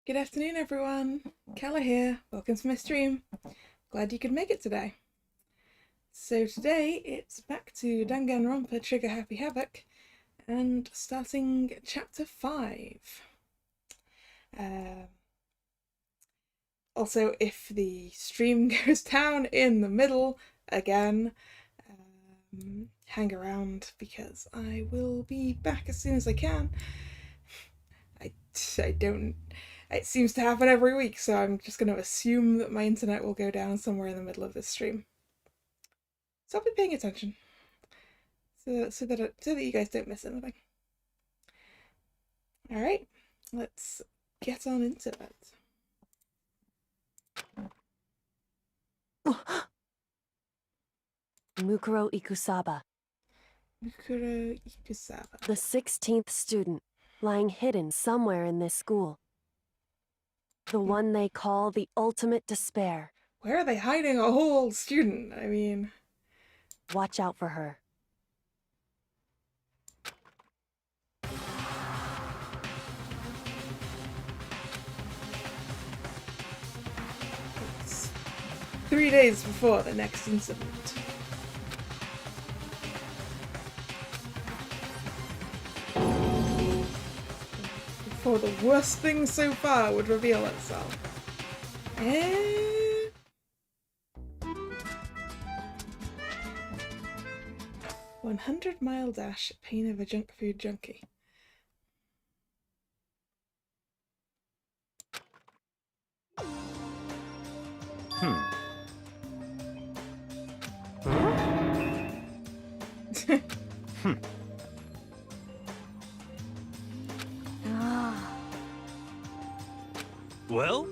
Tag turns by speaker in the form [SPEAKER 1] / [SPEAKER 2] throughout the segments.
[SPEAKER 1] Good afternoon, everyone. Kalla here. Welcome to my stream. Glad you could make it today. So today it's back to Danganronpa Trigger Happy Havoc and starting chapter 5. Also, if the stream goes down in the middle again, hang around because I will be back as soon as I can. It seems to happen every week, so I'm just going to assume that my internet will go down somewhere in the middle of this stream. So I'll be paying attention, so that you guys don't miss anything. All right, let's get on into it.
[SPEAKER 2] Mukuro Ikusaba.
[SPEAKER 1] Mukuro Ikusaba.
[SPEAKER 2] The 16th student, lying hidden somewhere in this school. The one they call the ultimate despair.
[SPEAKER 1] Where are they hiding a whole student? I mean...
[SPEAKER 2] Watch out for her.
[SPEAKER 1] It's 3 days before the next incident. Before the worst thing so far would reveal itself. 100-mile dash, pain of a junk food junkie.
[SPEAKER 3] Well?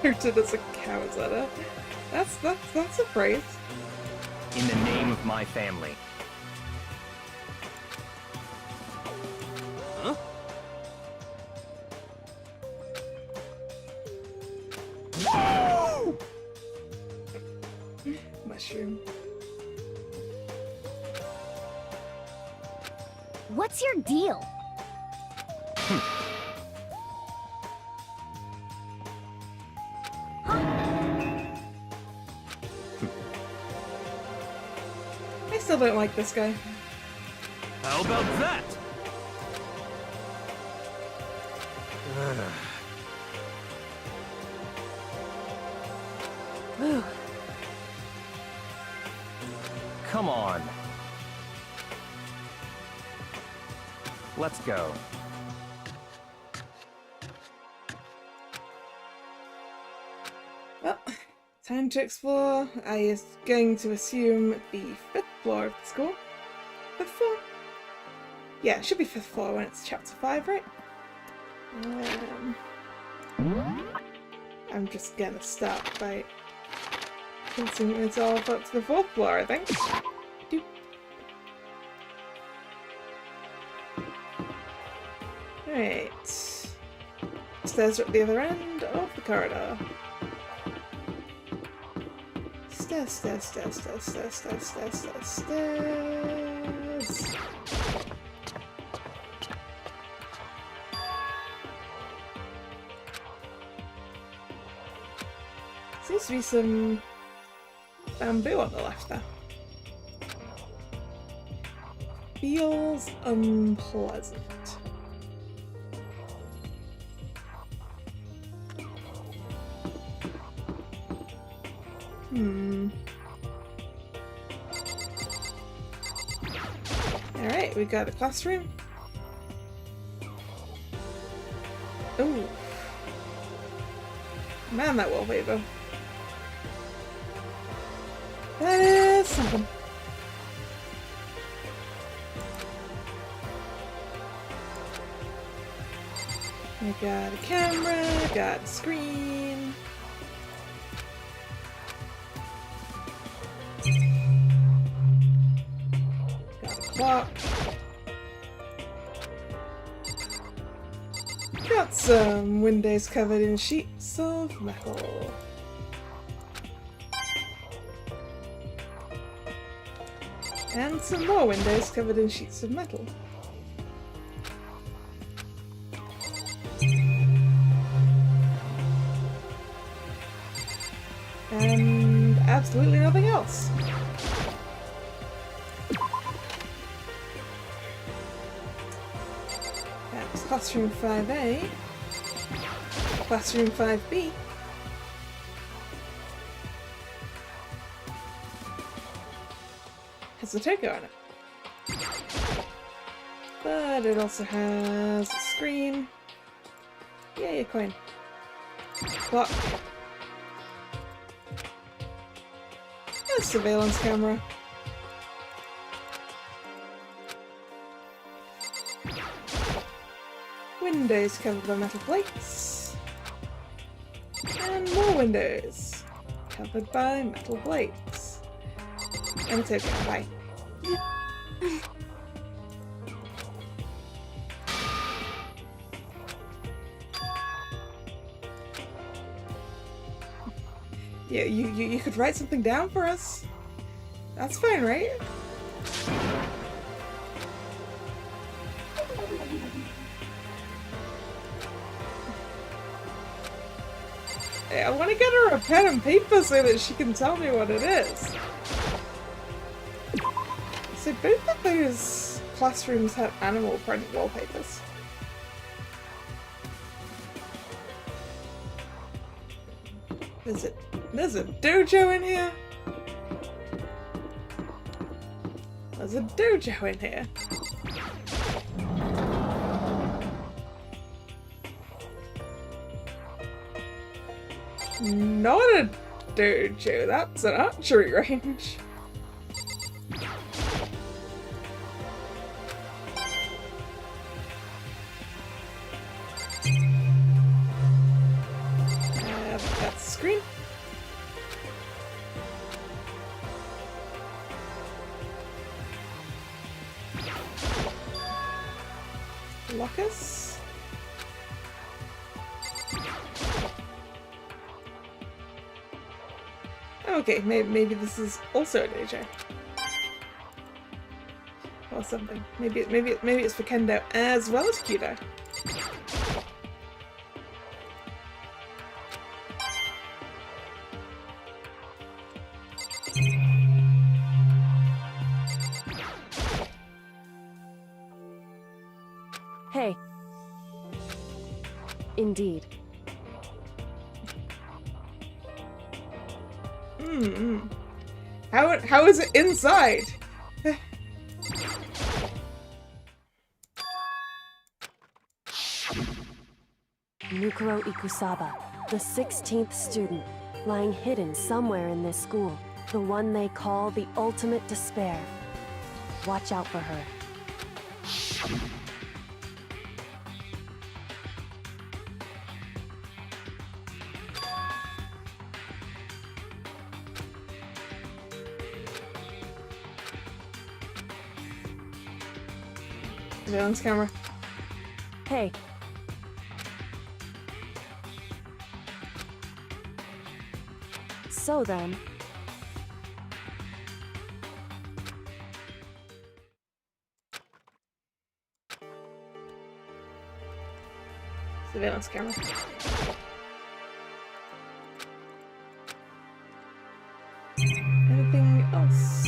[SPEAKER 1] Noted as a cow's letter. That's a phrase.
[SPEAKER 3] In the name of my family. Huh?
[SPEAKER 1] Mushroom.
[SPEAKER 4] What's your deal?
[SPEAKER 1] I still don't like this guy.
[SPEAKER 3] How about that? Come on. Let's go.
[SPEAKER 1] Well, time to explore. I was going to assume the 5th floor of the school. 5th floor? Yeah, it should be 5th floor when it's chapter 5, right? I'm just gonna start by putting myself up to the 4th floor, I think. Doop. Right. Stairs are at the other end of the corridor. Stairs, stairs, stairs, stairs, stairs, stairs, stairs, stairs, stairs. Seems to be some bamboo on the left there. Feels unpleasant. Alright, we got a classroom. Ooh. Man, that wallpaper. That is something. We got a camera, got a screen. Got a clock. Got some windows covered in sheets of metal. And some more windows covered in sheets of metal. And absolutely nothing else. That's classroom 5A. Classroom 5B. Has a token on it. But it also has a screen. Yay, a coin. Clock. A surveillance camera. Windows covered by metal plates. And more windows covered by metal plates. And a token. Bye. Yeah, you could write something down for us. That's fine, right? I want to get her a pen and paper so that she can tell me what it is. So both of those classrooms have animal print wallpapers. There's a dojo in here. There's a dojo in here. Not a dojo, that's an archery range. That's the screen. Lockers. Okay, maybe this is also a dojo. Or something. Maybe it's for kendo as well as judo.
[SPEAKER 2] Hey. Indeed.
[SPEAKER 1] How is it inside?
[SPEAKER 2] Nukuro Ikusaba, the 16th student, lying hidden somewhere in this school. The one they call the ultimate despair. Watch out for her.
[SPEAKER 1] Surveillance camera.
[SPEAKER 2] Hey. So then...
[SPEAKER 1] Surveillance camera. Anything else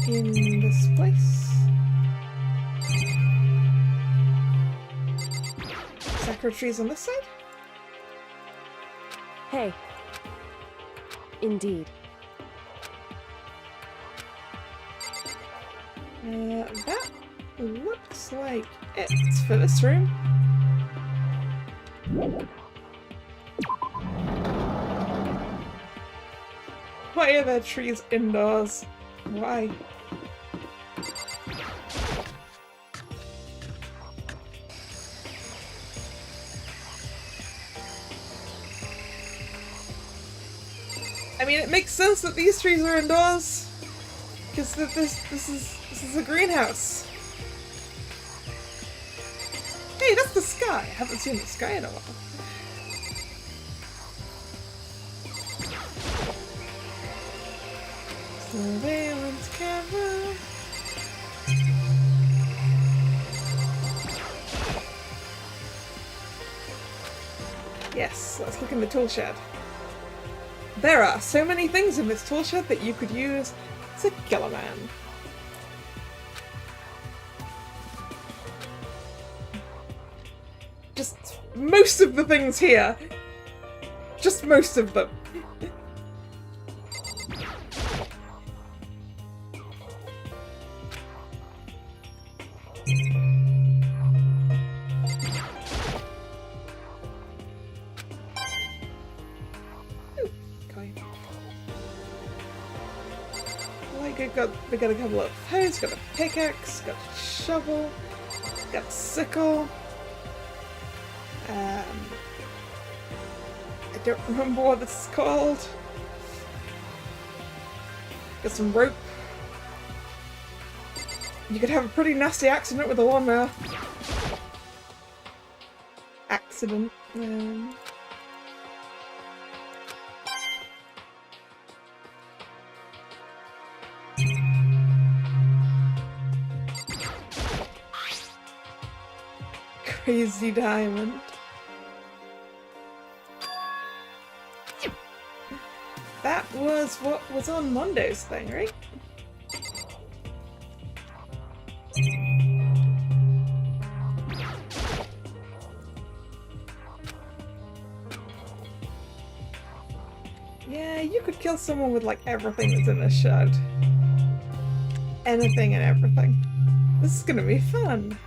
[SPEAKER 1] in this place? Secretaries on this side?
[SPEAKER 2] Hey. Indeed.
[SPEAKER 1] That looks like it for this room. Why are there trees indoors? Why? I mean, it makes sense that these trees are indoors. Because this is a greenhouse. Hey, that's the sky. I haven't seen the sky in a while. Surveillance camera. Yes, let's look in the tool shed. There are so many things in this tool shed that you could use to kill a man. Just most of the things here. Just most of them. We got a couple of hoes, got a pickaxe, got a shovel, got a sickle. I don't remember what this is called. Got some rope. You could have a pretty nasty accident with a lawnmower. Accident. Crazy diamond. That was what was on Mondo's thing, right? Yeah, you could kill someone with like everything that's in this shed. Anything and everything. This is gonna be fun.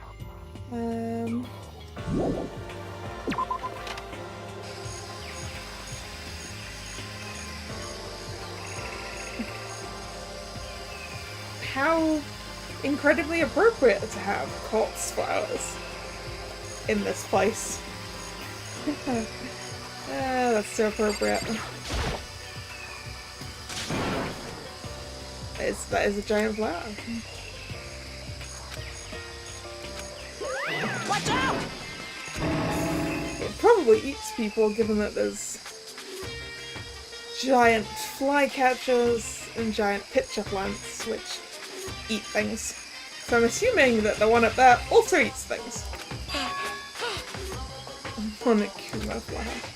[SPEAKER 1] How incredibly appropriate to have corpse flowers in this place. That's so appropriate. That is a giant flower.
[SPEAKER 5] Watch out!
[SPEAKER 1] It probably eats people, given that there's giant flycatchers and giant pitcher plants, which eat things. So I'm assuming that the one up there also eats things. Monokuma flower.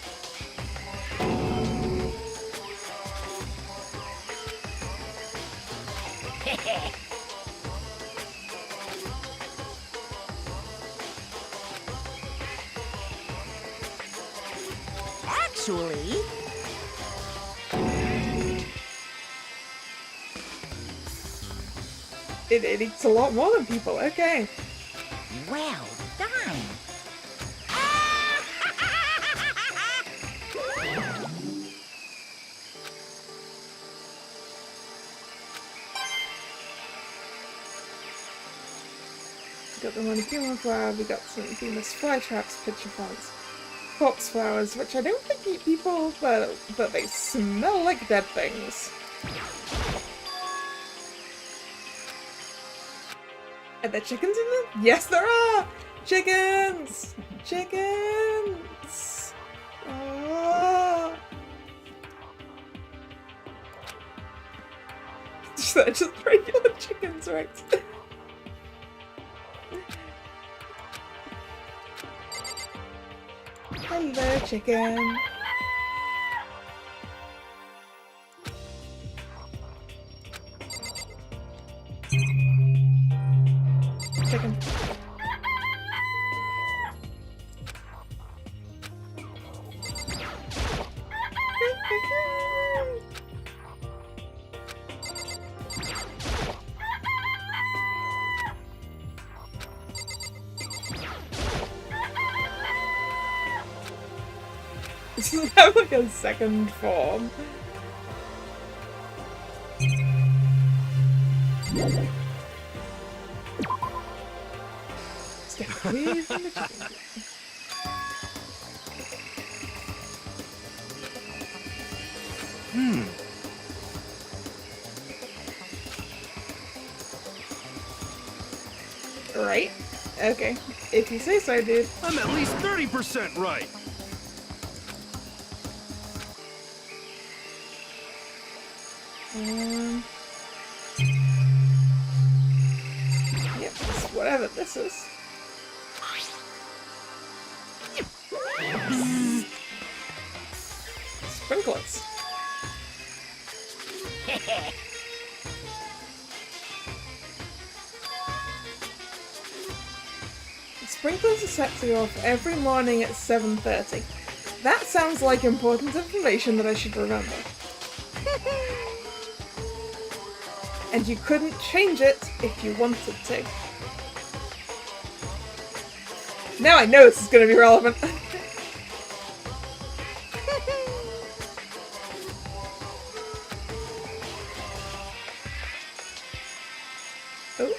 [SPEAKER 5] Actually,
[SPEAKER 1] It eats a lot more than people, okay.
[SPEAKER 5] well done.
[SPEAKER 1] We got the Monokuma flower, we got some famous fly traps, pitcher plants, corpse flowers, which I don't think eat people, but they smell like dead things. Are there chickens in them? Yes, there are! Chickens! Chickens! Oh. They're just regular chickens, right? Hello, chicken. Chicken. This is have like a second form. Step away from the chicken. Right? Okay. If you say so, dude.
[SPEAKER 3] I'm at least 30% right.
[SPEAKER 1] Yep, whatever this is. Sprinklers. Sprinklers are set to go off every morning at 7:30. That sounds like important information that I should remember. And you couldn't change it if you wanted to. Now I know this is going to be relevant. Oh.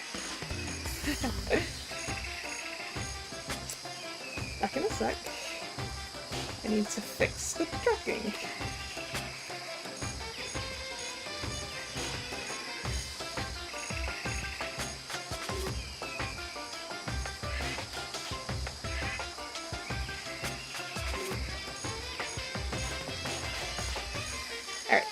[SPEAKER 1] Back in a sec. I need to fix the tracking. Alright.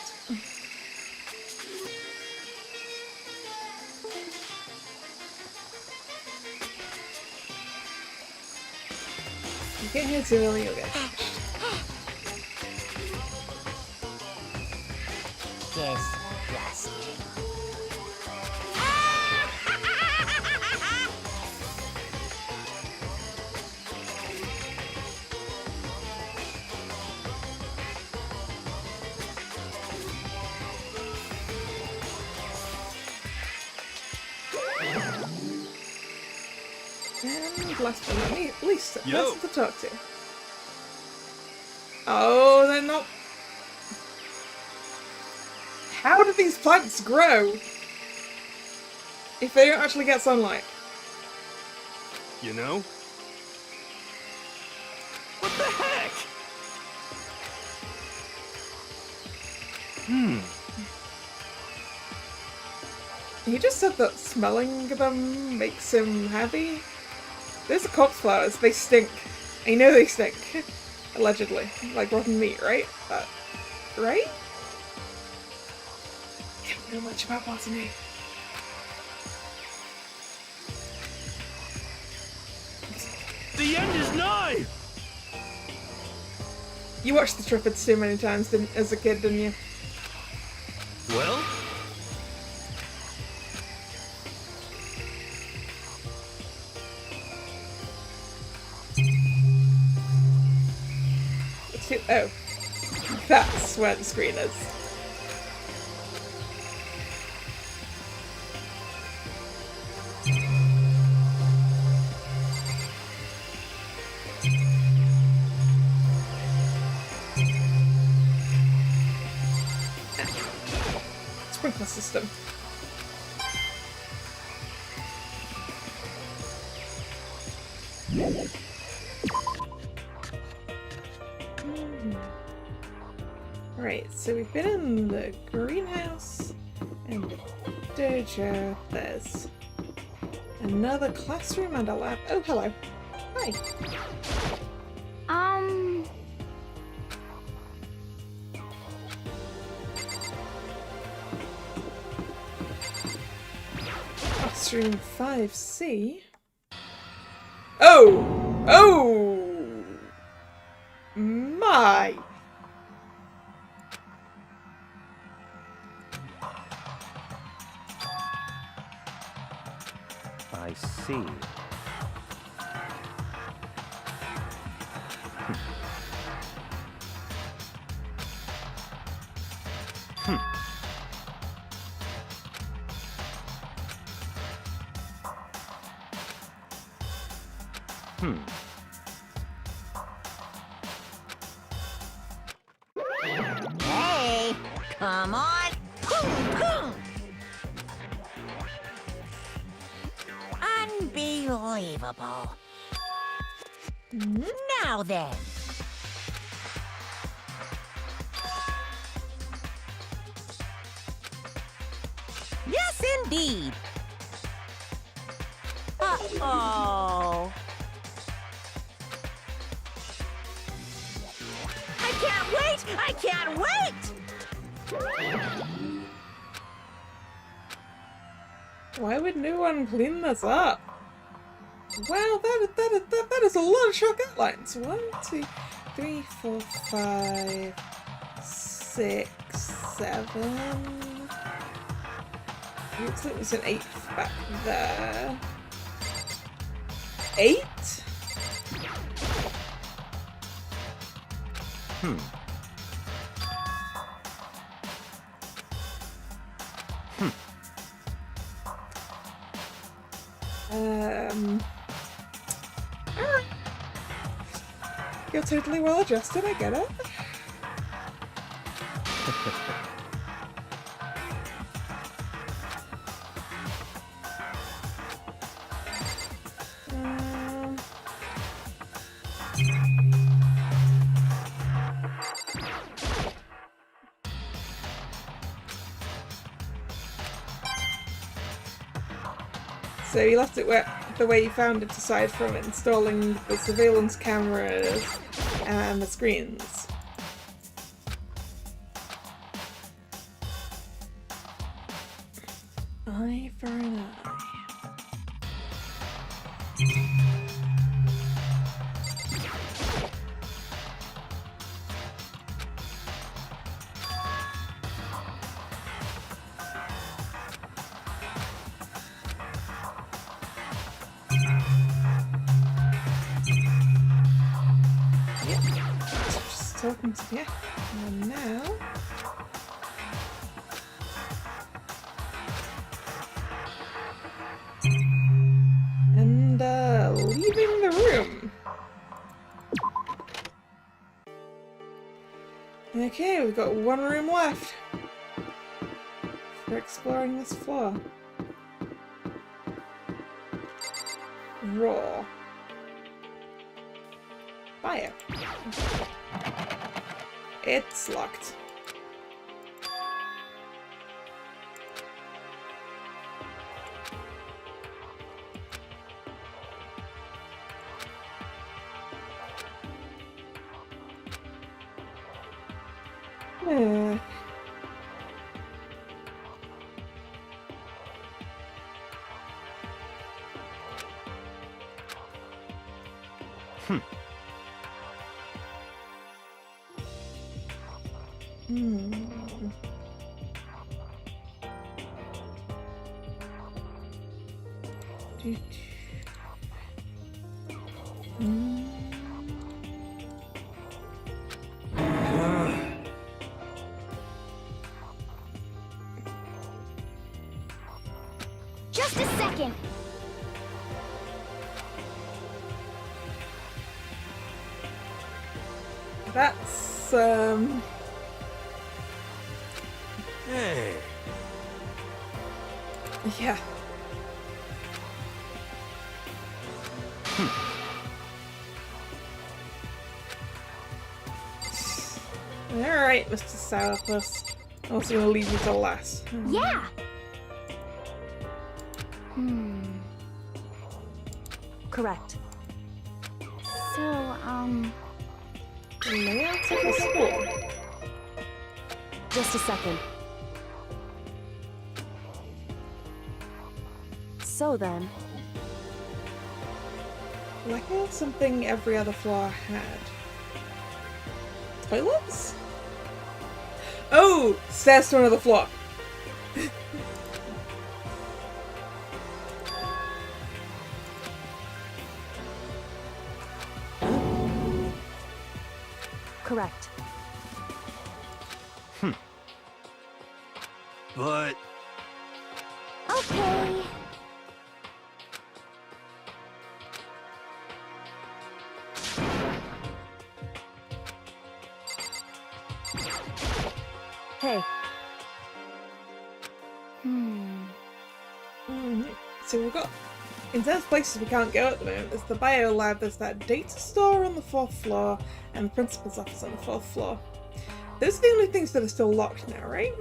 [SPEAKER 1] You get here too early, you'll get crushed.
[SPEAKER 5] Disgusting.
[SPEAKER 1] And last but not least,
[SPEAKER 3] Yo.
[SPEAKER 1] person to talk to. Oh, they're not... How do these plants grow? If they don't actually get sunlight.
[SPEAKER 3] You know? What the heck?
[SPEAKER 1] He just said that smelling them makes him happy. Those are corpse flowers. They stink. I know they stink. Allegedly. Like rotten meat, right? Right? I don't know much about botany.
[SPEAKER 3] The end is nigh!
[SPEAKER 1] You watched the Triffids too many times as a kid, didn't you?
[SPEAKER 3] Well?
[SPEAKER 1] Oh. That's where the screen is. Sprinkler system. Right, so we've been in the greenhouse and the dojo. There's another classroom and a lab. Oh, hello. Hi. Classroom 5C. Oh! Oh! My!
[SPEAKER 3] I see.
[SPEAKER 5] Hey, come on. Unbelievable. Now then. Yes, indeed.
[SPEAKER 2] Oh.
[SPEAKER 5] I can't wait! I can't wait!
[SPEAKER 1] Why would no one clean this up? Wow, that is a lot of chalk outlines. 1, 2, 3, 4, 5, 6, 7. Looks like there's an 8th back there. 8? Alright. You're totally well adjusted, I get it. So you left it the way you found it, aside from installing the surveillance cameras and the screens. Eye for an eye. Talking to you. And now leaving the room. Okay, we've got one room left for exploring this floor. Raw. Fire. It's locked.
[SPEAKER 4] Just a second.
[SPEAKER 1] That's
[SPEAKER 3] Hey.
[SPEAKER 1] yeah. Alright, Mr. Sourpuss. I'm also gonna leave you till last.
[SPEAKER 4] Yeah.
[SPEAKER 2] Correct.
[SPEAKER 4] So,
[SPEAKER 1] Layout of the school.
[SPEAKER 2] Just a second. So then,
[SPEAKER 1] Like something every other floor had. Toilets? Oh! Stairs to another floor.
[SPEAKER 2] correct.
[SPEAKER 3] But
[SPEAKER 4] okay.
[SPEAKER 2] Hey,
[SPEAKER 1] So we've got, in terms of places we can't go at the moment, there's the bio lab, there's that data store on the 4th floor, and the principal's office on the 4th floor. Those are the only things that are still locked now, right?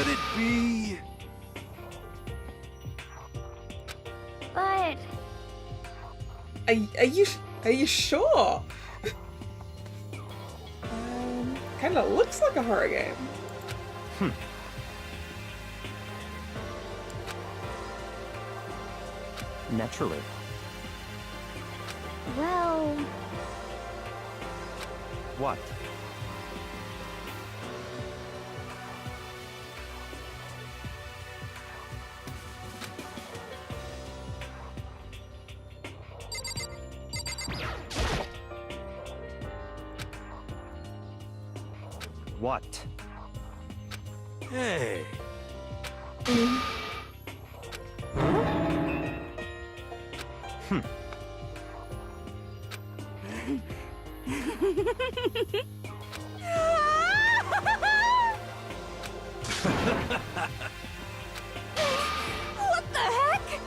[SPEAKER 3] could it be?
[SPEAKER 4] But
[SPEAKER 1] Are you sure? Kind of looks like a horror game.
[SPEAKER 6] Naturally.
[SPEAKER 4] well,
[SPEAKER 6] What? What?
[SPEAKER 3] Hey.
[SPEAKER 5] What the heck?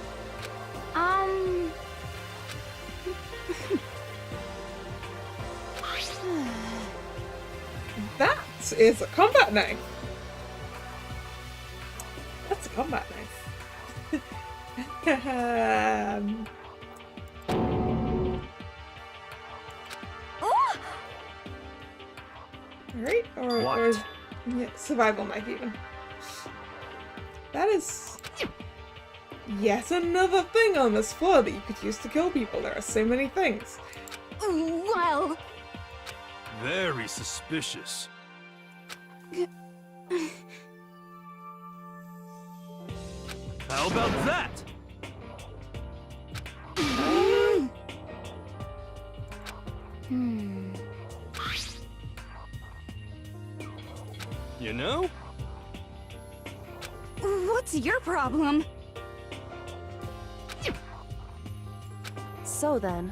[SPEAKER 1] That is a combat knife. That's a combat knife.
[SPEAKER 5] Oh!
[SPEAKER 1] Alright, or
[SPEAKER 6] What?
[SPEAKER 1] yeah, survival knife even. That is yet another thing on this floor that you could use to kill people. There are so many things.
[SPEAKER 5] Well,
[SPEAKER 3] Very suspicious. How about that? You know?
[SPEAKER 5] what's your problem?
[SPEAKER 2] So then,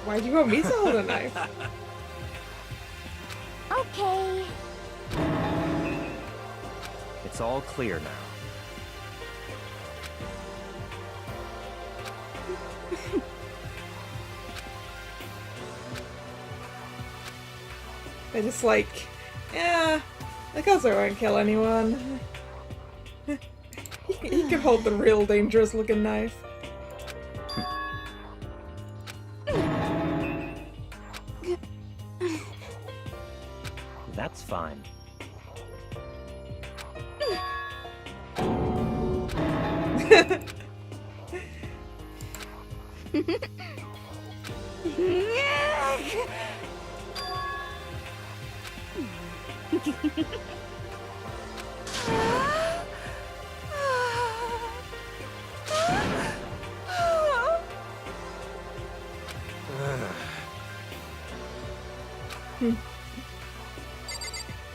[SPEAKER 1] Why do you want me to hold a knife?
[SPEAKER 4] okay.
[SPEAKER 6] It's all clear now.
[SPEAKER 1] They're just like, yeah, because I won't kill anyone. He can hold the real dangerous looking knife.
[SPEAKER 6] That's fine.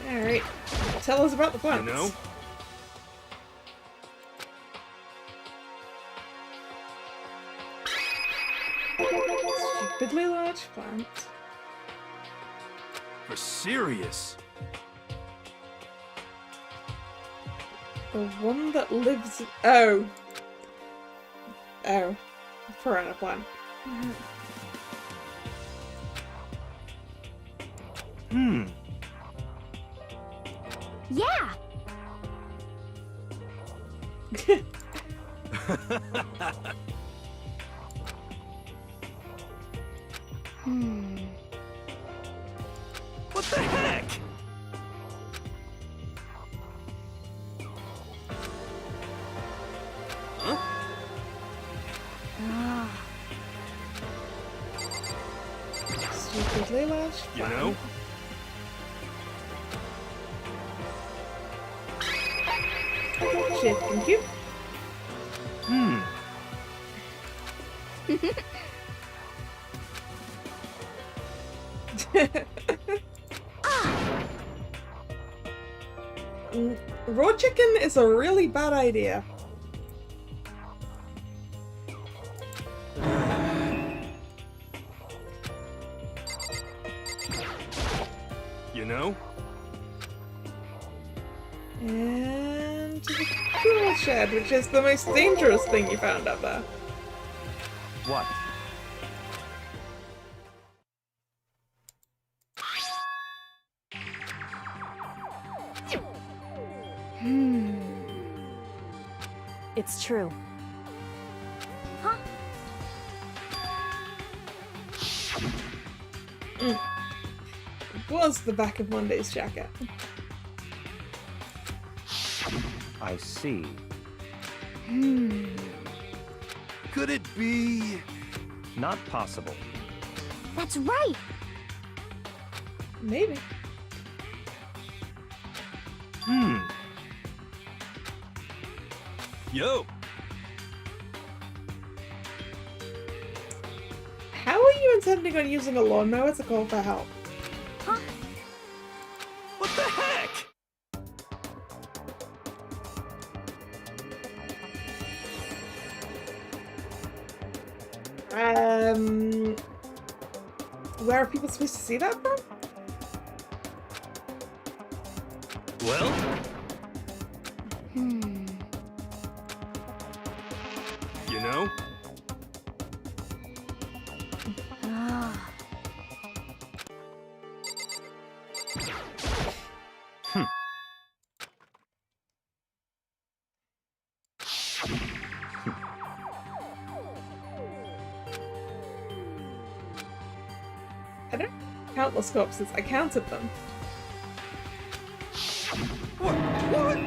[SPEAKER 1] Alright, tell us about the plants.
[SPEAKER 3] You know?
[SPEAKER 1] Stupidly large plant.
[SPEAKER 3] For serious.
[SPEAKER 1] The one that lives. Oh. Oh. Piranha plant.
[SPEAKER 4] Yeah.
[SPEAKER 3] What the heck? Huh?
[SPEAKER 1] Stupidly large plant.
[SPEAKER 3] You know?
[SPEAKER 1] Shit, thank you. Raw chicken is a really bad idea.
[SPEAKER 3] You know?
[SPEAKER 1] And to the tool shed, which is the most dangerous thing you found up there.
[SPEAKER 6] What?
[SPEAKER 2] It's true.
[SPEAKER 4] Huh?
[SPEAKER 1] It was the back of Monday's jacket.
[SPEAKER 6] I see.
[SPEAKER 3] Could it be?
[SPEAKER 6] Not possible.
[SPEAKER 4] That's right.
[SPEAKER 1] Maybe.
[SPEAKER 3] Yo!
[SPEAKER 1] How are you intending on using a lawnmower to call for help?
[SPEAKER 4] Huh?
[SPEAKER 3] What the heck?
[SPEAKER 1] Where are people supposed to see that from?
[SPEAKER 3] Well, you know?
[SPEAKER 4] Ah.
[SPEAKER 1] I don't countless corpses. I counted them.
[SPEAKER 3] What?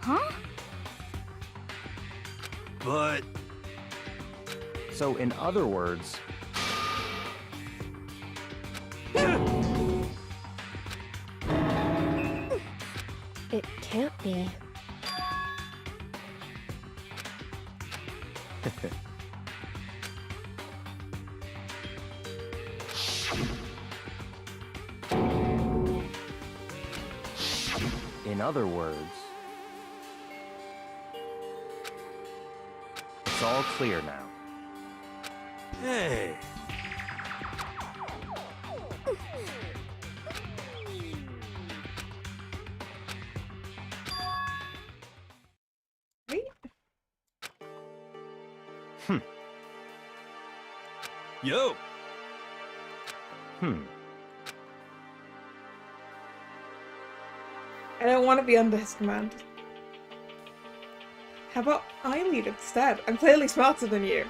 [SPEAKER 4] Huh?
[SPEAKER 3] But...
[SPEAKER 6] So, in other words,
[SPEAKER 2] It can't be.
[SPEAKER 6] in other words, it's all clear now.
[SPEAKER 3] Hey!
[SPEAKER 1] Wait.
[SPEAKER 3] Yo!
[SPEAKER 1] I don't want to be under his command. How about I lead instead? I'm clearly smarter than you.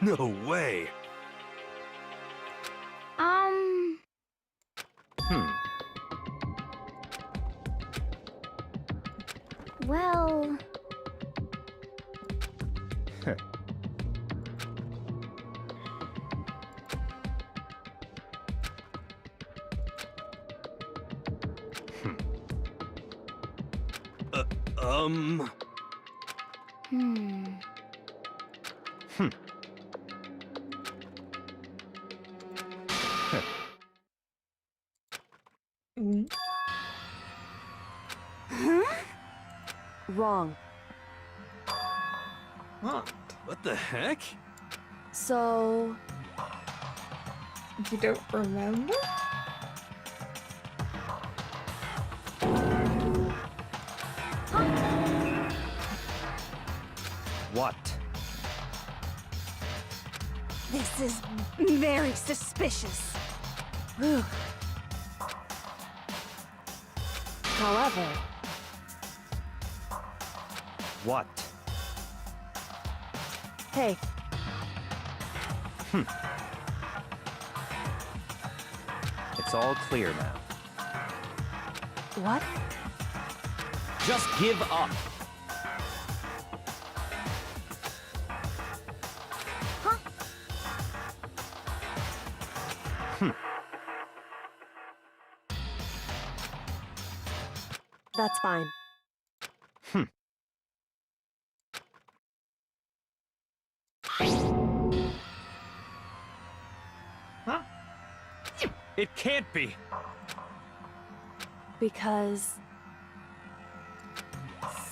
[SPEAKER 3] No way!
[SPEAKER 4] Well...
[SPEAKER 1] Mm.
[SPEAKER 2] Wrong.
[SPEAKER 1] What?
[SPEAKER 3] What the heck?
[SPEAKER 2] So,
[SPEAKER 1] You don't remember?
[SPEAKER 6] What?
[SPEAKER 5] This is very suspicious.
[SPEAKER 2] however,
[SPEAKER 6] What?
[SPEAKER 2] hey,
[SPEAKER 6] It's all clear now.
[SPEAKER 2] what?
[SPEAKER 6] Just give up.
[SPEAKER 2] That's fine.
[SPEAKER 1] Huh?
[SPEAKER 3] It can't be!
[SPEAKER 2] Because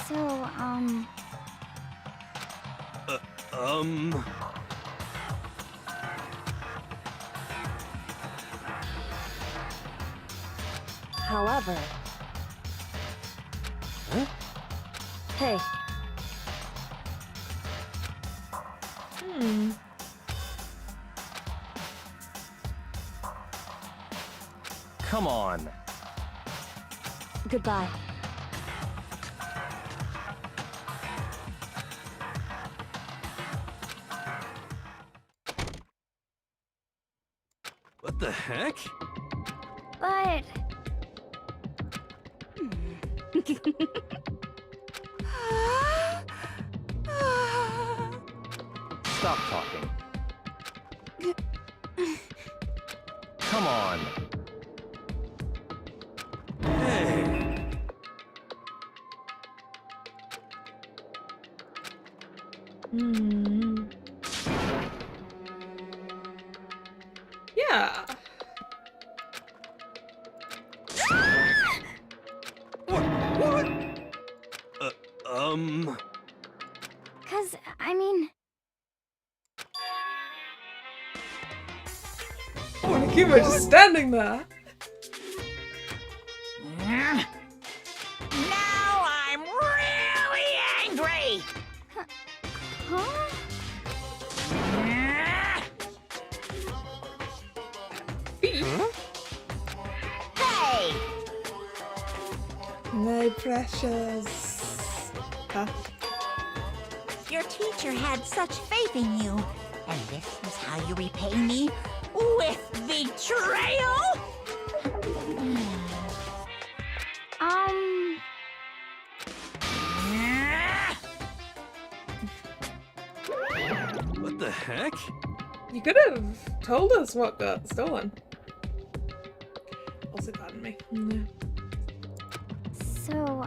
[SPEAKER 4] So,
[SPEAKER 2] however, hey,
[SPEAKER 6] Come on.
[SPEAKER 2] Goodbye.
[SPEAKER 3] What the heck?
[SPEAKER 4] But
[SPEAKER 6] Stop talking. Come on.
[SPEAKER 3] Hey!
[SPEAKER 1] Yeah.
[SPEAKER 3] What?
[SPEAKER 4] cause I mean,
[SPEAKER 1] Monokuma just standing there.
[SPEAKER 5] Now I'm really angry!
[SPEAKER 4] huh?
[SPEAKER 5] Hey!
[SPEAKER 1] My precious. Huh?
[SPEAKER 5] Your teacher had such faith in you. And this is how you repay me? With betrayal?
[SPEAKER 3] What the heck?
[SPEAKER 1] You could have told us what got stolen. Also, pardon me. Yeah.
[SPEAKER 4] So,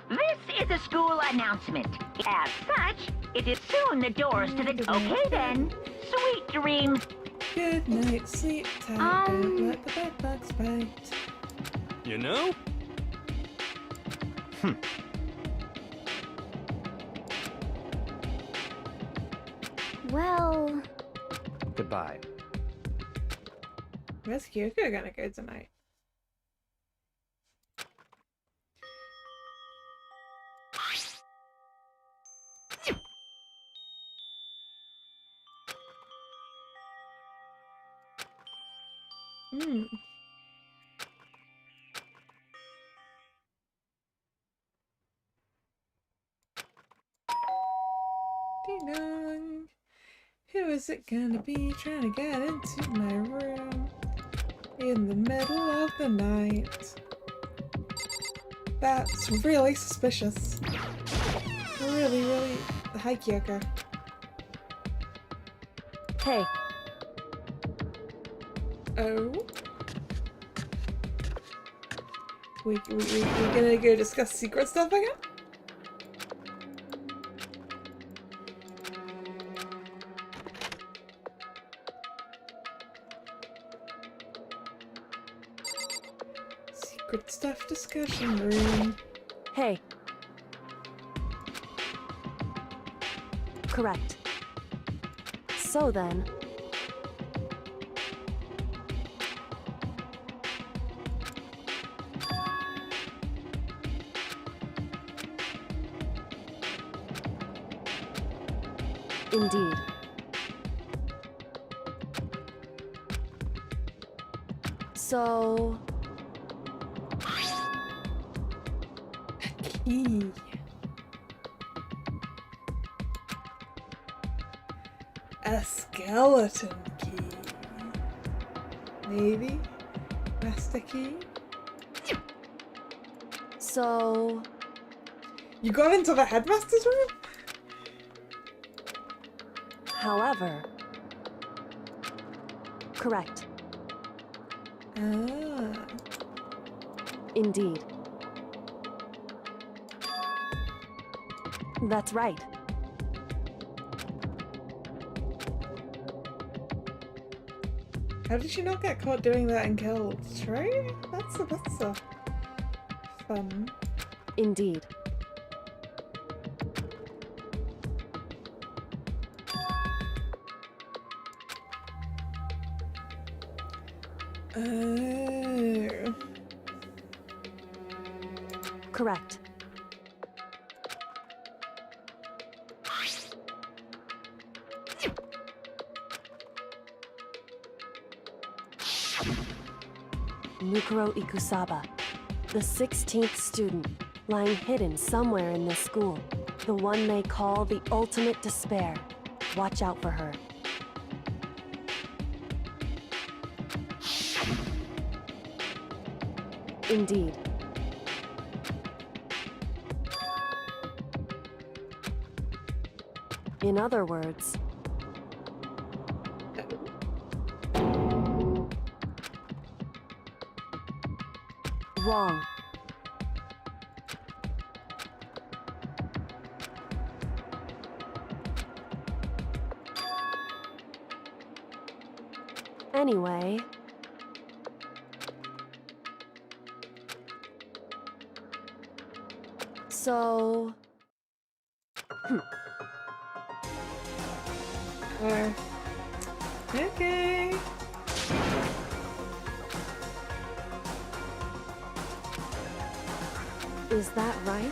[SPEAKER 7] This is a school announcement. As such, it is soon the doors to the... Okay then. Sweet dreams.
[SPEAKER 1] Good night, sleep tight, don't let the bed bugs bite.
[SPEAKER 3] You know?
[SPEAKER 4] well,
[SPEAKER 6] Goodbye.
[SPEAKER 1] Where's Kyoko gonna go tonight? Ding dong. Who is it gonna be trying to get into my room in the middle of the night? That's really suspicious. Really, really. Hi, Kyoko.
[SPEAKER 2] Hey,
[SPEAKER 1] Oh? We gonna go discuss secret stuff again? Secret stuff discussion room.
[SPEAKER 2] hey. Correct. So then, indeed. So,
[SPEAKER 1] Key. A skeleton key. Maybe? Master key?
[SPEAKER 2] so,
[SPEAKER 1] You got into the headmaster's room?
[SPEAKER 2] however, correct.
[SPEAKER 1] Ah.
[SPEAKER 2] Indeed. That's right.
[SPEAKER 1] How did she not get caught doing that and killed? Right? That's a fun
[SPEAKER 2] Indeed.
[SPEAKER 1] Oh.
[SPEAKER 2] Correct. Mukuro Ikusaba, the 16th student, lying hidden somewhere in this school. The one they call the ultimate despair. Watch out for her. Indeed. In other words, wrong. Anyway, so...
[SPEAKER 1] Okay.
[SPEAKER 2] Is that right?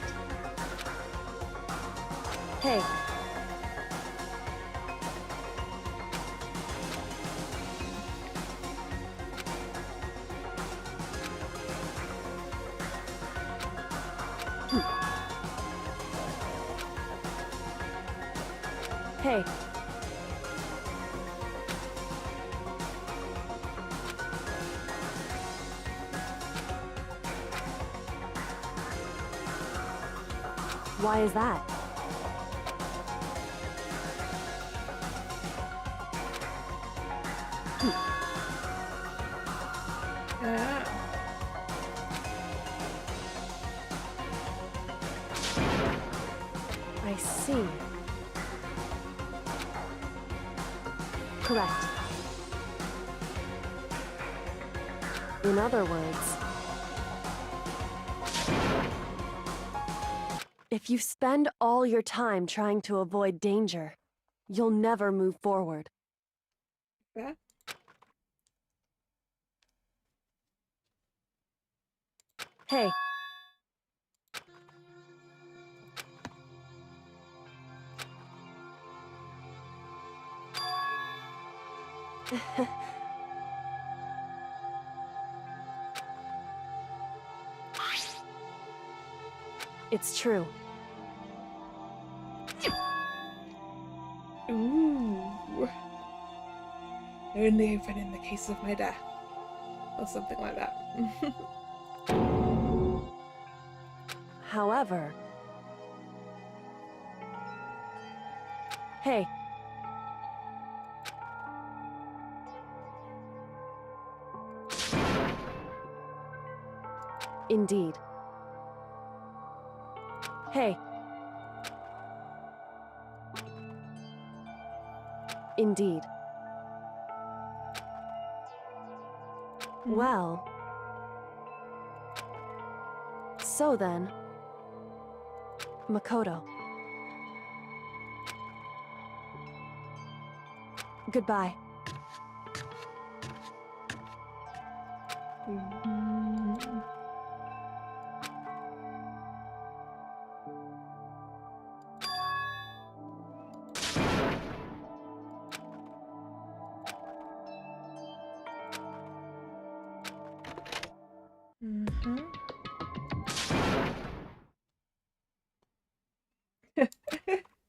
[SPEAKER 2] Hey. Hey. Why is that? I see. Correct. In other words, if you spend all your time trying to avoid danger, you'll never move forward.
[SPEAKER 1] Yeah.
[SPEAKER 2] Hey. It's true.
[SPEAKER 1] Ooh. Only open in the case of my death. Or something like that.
[SPEAKER 2] However... Hey. Indeed. Hey. Indeed. Well... So then... Makoto. Goodbye.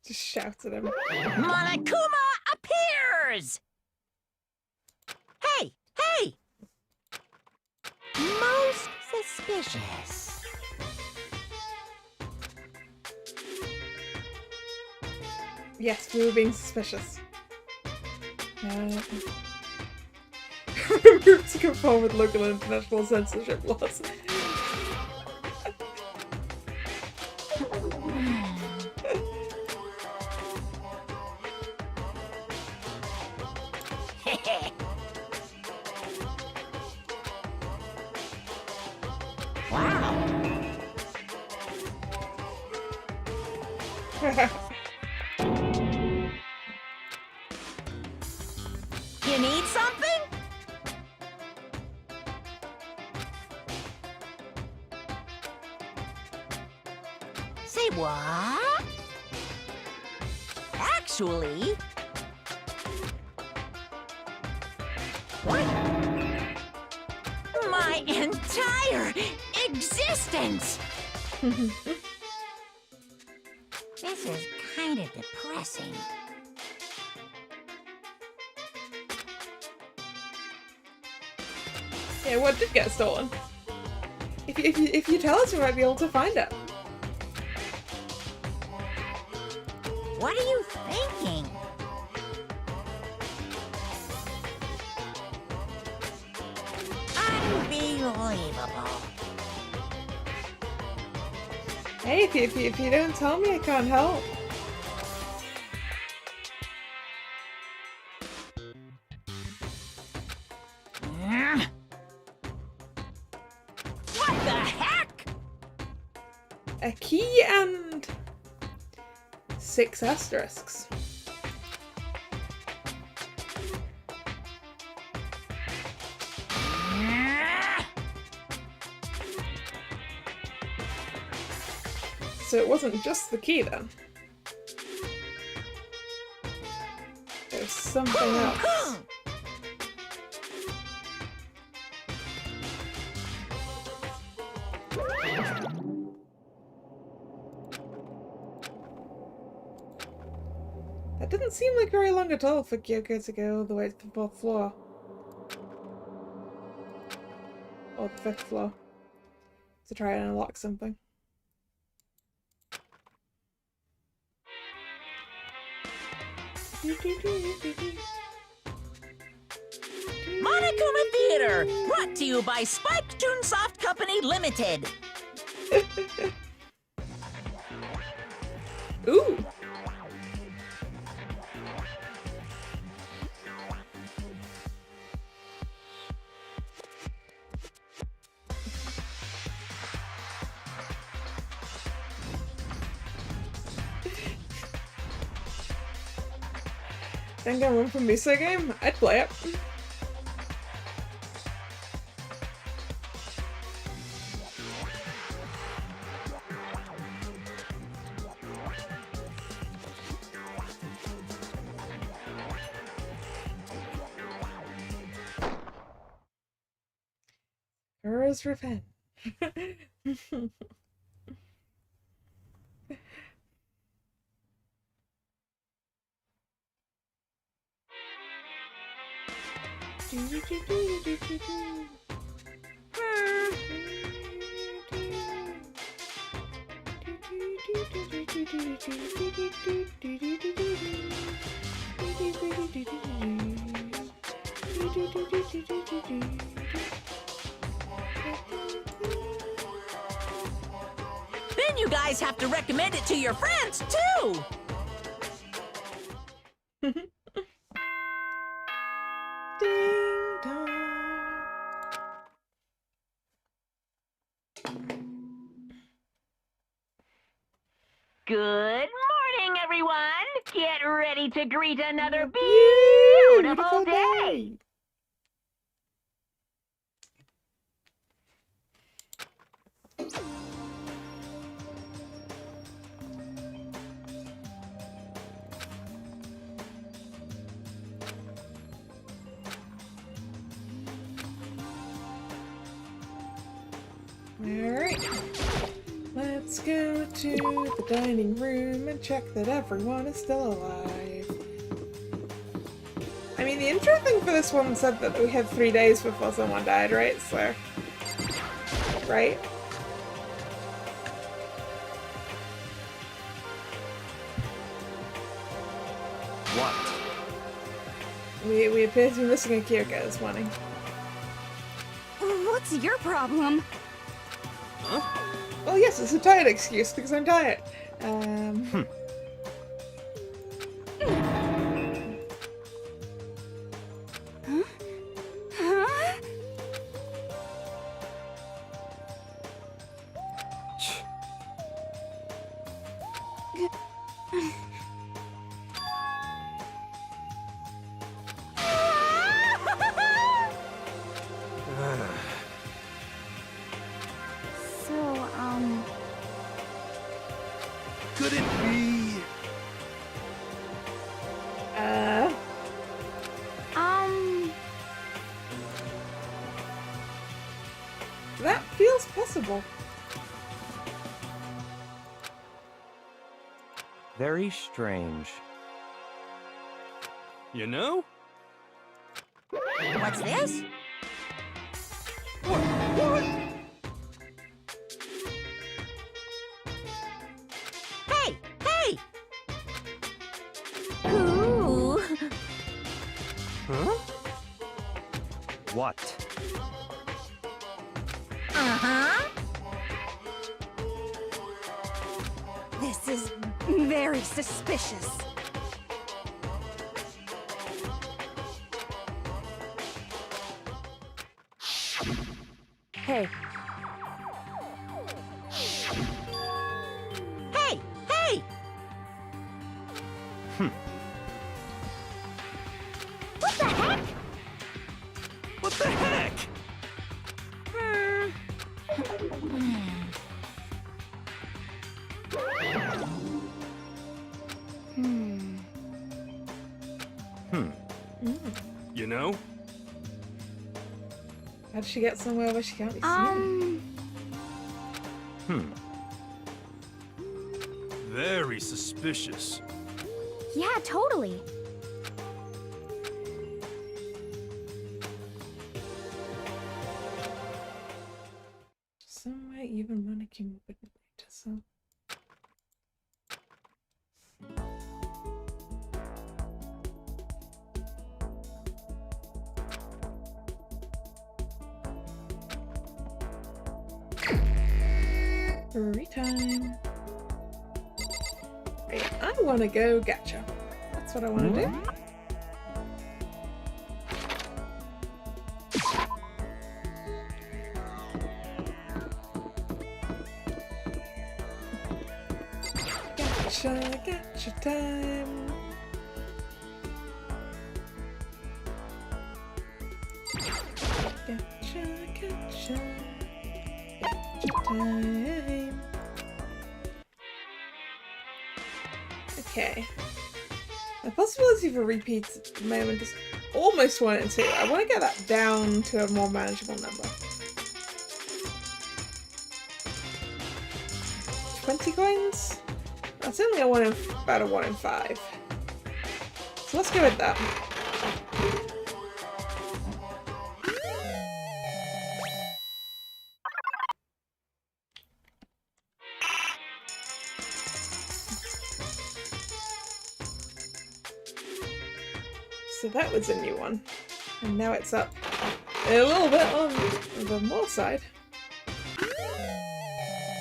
[SPEAKER 1] Just shout at him.
[SPEAKER 5] Monokuma appears! Hey! Hey! Most suspicious.
[SPEAKER 1] Yes, we were being suspicious. Removed to conform with local and international censorship laws.
[SPEAKER 5] Wow. You need something? Say what? Actually... What? My entire existence! This is kind of depressing.
[SPEAKER 1] Yeah, what did get stolen? If you tell us, we might be able to find it.
[SPEAKER 5] What are you thinking? Unbelievable.
[SPEAKER 1] Hey, if you don't tell me, I can't help.
[SPEAKER 5] What the heck?
[SPEAKER 1] A key and 6 asterisks. So it wasn't just the key then. There's something else. That didn't seem like very long at all for Kyoko to go all the way to the 4th floor. Or the 5th floor. To try and unlock something.
[SPEAKER 5] Monokuma Theater, brought to you by Spike Toonsoft Company Limited.
[SPEAKER 1] Ooh! Danganronpa Miso game? I'd play it. Kura's revenge.
[SPEAKER 5] Then you guys have to recommend it to your friends, too!
[SPEAKER 1] Ding dong.
[SPEAKER 7] Good morning, everyone. Get ready to greet another
[SPEAKER 1] Beautiful
[SPEAKER 7] beautiful day.
[SPEAKER 1] Alright. Let's go to the dining room and check that everyone is still alive. I mean, the intro thing for this one said that we had 3 days before someone died, right? So... right?
[SPEAKER 6] What?
[SPEAKER 1] We appear to be missing a Kyoko this morning.
[SPEAKER 4] What's your problem?
[SPEAKER 1] Well, yes, it's a tired excuse because I'm tired.
[SPEAKER 4] Huh? So,
[SPEAKER 3] Could it be?
[SPEAKER 1] That feels possible.
[SPEAKER 6] Very strange.
[SPEAKER 3] You know?
[SPEAKER 5] What's this?
[SPEAKER 3] What?
[SPEAKER 5] Hey! Hey! Ooh!
[SPEAKER 3] Huh?
[SPEAKER 6] What?
[SPEAKER 5] Uh-huh.
[SPEAKER 2] This is very suspicious. Hey,
[SPEAKER 5] Hey! Hey! What the heck?
[SPEAKER 3] What the heck? You know?
[SPEAKER 1] How did she get somewhere where she can't be seen?
[SPEAKER 3] Very suspicious.
[SPEAKER 4] Yeah, totally.
[SPEAKER 1] Somewhere even mannequin wouldn't notice, so. Free time. Right, I want to go gacha. That's what I want to do. Gacha time. Gacha time. Okay. The possibility for repeats at the moment is almost 1 in 2. I want to get that down to a more manageable number. 20 coins? That's only about a 1 in 5. So let's go with that. So that was a new one. And now it's up a little bit on the more side.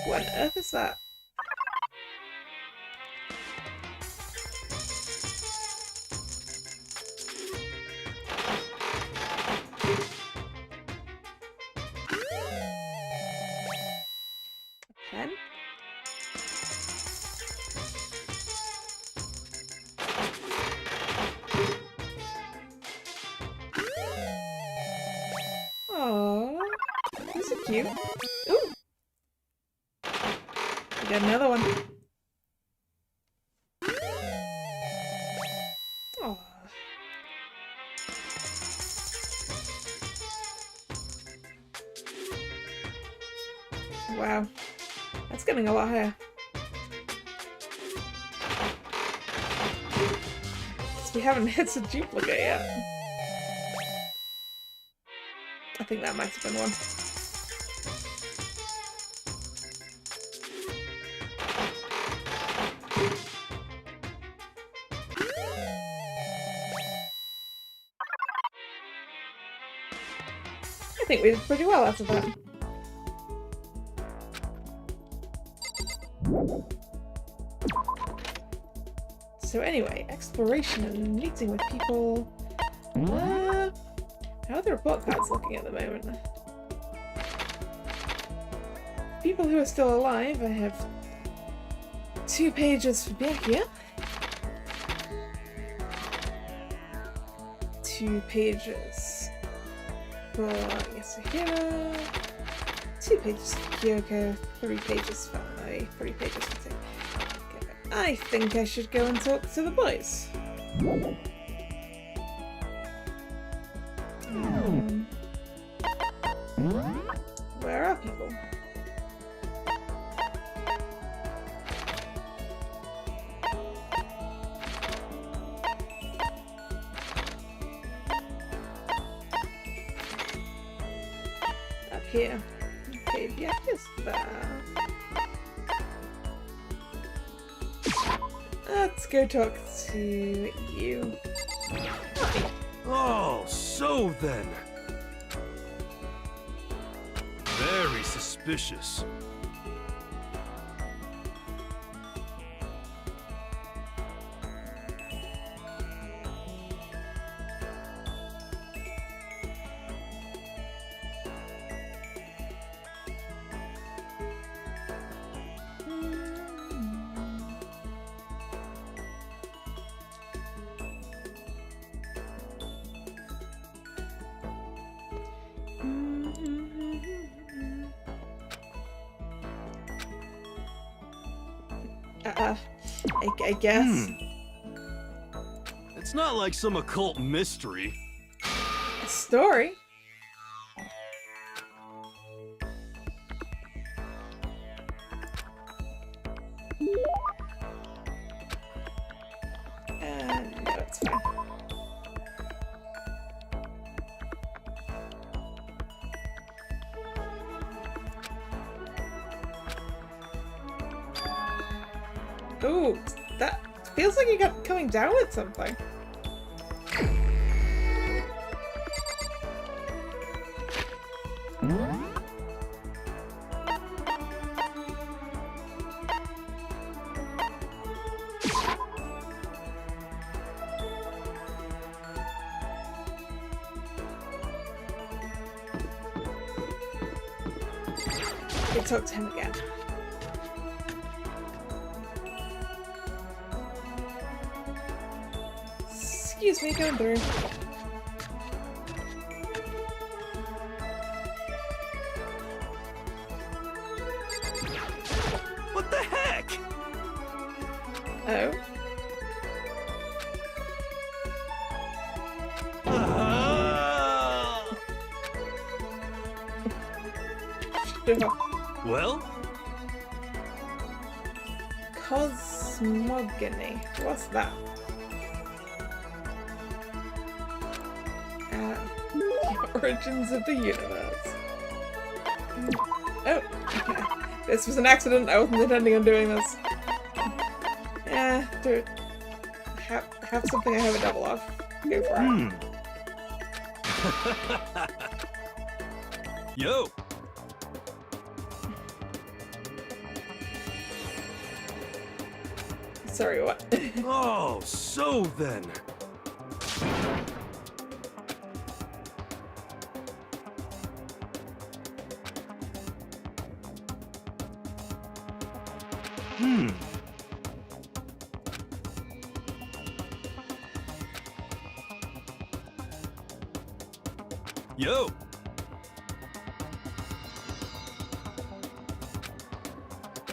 [SPEAKER 1] What on earth is that? A pen? Aww, these are cute. Ooh! We got another one. Aww. Wow, that's getting a lot higher. We haven't hit a duplicate yet. I think that might have been one. I think we did pretty well out of that. So anyway, exploration and meeting with people. How are the report cards looking at the moment? People who are still alive, I have 2 pages for Byakuya. 2 pages for Yasuhiro, 2 pages for Kyoko, 3 pages for Ai, 3 pages for Tim. Okay, I think I should go and talk to the boys. Where are people? Up here. Okay, yeah, is there. Let's go talk to you.
[SPEAKER 3] Oh, so then. Very suspicious.
[SPEAKER 1] I guess.
[SPEAKER 3] It's not like some occult mystery.
[SPEAKER 1] A story? No, it's fine. Ooh, that feels like you got coming down with something. Go talk to him again. Excuse me, going through.
[SPEAKER 3] What the heck?
[SPEAKER 1] Oh.
[SPEAKER 3] Well?
[SPEAKER 1] Cosmogony. What's that? The origins of the universe. Oh, okay. This was an accident. I wasn't intending on doing this. Yeah, dude. Have something I have a double of. Go for it.
[SPEAKER 3] Yo!
[SPEAKER 1] Sorry, what?
[SPEAKER 3] Oh, so then. Yo!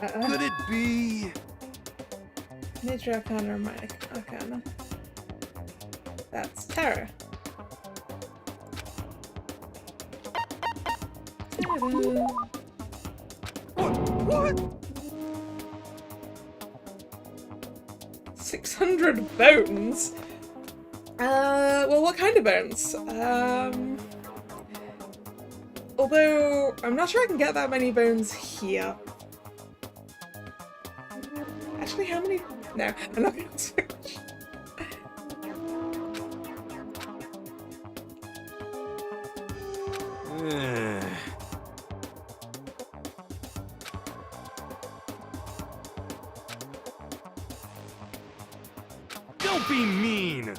[SPEAKER 3] Could it be?
[SPEAKER 1] Major Arcana or Minor Arcana? That's Terror. Ta-da.
[SPEAKER 3] What?
[SPEAKER 1] 600 bones? Well, what kind of bones? Although, I'm not sure I can get that many bones here. Actually, how many? No, I'm not gonna switch.
[SPEAKER 3] Don't be mean!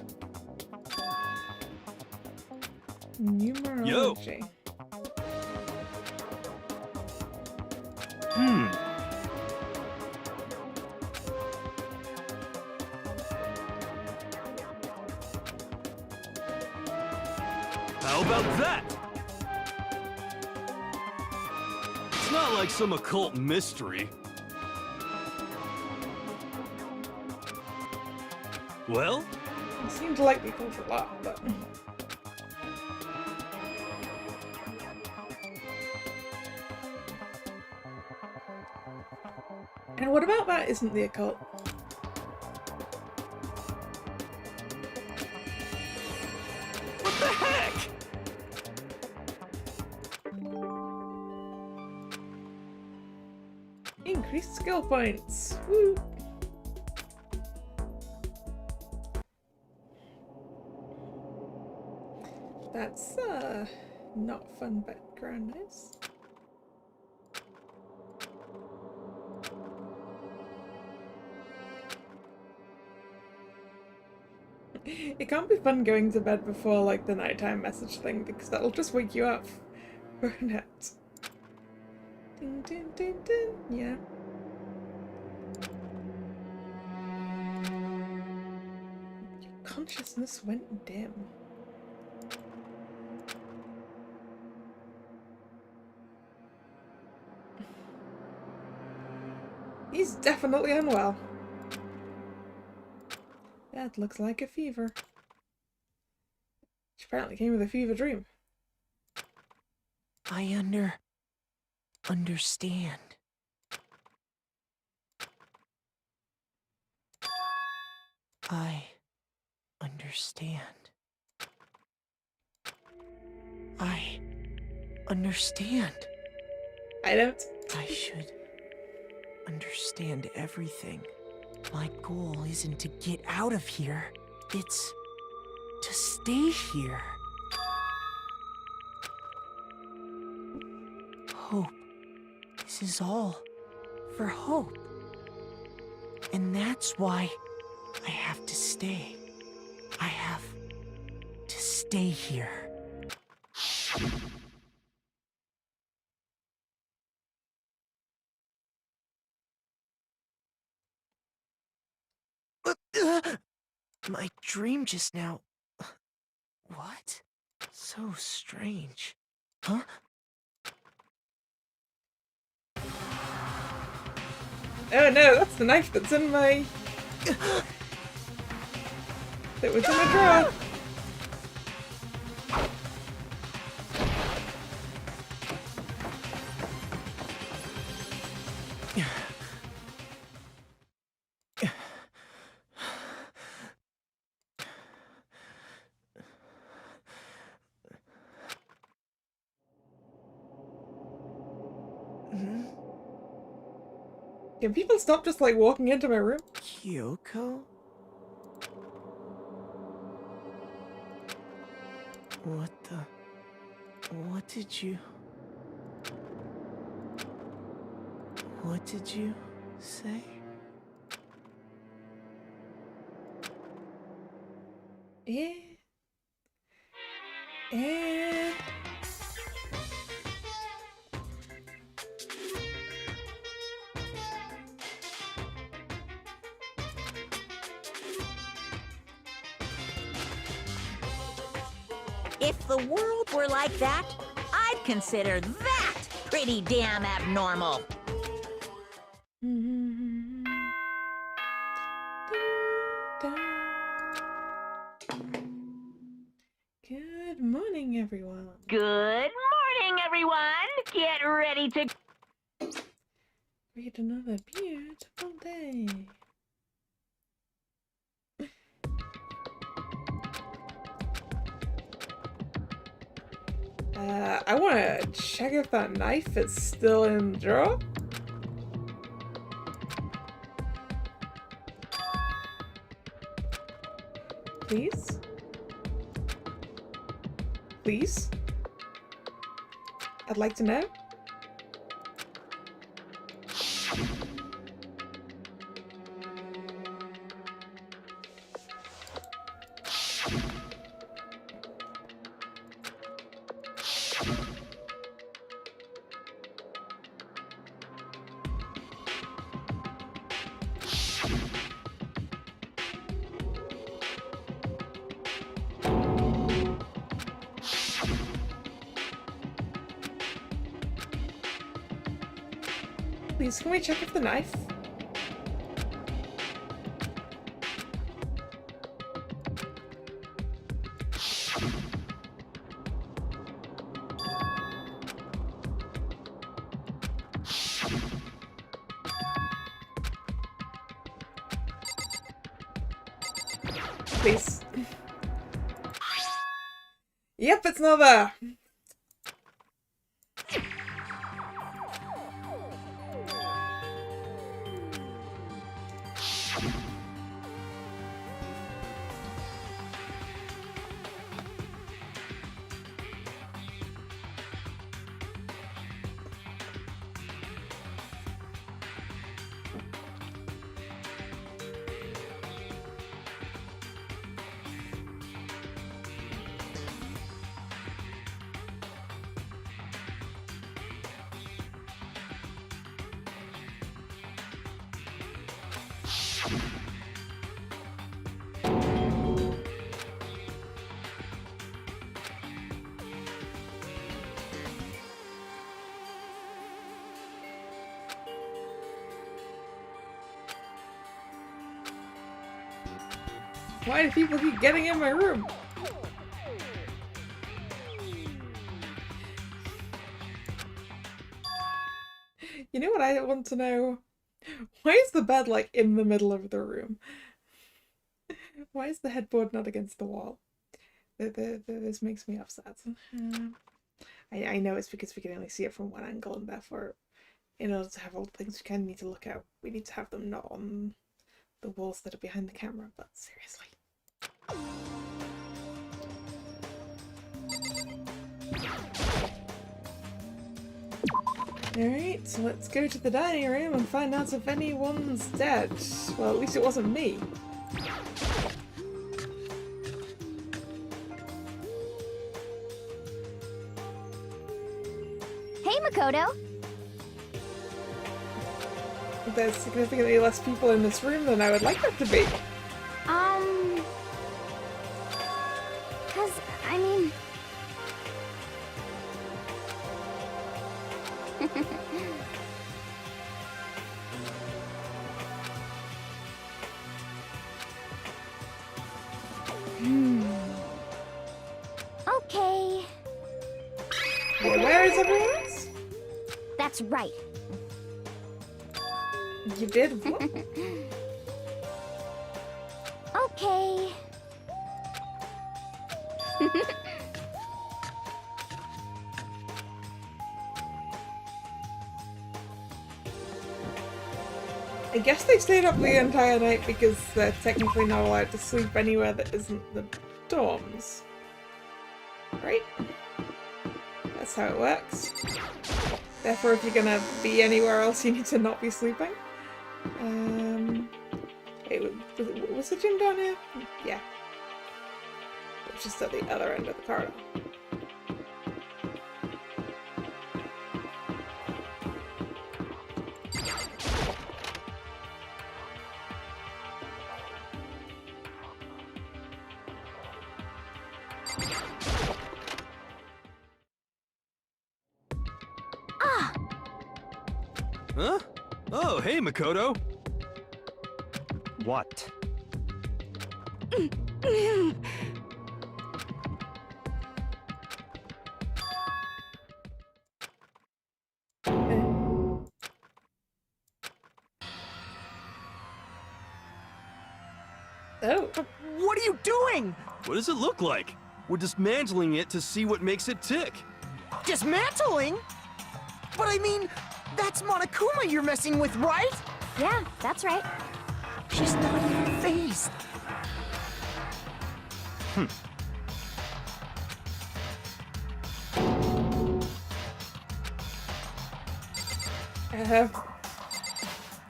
[SPEAKER 1] Numerology.
[SPEAKER 3] How about that? It's not like some occult mystery. Well,
[SPEAKER 1] I seem to like the occult a lot, but... And what about that isn't the occult?
[SPEAKER 3] what the heck?
[SPEAKER 1] Increased skill points! Woo! That's, not fun background noise. It can't be fun going to bed before, like, the nighttime message thing, because that'll just wake you up for a nap. Ding, ding, ding, ding. Yeah. Your consciousness went dim. He's definitely unwell. That looks like a fever. Which apparently came with a fever dream.
[SPEAKER 8] I understand. I understand. I understand.
[SPEAKER 1] I don't.
[SPEAKER 8] I should understand everything. My goal isn't to get out of here. It's to stay here. Hope. This is all for hope. And that's why I have to stay. I have to stay here. My dream just now. What? So strange. Huh?
[SPEAKER 1] Oh no, that's the knife that's in my... that was in the drawer. Can people stop just like walking into my room?
[SPEAKER 8] Kyoko? What the... What did you say?
[SPEAKER 1] Yeah.
[SPEAKER 5] If the world were like that, I'd consider that pretty damn abnormal.
[SPEAKER 1] Good morning, everyone.
[SPEAKER 7] Good morning, everyone. Get ready to...
[SPEAKER 1] Read another beautiful day. I want to check if that knife is still in the drawer. Please? Please? I'd like to know. please, can we check if the knife? Please. Yep, it's not there. Why do people keep getting in my room? You know what I want to know? Why is the bed like in the middle of the room? Why is the headboard not against the wall? This makes me upset. I know it's because we can only see it from one angle, and therefore, in order to have all the things we kind of need to look at, we need to have them not on the walls that are behind the camera, but seriously. Alright, so let's go to the dining room and find out if anyone's dead. Well, at least it wasn't me.
[SPEAKER 4] Hey, Makoto!
[SPEAKER 1] There's significantly less people in this room than I would like there to be.
[SPEAKER 4] I mean... Okay.
[SPEAKER 1] Where is everyone else?
[SPEAKER 4] That's right.
[SPEAKER 1] You did what?
[SPEAKER 4] Okay.
[SPEAKER 1] I guess they stayed up the entire night because they're technically not allowed to sleep anywhere that isn't the dorms. Right? That's how it works. Therefore, if you're gonna be anywhere else, you need to not be sleeping. Wait, was the gym down here? Yeah. It's just at the other end of the corridor.
[SPEAKER 3] Huh? Oh, hey, Makoto.
[SPEAKER 6] What?
[SPEAKER 1] Oh.
[SPEAKER 8] What are you doing?
[SPEAKER 3] What does it look like? We're dismantling it to see what makes it tick.
[SPEAKER 8] Dismantling? But I mean, that's Monokuma you're messing with, right?
[SPEAKER 4] Yeah, that's right.
[SPEAKER 8] She's not even phased.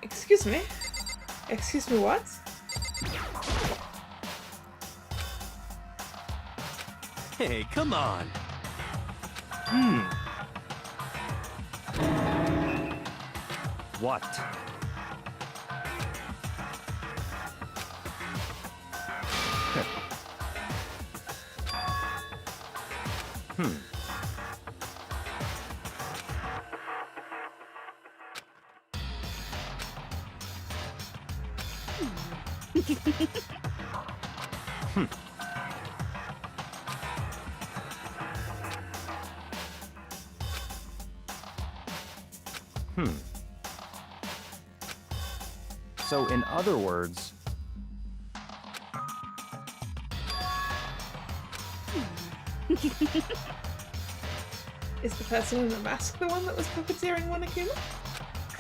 [SPEAKER 1] Excuse me? Excuse me, what?
[SPEAKER 3] Hey, come on.
[SPEAKER 6] What? So, in other words,
[SPEAKER 1] Is the person in the mask the one that was puppeteering Monokuma?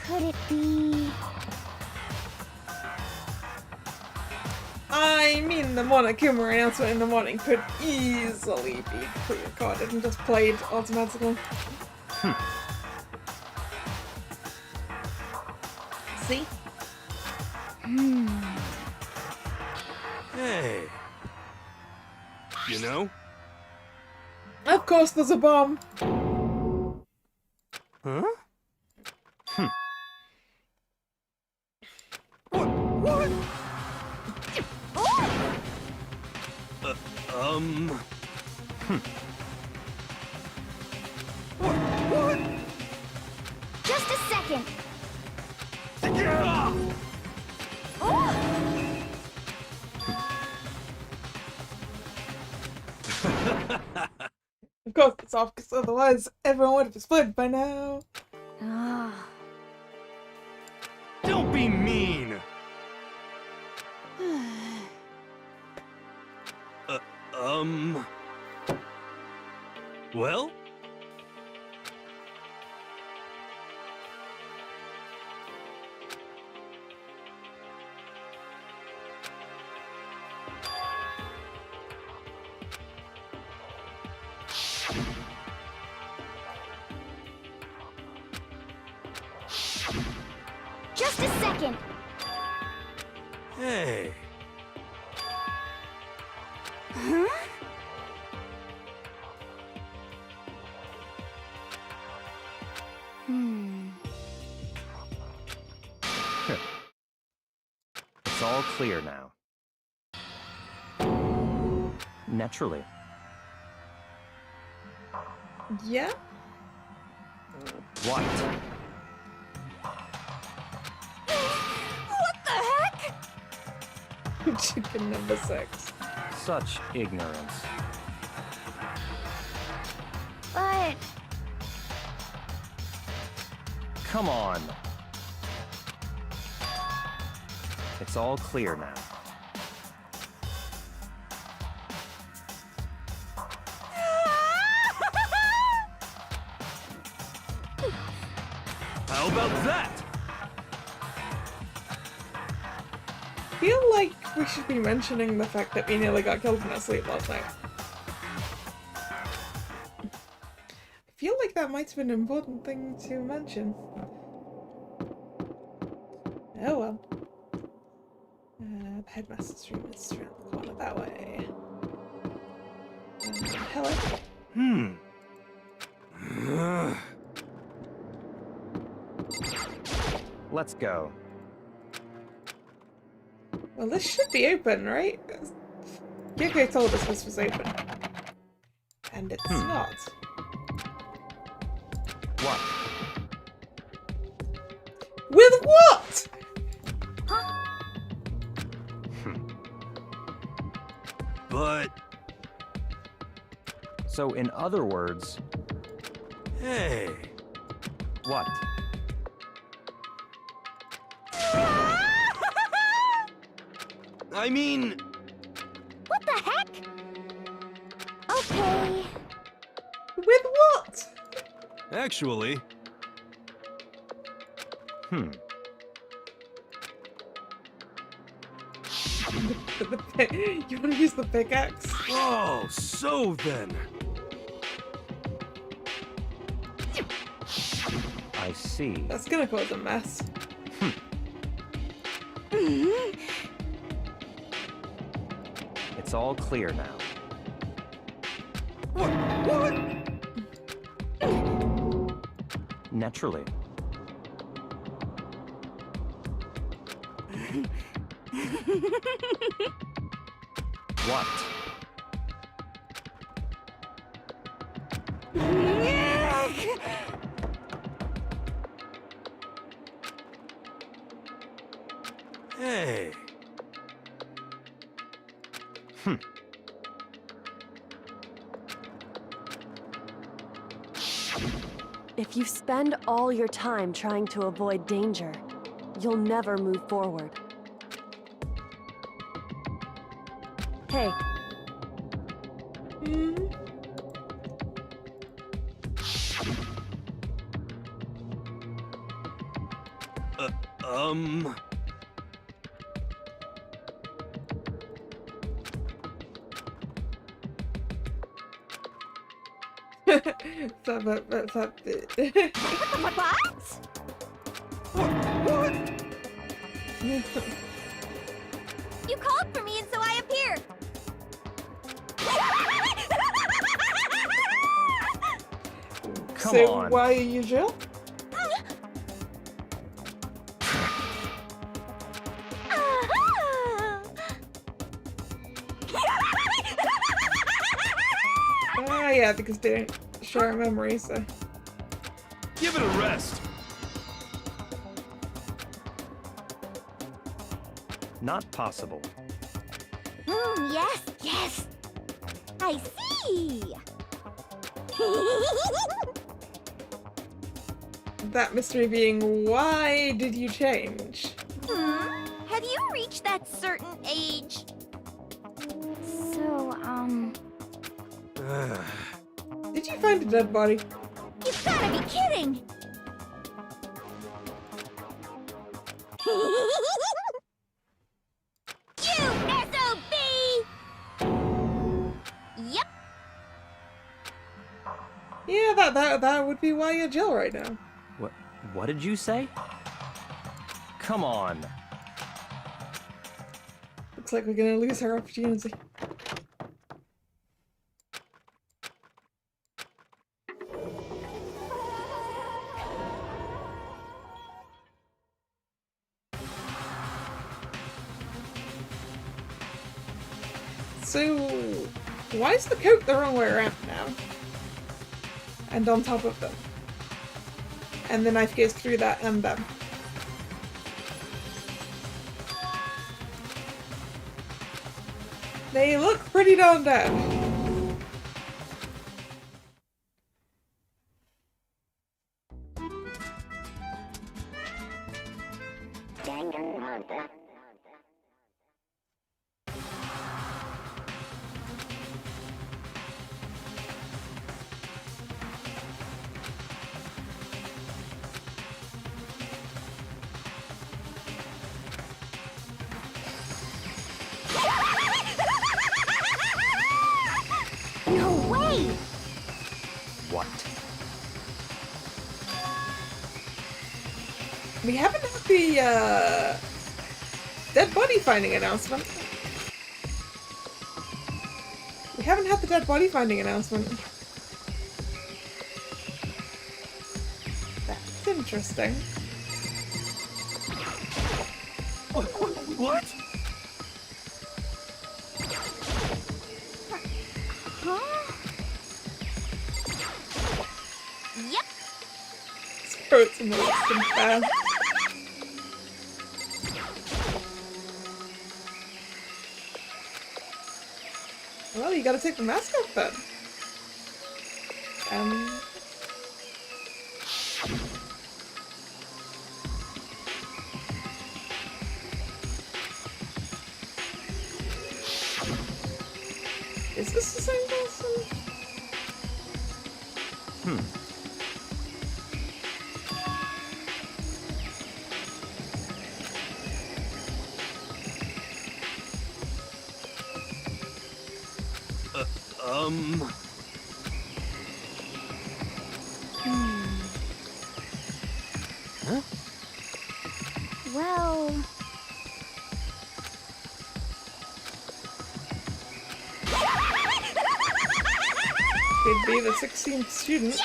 [SPEAKER 4] Could it be...
[SPEAKER 1] I mean, the Monokuma announcement in the morning could easily be pre-recorded and just played automatically. See?
[SPEAKER 3] Hey. You know?
[SPEAKER 1] Of course there's a bomb!
[SPEAKER 3] Huh? What? What?
[SPEAKER 4] Just a second.
[SPEAKER 3] Yeah!
[SPEAKER 1] Of course it's off, because otherwise everyone would have exploded by now.
[SPEAKER 4] Ah.
[SPEAKER 3] Don't be mean! Well?
[SPEAKER 4] Just a second.
[SPEAKER 3] Hey.
[SPEAKER 4] Huh?
[SPEAKER 6] it's all clear now. Naturally.
[SPEAKER 1] Yeah?
[SPEAKER 6] What?
[SPEAKER 4] What the heck?
[SPEAKER 1] Chicken number 6.
[SPEAKER 6] Such ignorance.
[SPEAKER 4] But...
[SPEAKER 6] Come on. It's all clear now.
[SPEAKER 3] How about that?
[SPEAKER 1] I feel like we should be mentioning the fact that we nearly got killed in our sleep last night. I feel like that might have been an important thing to mention. Oh well. The headmaster's room is around the corner that way. Hello.
[SPEAKER 6] Let's go.
[SPEAKER 1] Well, this should be open, right? Kyoko told us this was open. And it's not.
[SPEAKER 6] What?
[SPEAKER 1] With what?
[SPEAKER 3] But...
[SPEAKER 6] So, in other words,
[SPEAKER 3] Hey.
[SPEAKER 6] what?
[SPEAKER 3] I mean...
[SPEAKER 4] What the heck? Okay.
[SPEAKER 1] With what?
[SPEAKER 3] Actually...
[SPEAKER 1] You want to use the pickaxe?
[SPEAKER 3] Oh, so then...
[SPEAKER 6] I see.
[SPEAKER 1] That's gonna cause a mess.
[SPEAKER 6] It's all clear now.
[SPEAKER 3] What?
[SPEAKER 6] Naturally. What?
[SPEAKER 3] Hey.
[SPEAKER 2] If you spend all your time trying to avoid danger, you'll never move forward. Hey,
[SPEAKER 1] That bit.
[SPEAKER 4] What? You called for me and so I appeared.
[SPEAKER 6] Come
[SPEAKER 1] So
[SPEAKER 6] on.
[SPEAKER 1] why are you Jill? Ah, yeah, because they don't share a memory, so.
[SPEAKER 3] Give it a rest.
[SPEAKER 6] Not possible.
[SPEAKER 4] Yes, yes. I see.
[SPEAKER 1] That mystery being, why did you change?
[SPEAKER 4] Have you reached that certain age? So,
[SPEAKER 1] Did you find a dead body?
[SPEAKER 4] you've gotta be kidding! You SOB! Yep.
[SPEAKER 1] Yeah, that would be why you're Jill right now.
[SPEAKER 6] What did you say? Come on.
[SPEAKER 1] Looks like we're gonna lose our opportunity. So, why is the coat the wrong way around now? And on top of them. And the knife goes through that and them. They look pretty darn dead.
[SPEAKER 7] Danganronpa.
[SPEAKER 4] No way!
[SPEAKER 6] What?
[SPEAKER 1] We haven't had the, dead body finding announcement. We haven't had the dead body finding announcement. That's interesting.
[SPEAKER 3] What?
[SPEAKER 4] Huh? Yep.
[SPEAKER 1] Throats and lips and fast. Well, you gotta take the mask off then. Is this the same person?
[SPEAKER 4] Well,
[SPEAKER 1] Could be the 16th student.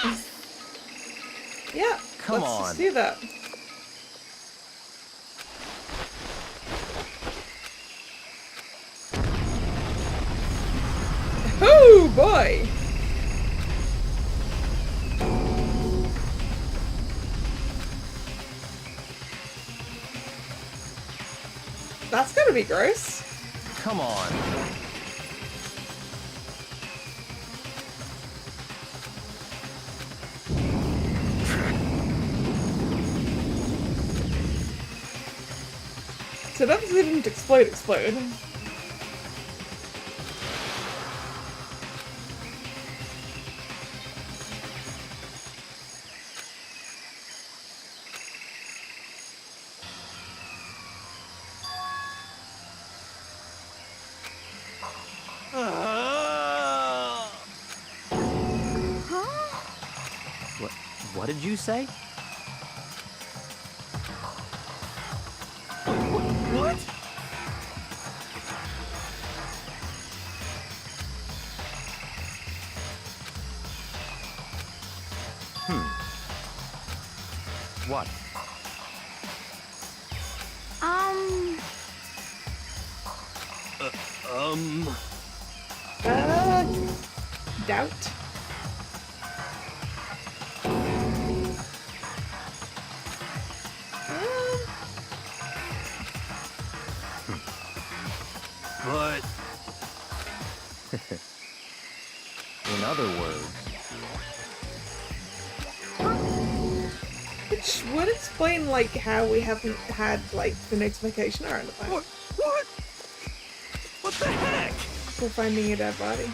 [SPEAKER 1] Yeah,
[SPEAKER 6] Come
[SPEAKER 1] let's
[SPEAKER 6] on.
[SPEAKER 1] just do that. Oh boy! That's gonna be gross.
[SPEAKER 6] Come on.
[SPEAKER 1] So it obviously didn't explode.
[SPEAKER 6] What did you say?
[SPEAKER 3] What?
[SPEAKER 6] What?
[SPEAKER 1] Doubt.
[SPEAKER 3] But
[SPEAKER 6] In other words,
[SPEAKER 1] Which would explain, like, how we haven't had, like, the notification or anything.
[SPEAKER 3] what? What the heck?
[SPEAKER 1] For finding a dead body.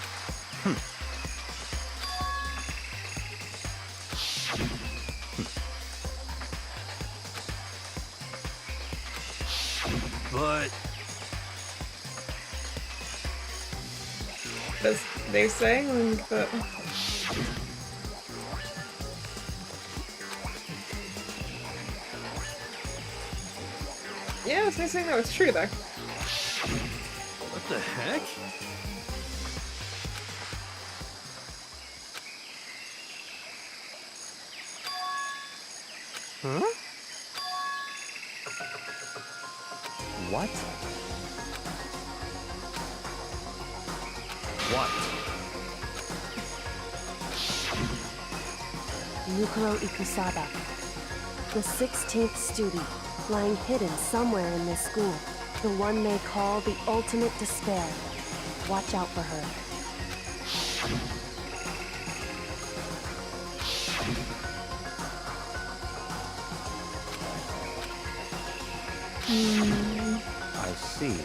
[SPEAKER 3] But
[SPEAKER 1] They're saying that. Yeah, they're saying that was true though.
[SPEAKER 3] what the heck?
[SPEAKER 6] huh? What? What?
[SPEAKER 2] Mukuro Ikusaba, the 16th student, lying hidden somewhere in this school. The one they call the ultimate despair. Watch out for her.
[SPEAKER 6] I see.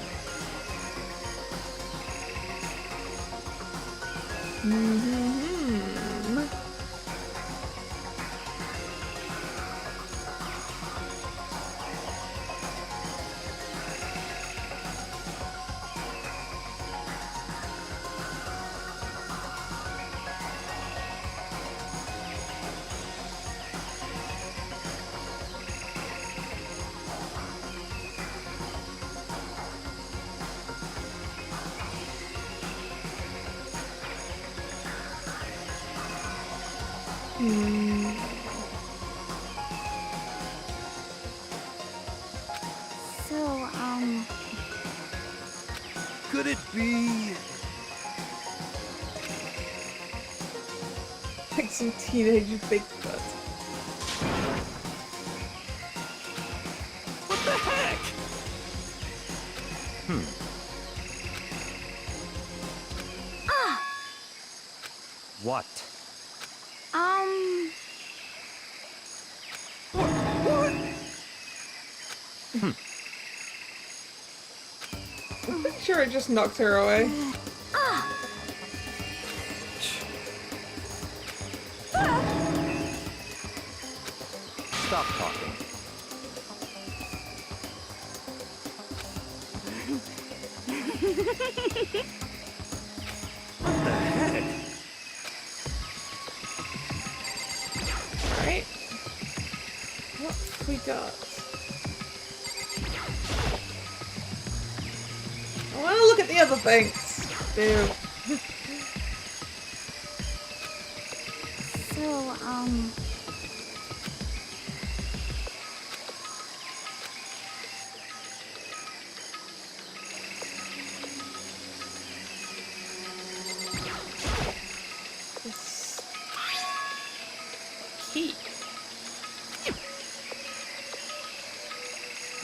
[SPEAKER 5] So,
[SPEAKER 3] Could it be?
[SPEAKER 1] Like some teenage Bigfoot.
[SPEAKER 3] What the heck?
[SPEAKER 6] What?
[SPEAKER 1] I'm pretty sure it just knocked her away.
[SPEAKER 6] Stop talking.
[SPEAKER 3] What the heck?
[SPEAKER 1] Alright. What have we got? I want to look at the other things. Dude.
[SPEAKER 5] so,
[SPEAKER 1] This key.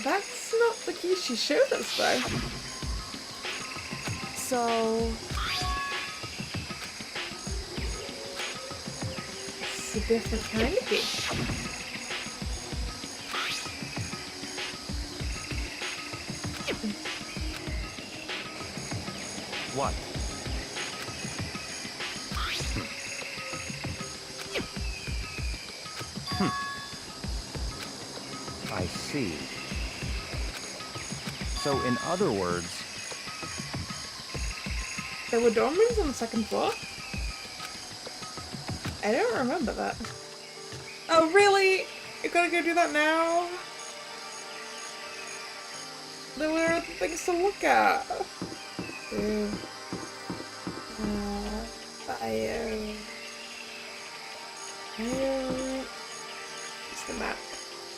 [SPEAKER 1] That's not the key she showed us though.
[SPEAKER 2] So,
[SPEAKER 1] It's a different kind of key.
[SPEAKER 6] What? I see. So, in other words,
[SPEAKER 1] There were dorm rooms on the second floor? I don't remember that. Oh, really? You gotta go do that now? There were other things to look at. Ew. Bio. It's the map.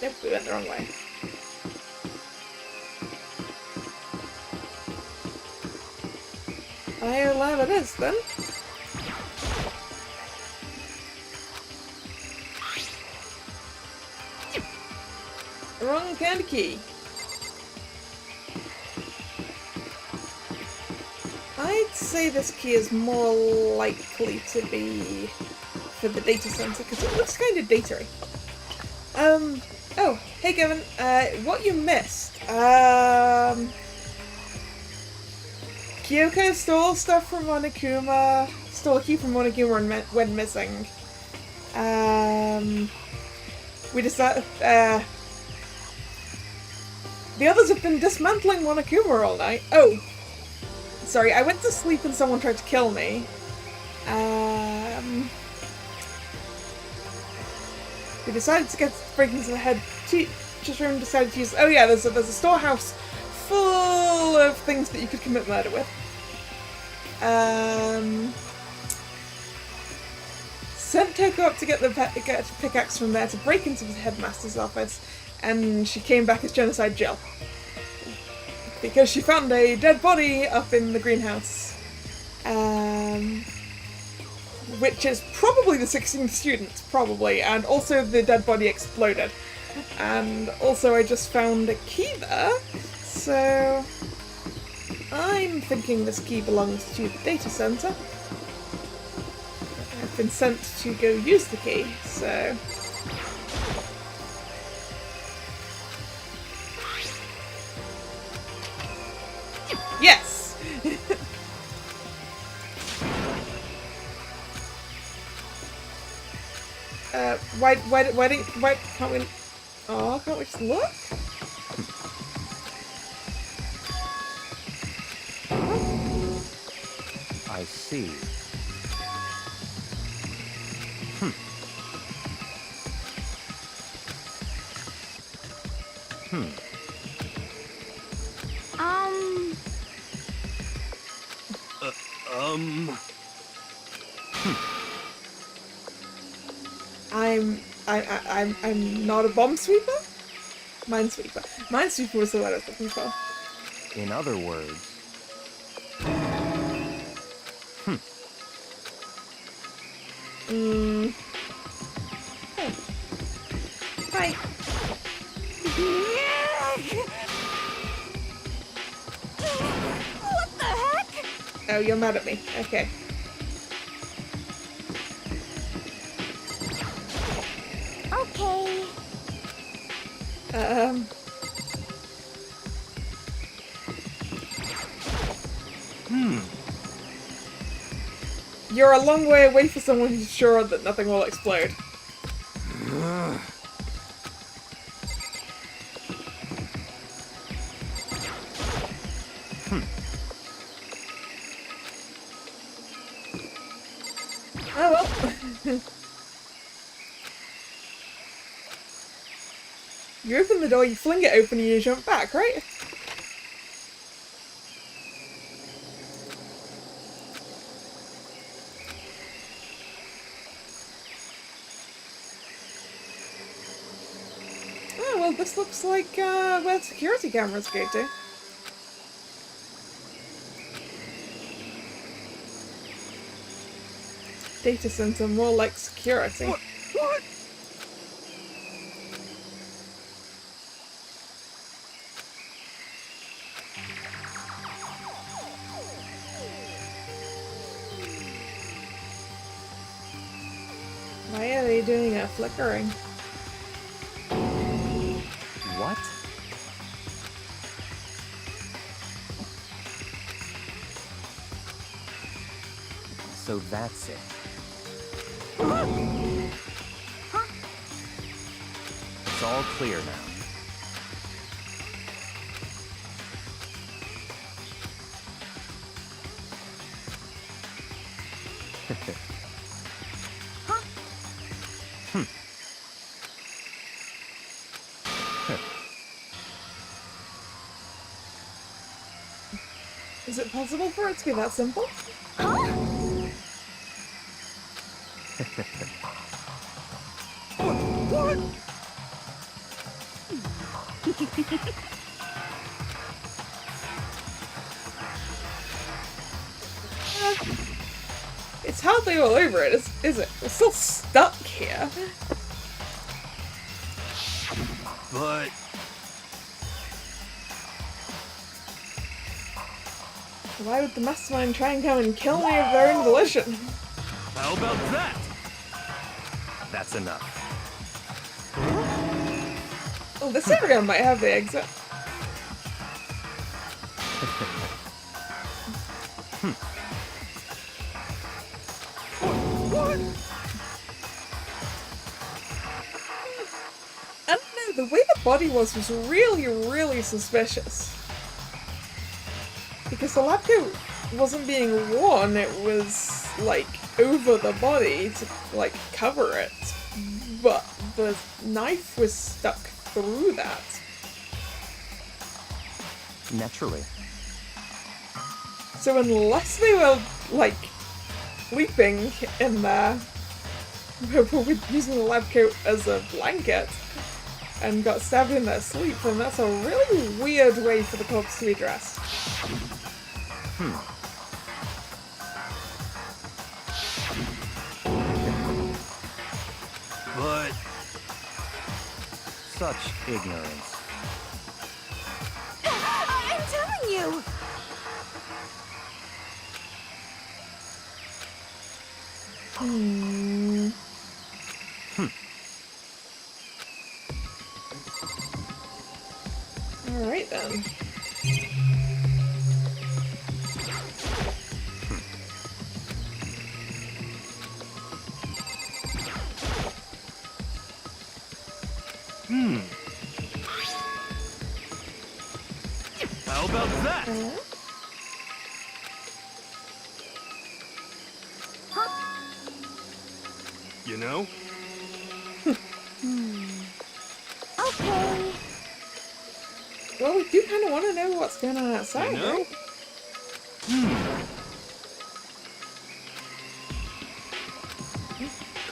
[SPEAKER 1] Nope, we went the wrong way. Bio lab it is then. Wrong candy key. I'd say this key is more likely to be for the data center because it looks kind of datery. Oh, hey Kevin. What you missed? Kyoko stole stuff from Monokuma. Stole a key from Monokuma and went missing. We decided. The others have been dismantling Monokuma all night. Oh. Sorry, I went to sleep and someone tried to kill me. We decided to break into the head teacher's room, decided to use... Oh yeah, there's a storehouse full of things that you could commit murder with. Sent Toko up to get a pickaxe from there to break into the headmaster's office, and she came back as Genocide Jill. Because she found a dead body up in the greenhouse. Which is probably the 16th student, probably, and also the dead body exploded. And also I just found a key there, so I'm thinking this key belongs to the data center. I've been sent to go use the key, so... Yes! Why can't we... Oh, can't we just look?
[SPEAKER 6] I see.
[SPEAKER 1] I'm not a bomb sweeper? Minesweeper. Minesweeper was the word I was looking for.
[SPEAKER 6] In other words...
[SPEAKER 1] Oh. Hi.
[SPEAKER 5] What the heck?
[SPEAKER 1] Oh, you're mad at me. Okay.
[SPEAKER 5] Okay.
[SPEAKER 1] You're a long way away for someone who's sure that nothing will explode. Oh well. You open the door, you fling it open, and you jump back, right? Oh, well, this looks like where security cameras go to. Data center, more like security.
[SPEAKER 3] What?
[SPEAKER 1] Why are they doing a flickering?
[SPEAKER 6] What? So that's it. It's all clear now.
[SPEAKER 1] Is it possible for it to be that simple?
[SPEAKER 8] What?
[SPEAKER 1] It's hardly all over it, is it? We're still stuck here.
[SPEAKER 3] But
[SPEAKER 1] Why would the mastermind try and come and kill me of their own volition?
[SPEAKER 3] how about that?
[SPEAKER 6] That's enough.
[SPEAKER 1] Oh, this area might have the exit.
[SPEAKER 8] What?
[SPEAKER 1] I don't know, the way the body was really, really suspicious. Because the lab coat wasn't being worn, it was, like, over the body to, like, cover it. But the knife was stuck through that.
[SPEAKER 6] Naturally.
[SPEAKER 1] So unless they were, like, sleeping in there, with using the lab coat as a blanket, and got stabbed in their sleep, then that's a really weird way for the corpse to be dressed.
[SPEAKER 3] But
[SPEAKER 6] Such ignorance.
[SPEAKER 4] I'm telling you!
[SPEAKER 1] Alright then.
[SPEAKER 3] how about that? You know?
[SPEAKER 4] Okay.
[SPEAKER 1] Well, we do kind of want to know what's going on outside,
[SPEAKER 3] You know?
[SPEAKER 1] right?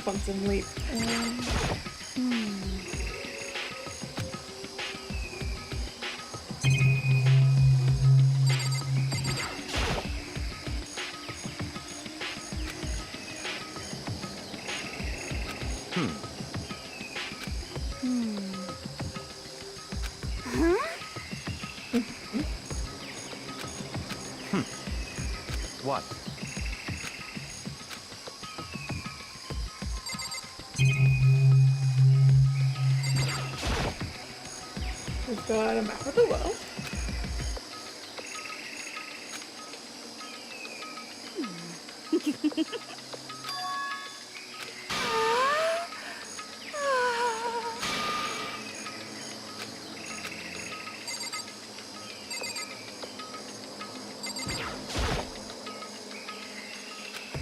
[SPEAKER 1] Quantum leap.
[SPEAKER 6] What?
[SPEAKER 1] We've got a map of the world.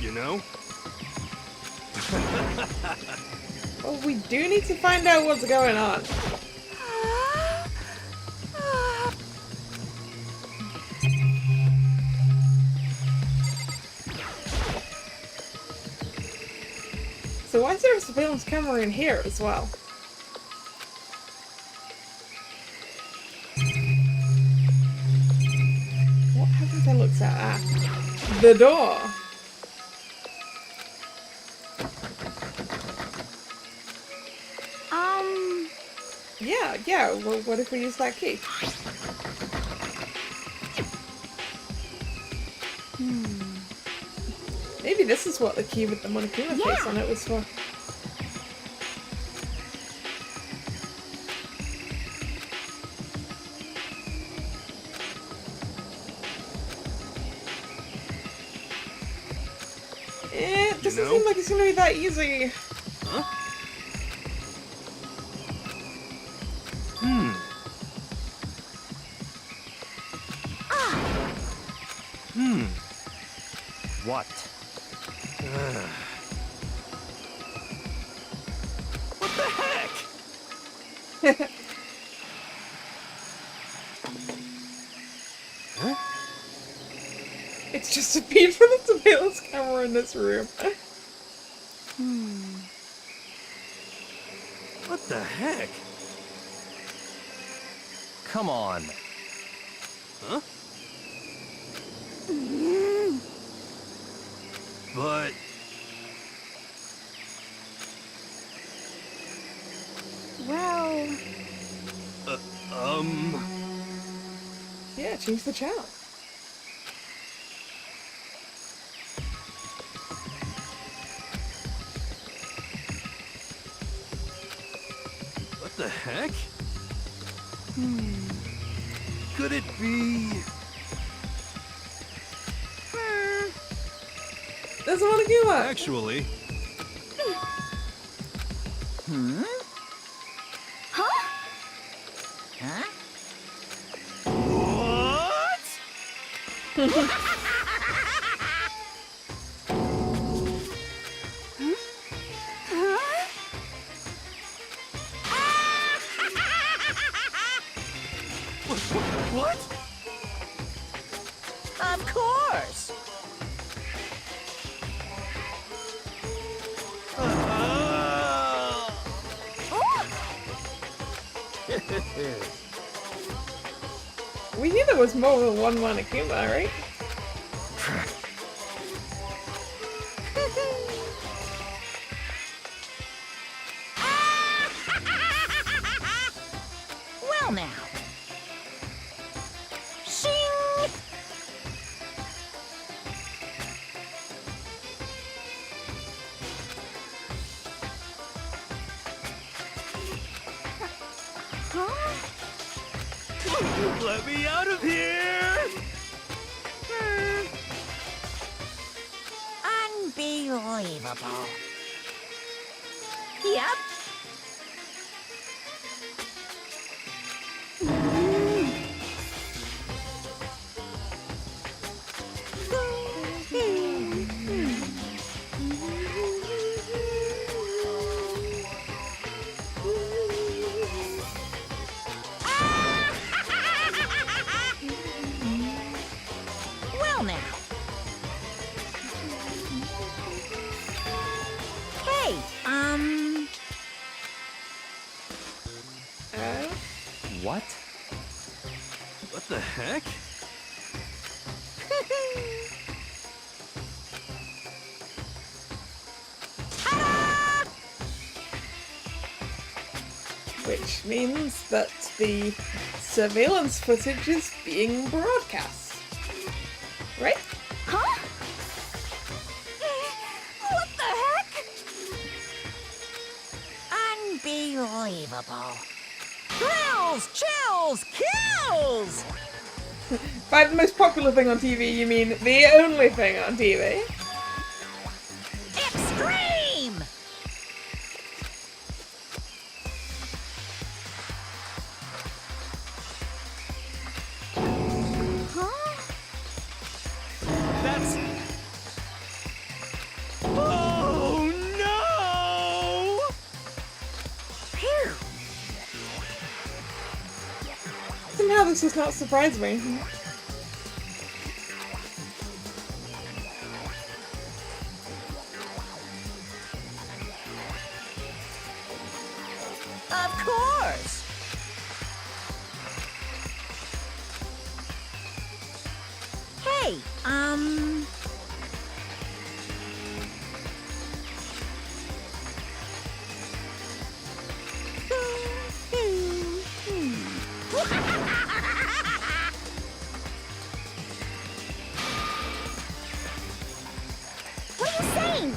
[SPEAKER 3] You know?
[SPEAKER 1] Well, we do need to find out what's going on. So why is there a surveillance camera in here as well? What haven't I looked at? Ah, the door. Yeah, well, what if we use that key? Maybe this is what the key with the Monokuma face on it was for. It doesn't
[SPEAKER 3] You know?
[SPEAKER 1] seem like it's gonna be that easy.
[SPEAKER 3] Huh? Hmm. Hmm.
[SPEAKER 6] What?
[SPEAKER 3] What the heck? Huh?
[SPEAKER 1] It's just a feed for the surveillance camera in this room.
[SPEAKER 3] What the heck?
[SPEAKER 6] Come on.
[SPEAKER 3] Huh? But...
[SPEAKER 4] Well,
[SPEAKER 1] Yeah, change the channel.
[SPEAKER 3] What the heck? Could it be...
[SPEAKER 1] Doesn't want to give up.
[SPEAKER 3] Actually...
[SPEAKER 5] Huh? Huh?
[SPEAKER 3] What? What?
[SPEAKER 5] Of course.
[SPEAKER 1] We knew there was more than one Monokuma, right?
[SPEAKER 5] Well now. Shing!
[SPEAKER 3] Let me out of here!
[SPEAKER 5] Unbelievable. Yep. Well now. Hey,
[SPEAKER 6] What?
[SPEAKER 3] What the heck?
[SPEAKER 1] Which means that the surveillance footage is being broadcast. Right?
[SPEAKER 5] Huh? What the heck? Unbelievable. Thrills, chills, kills!
[SPEAKER 1] By the most popular thing on TV, you mean the only thing on TV.
[SPEAKER 5] Extreme!
[SPEAKER 3] That's... Oh no!
[SPEAKER 5] Phew.
[SPEAKER 1] Somehow this does not surprise me.
[SPEAKER 5] Of course! Hey, what are you saying?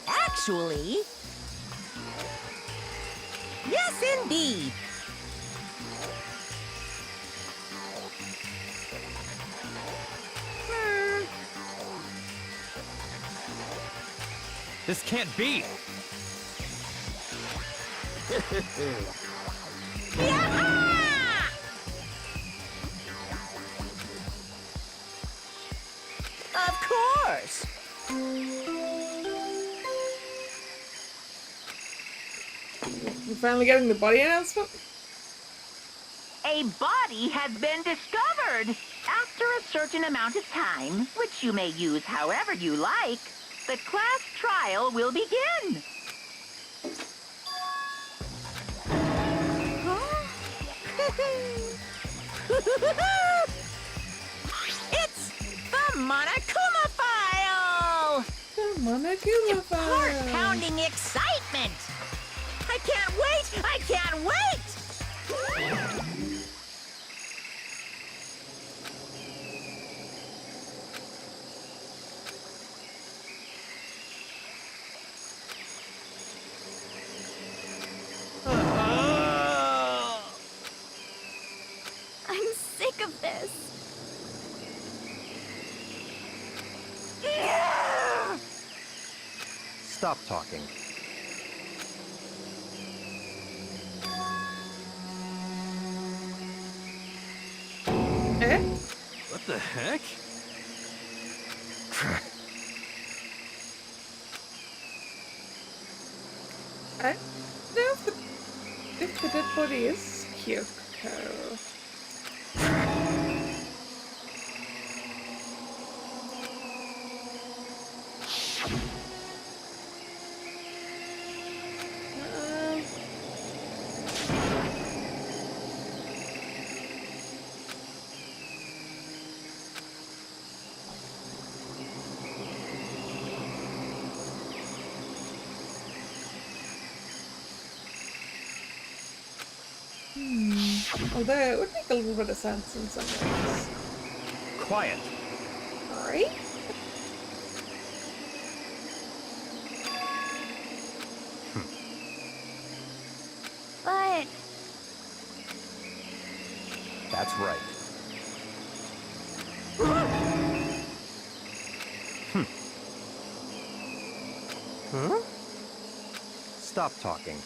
[SPEAKER 5] Actually, yes indeed.
[SPEAKER 3] This can't be.
[SPEAKER 5] Of course!
[SPEAKER 1] We're finally getting the body announcement?
[SPEAKER 7] A body has been discovered. After a certain amount of time, which you may use however you like, the class trial will begin.
[SPEAKER 5] It's the Monokuma file!
[SPEAKER 1] The Monokuma file!
[SPEAKER 5] Heart-pounding excitement! I can't wait! I can't wait!
[SPEAKER 4] I'm sick of this.
[SPEAKER 6] Stop talking.
[SPEAKER 1] Eh?
[SPEAKER 3] What the heck?
[SPEAKER 1] I don't know if the dead body is Kyoko. Although it would make a little bit of sense in some ways.
[SPEAKER 6] Quiet.
[SPEAKER 1] Alright?
[SPEAKER 4] But
[SPEAKER 6] That's right. Huh? Stop talking.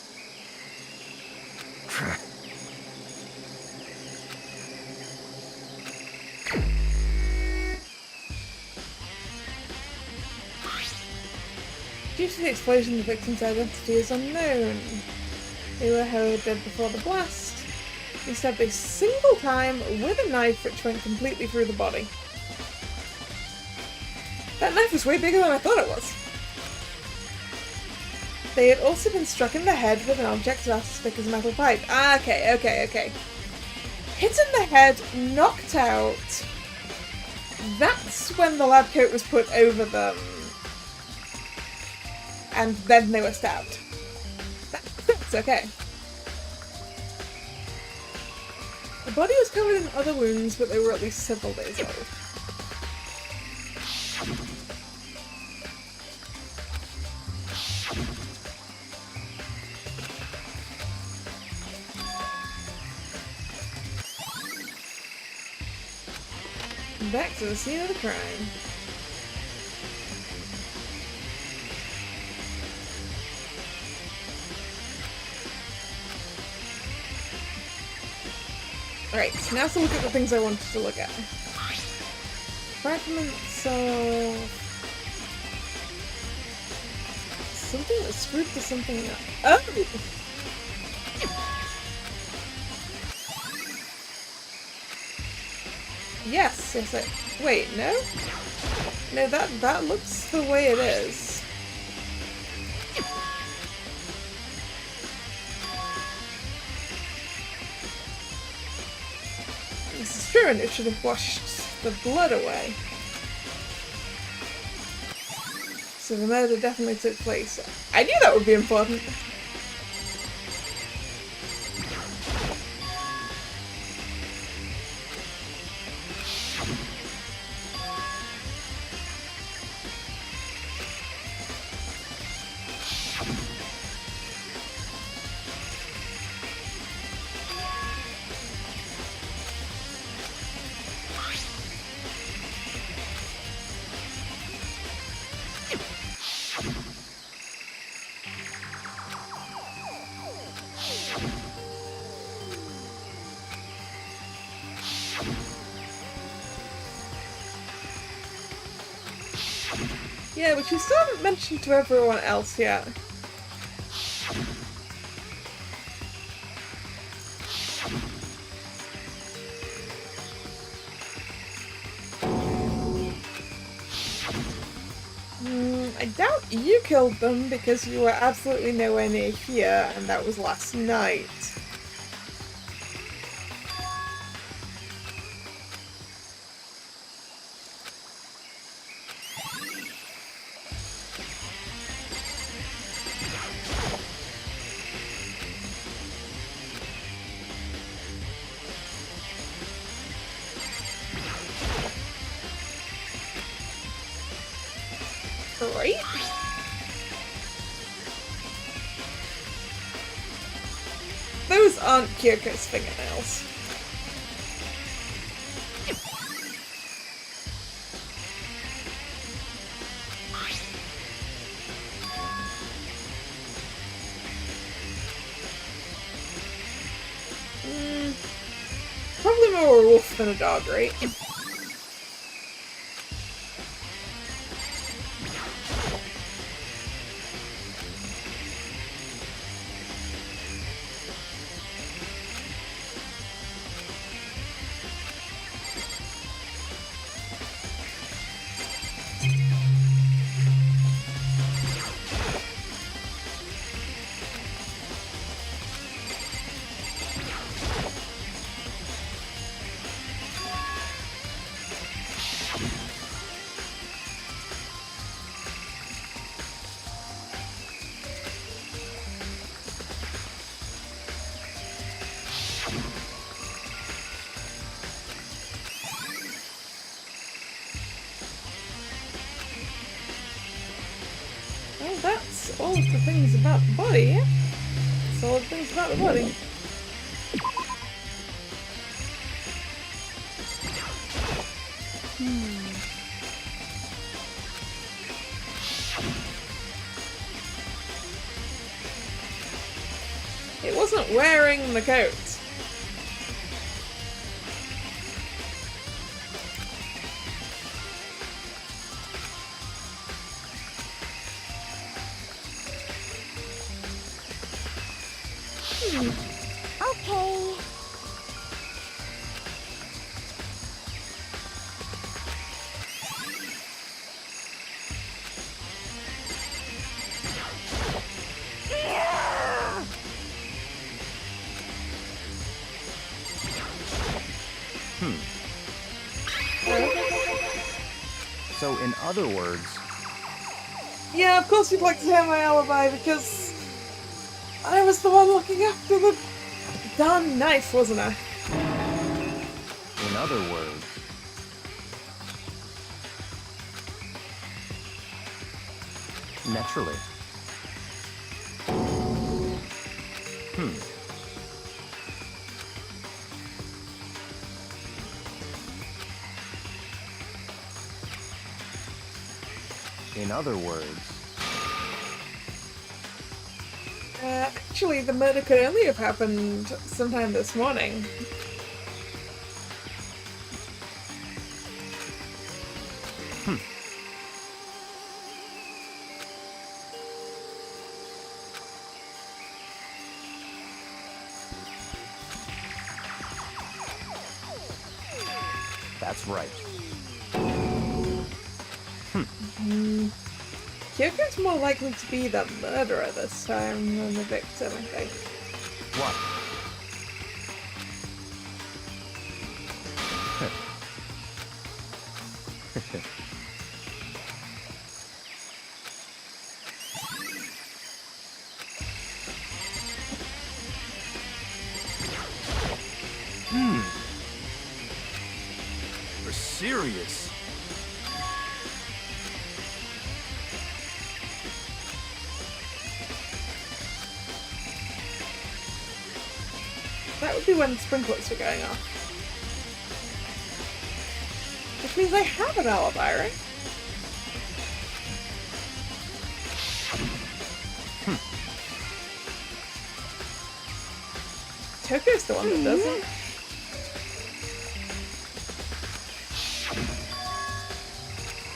[SPEAKER 1] Due to the explosion, the victim's identity is unknown. They were, however, dead before the blast. He stabbed a single time with a knife which went completely through the body. That knife was way bigger than I thought it was. They had also been struck in the head with an object about as thick as a metal pipe. Ah, okay. Hit in the head, knocked out. That's when the lab coat was put over them. And then they were stabbed. That's okay. The body was covered in other wounds, but they were at least several days old. Back to the scene of the crime. Alright, so now to look at the things I wanted to look at. Fragments of something that's screwed to something else. Oh! Yes, wait, no? No, that looks the way it is. This is true, and it should have washed the blood away. So the murder definitely took place. I knew that would be important. Yeah, which we still haven't mentioned to everyone else yet. I doubt you killed them because you were absolutely nowhere near here, and that was last night. Right? Those aren't Kyoko's fingernails. Probably more a wolf than a dog, right? Well, that's all of the things about the body, yeah? That's all of the things about the body. It wasn't wearing the coat.
[SPEAKER 4] Okay.
[SPEAKER 6] So, in other words,
[SPEAKER 1] Yeah, of course you'd like to hear my alibi because I was the one looking after the darn knife, wasn't I?
[SPEAKER 6] in other words, naturally. In other words,
[SPEAKER 1] Actually, the murder could only have happened sometime this morning.
[SPEAKER 6] that's right.
[SPEAKER 1] Kyoko's more likely to be the murderer this time than the victim, I think.
[SPEAKER 6] What?
[SPEAKER 3] You're serious.
[SPEAKER 1] That would be when sprinklers were going off. Which means I have an alibi, right? Tokyo's the one that doesn't.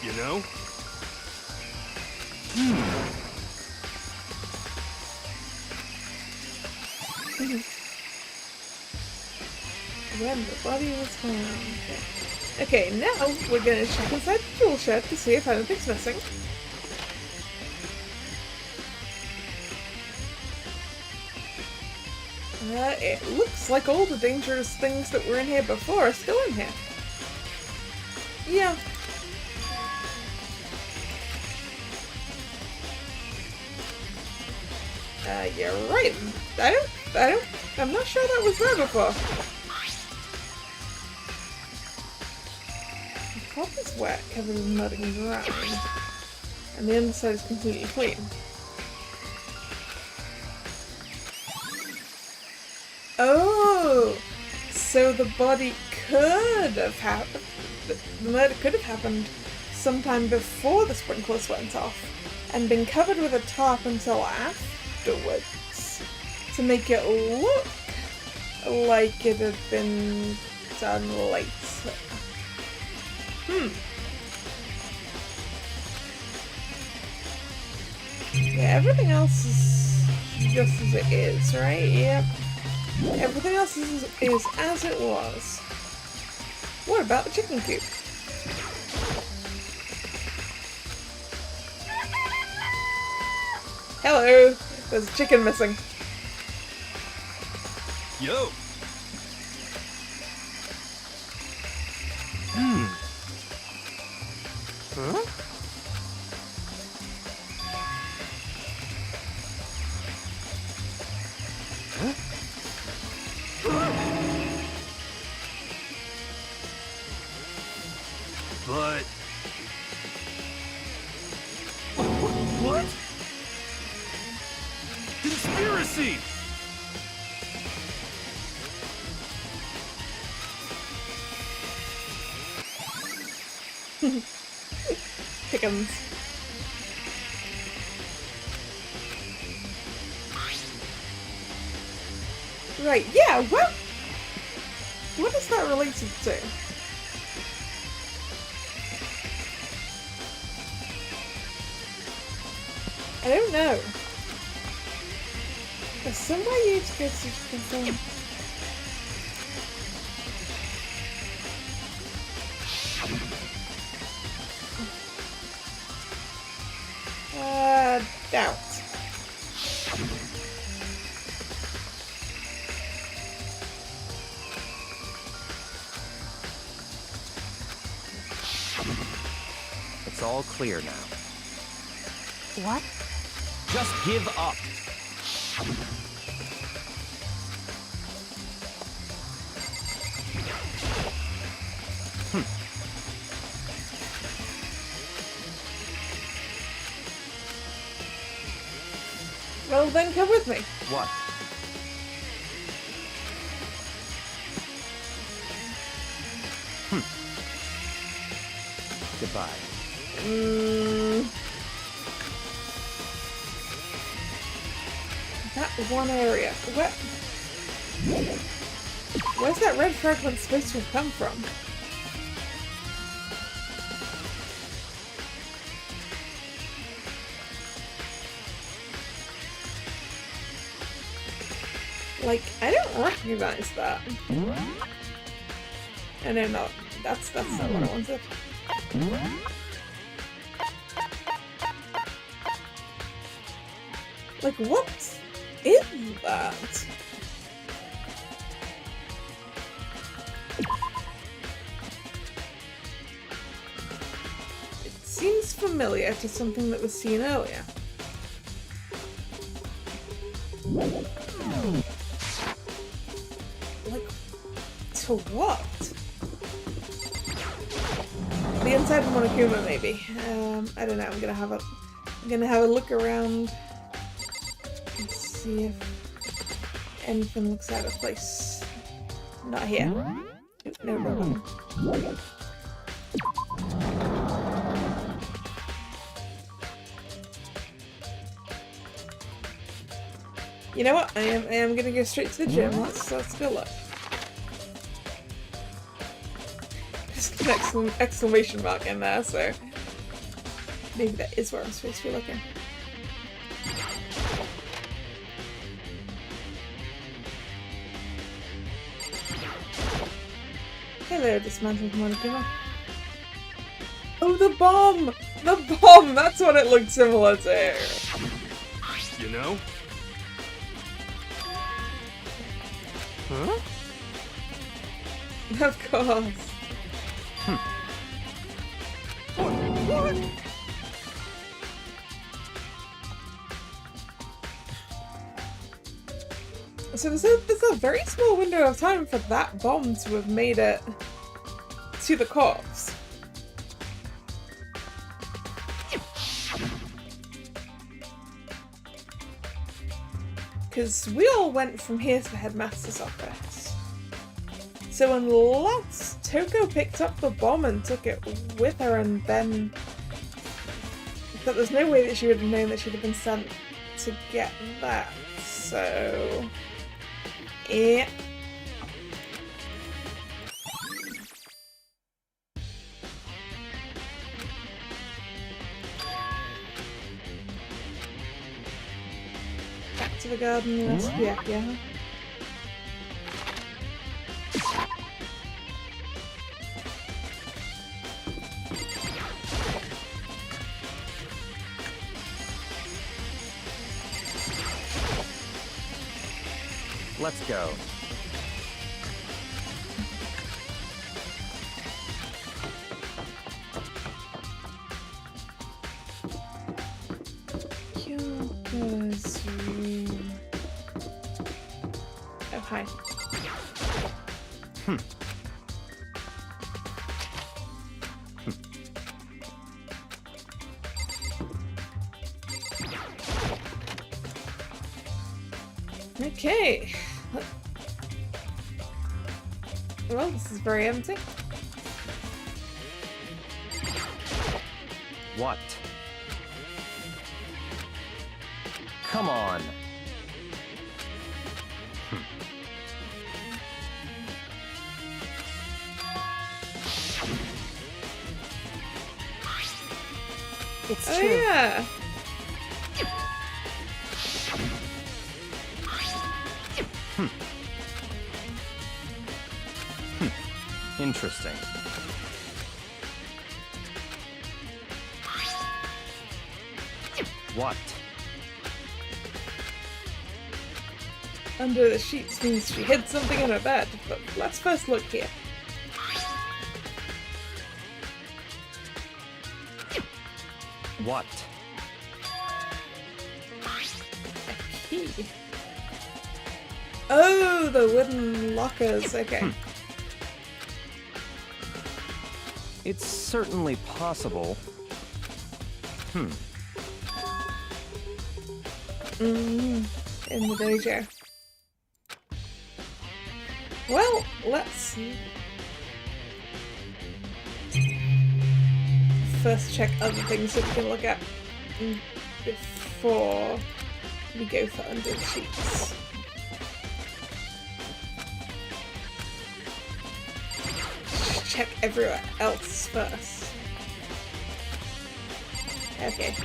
[SPEAKER 3] You know?
[SPEAKER 1] When the body was found. Okay, now we're gonna check inside the tool shed to see if anything's missing. It looks like all the dangerous things that were in here before are still in here. Yeah. You're right. I'm not sure that was there before. The top is wet, covered in mud and grime. And the underside is completely clean. Oh! So the body could have happened. The murder could have happened sometime before the sprinklers went off and been covered with a tarp until afterwards to make it look like it had been done later. Yeah, everything else is just as it is, right? Yep. Everything else is as it was. What about the chicken coop? Hello! There's a chicken missing.
[SPEAKER 3] Yo! Huh? But... What? Conspiracy!
[SPEAKER 1] Chickens. Right, yeah, what is that related to? I don't know. There's somewhere you need to go to confirm. Doubt.
[SPEAKER 6] It's all clear now.
[SPEAKER 2] What?
[SPEAKER 6] Just give up.
[SPEAKER 1] Well then, come with me.
[SPEAKER 6] What? Goodbye.
[SPEAKER 1] That one area. Where's that red fragment supposed to have come from? Like, I don't recognize that. And no, no, that's not what I wanted. Like, what is that? It seems familiar to something that was seen earlier. Like, to what? The inside of Monokuma, maybe. I don't know. I'm gonna have a look around and see if anything looks out of place. Not here. No, no. You know what? I am gonna go straight to the gym. Let's go look. Just an exclamation mark in there, so maybe that is where I'm supposed to be looking. Hello, dismantled Monokuma. Oh, the bomb! The bomb! That's what it looked similar to.
[SPEAKER 3] You know?
[SPEAKER 6] Huh?
[SPEAKER 1] Of course.
[SPEAKER 3] What?
[SPEAKER 1] So there's a very small window of time for that bomb to have made it to the corpse. Because we all went from here to the headmaster's office. So unless Toko picked up the bomb and took it with her and then... But there's no way that she would have known that she'd have been sent to get that, so... Yeah. Back to the garden, yeah.
[SPEAKER 6] Let's go.
[SPEAKER 1] Kyoko's room. Oh, hi. Okay. Well, this is very empty.
[SPEAKER 6] What? Come on.
[SPEAKER 2] It's
[SPEAKER 1] Oh
[SPEAKER 2] true.
[SPEAKER 1] yeah.
[SPEAKER 6] Interesting. What?
[SPEAKER 1] Under the sheets means she hid something in her bed, but let's first look here.
[SPEAKER 6] What?
[SPEAKER 1] A key. Oh, the wooden lockers. Okay.
[SPEAKER 6] It's certainly possible.
[SPEAKER 1] In the dojo. Well, let's first check other things that we can look at before we go for under the sheets. Just check everywhere else first. Okay.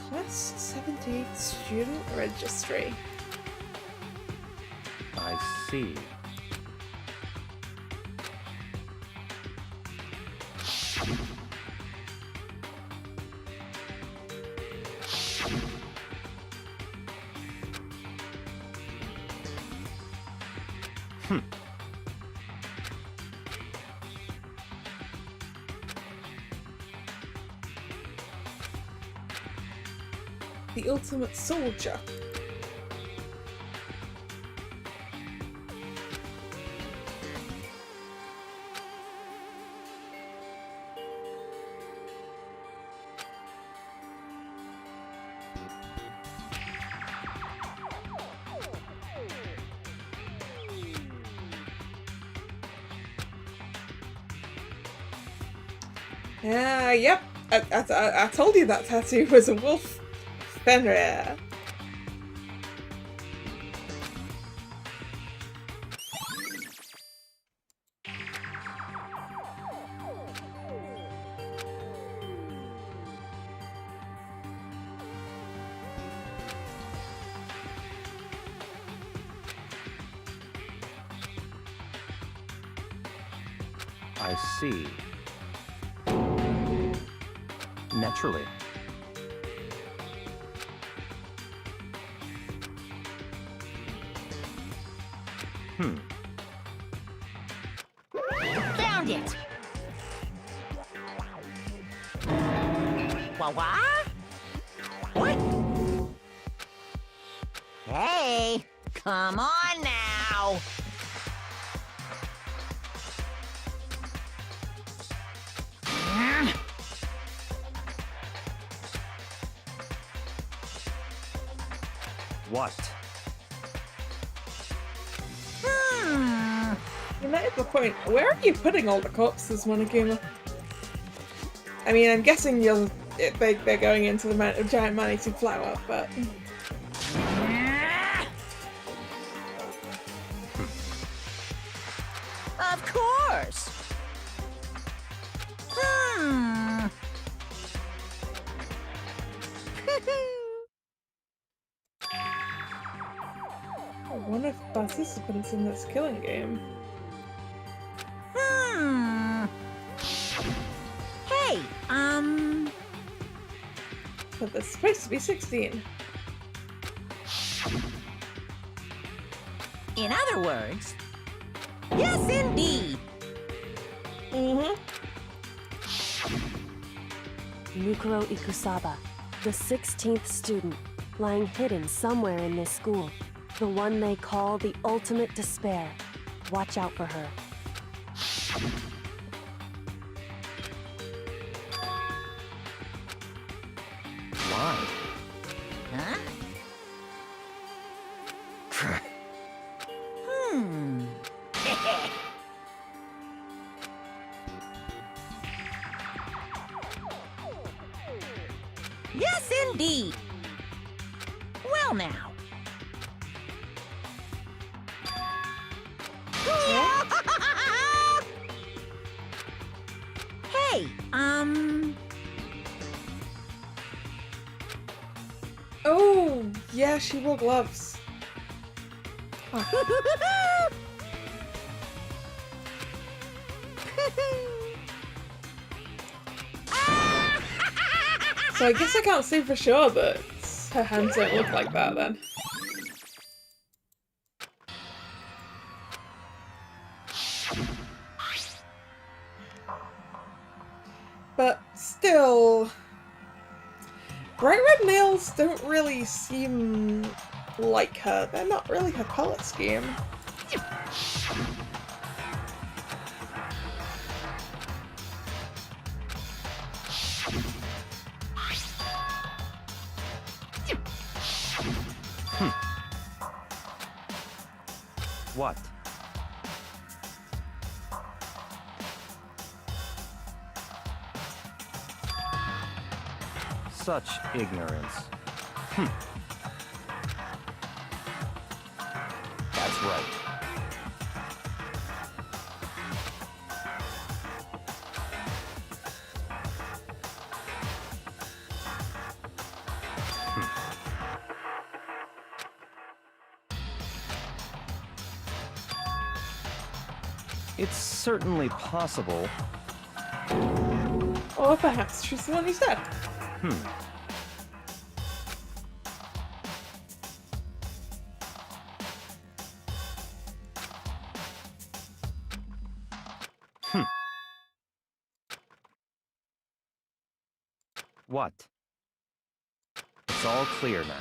[SPEAKER 1] Class 78 student registry.
[SPEAKER 6] I see.
[SPEAKER 1] The ultimate soldier. Yep. I told you that tattoo was a wolf. Fenrir.
[SPEAKER 6] I see. Naturally.
[SPEAKER 5] Found it! What? What? Hey, come on now!
[SPEAKER 6] What?
[SPEAKER 1] And that is the point. Where are you putting all the corpses, Monokuma? I mean, I'm guessing they're going into the giant man-eating flower, but...
[SPEAKER 5] Of course!
[SPEAKER 1] One of the participants in this killing game.
[SPEAKER 5] Hey,
[SPEAKER 1] But they're supposed to be 16.
[SPEAKER 5] in other words, yes indeed!
[SPEAKER 2] Mukuro Ikusaba, the 16th student, lying hidden somewhere in this school. The one they call the ultimate despair. Watch out for her.
[SPEAKER 6] Why?
[SPEAKER 5] Huh? Yes, indeed. Well, now. Hey,
[SPEAKER 1] Oh, yeah, she wore gloves. So I guess I can't say for sure that her hands don't look like that then. But still, bright red nails don't really seem like her. They're not really her color scheme.
[SPEAKER 6] What? Such ignorance. That's right. It's certainly possible.
[SPEAKER 1] Or perhaps she's the one who said.
[SPEAKER 6] What? It's all clear now.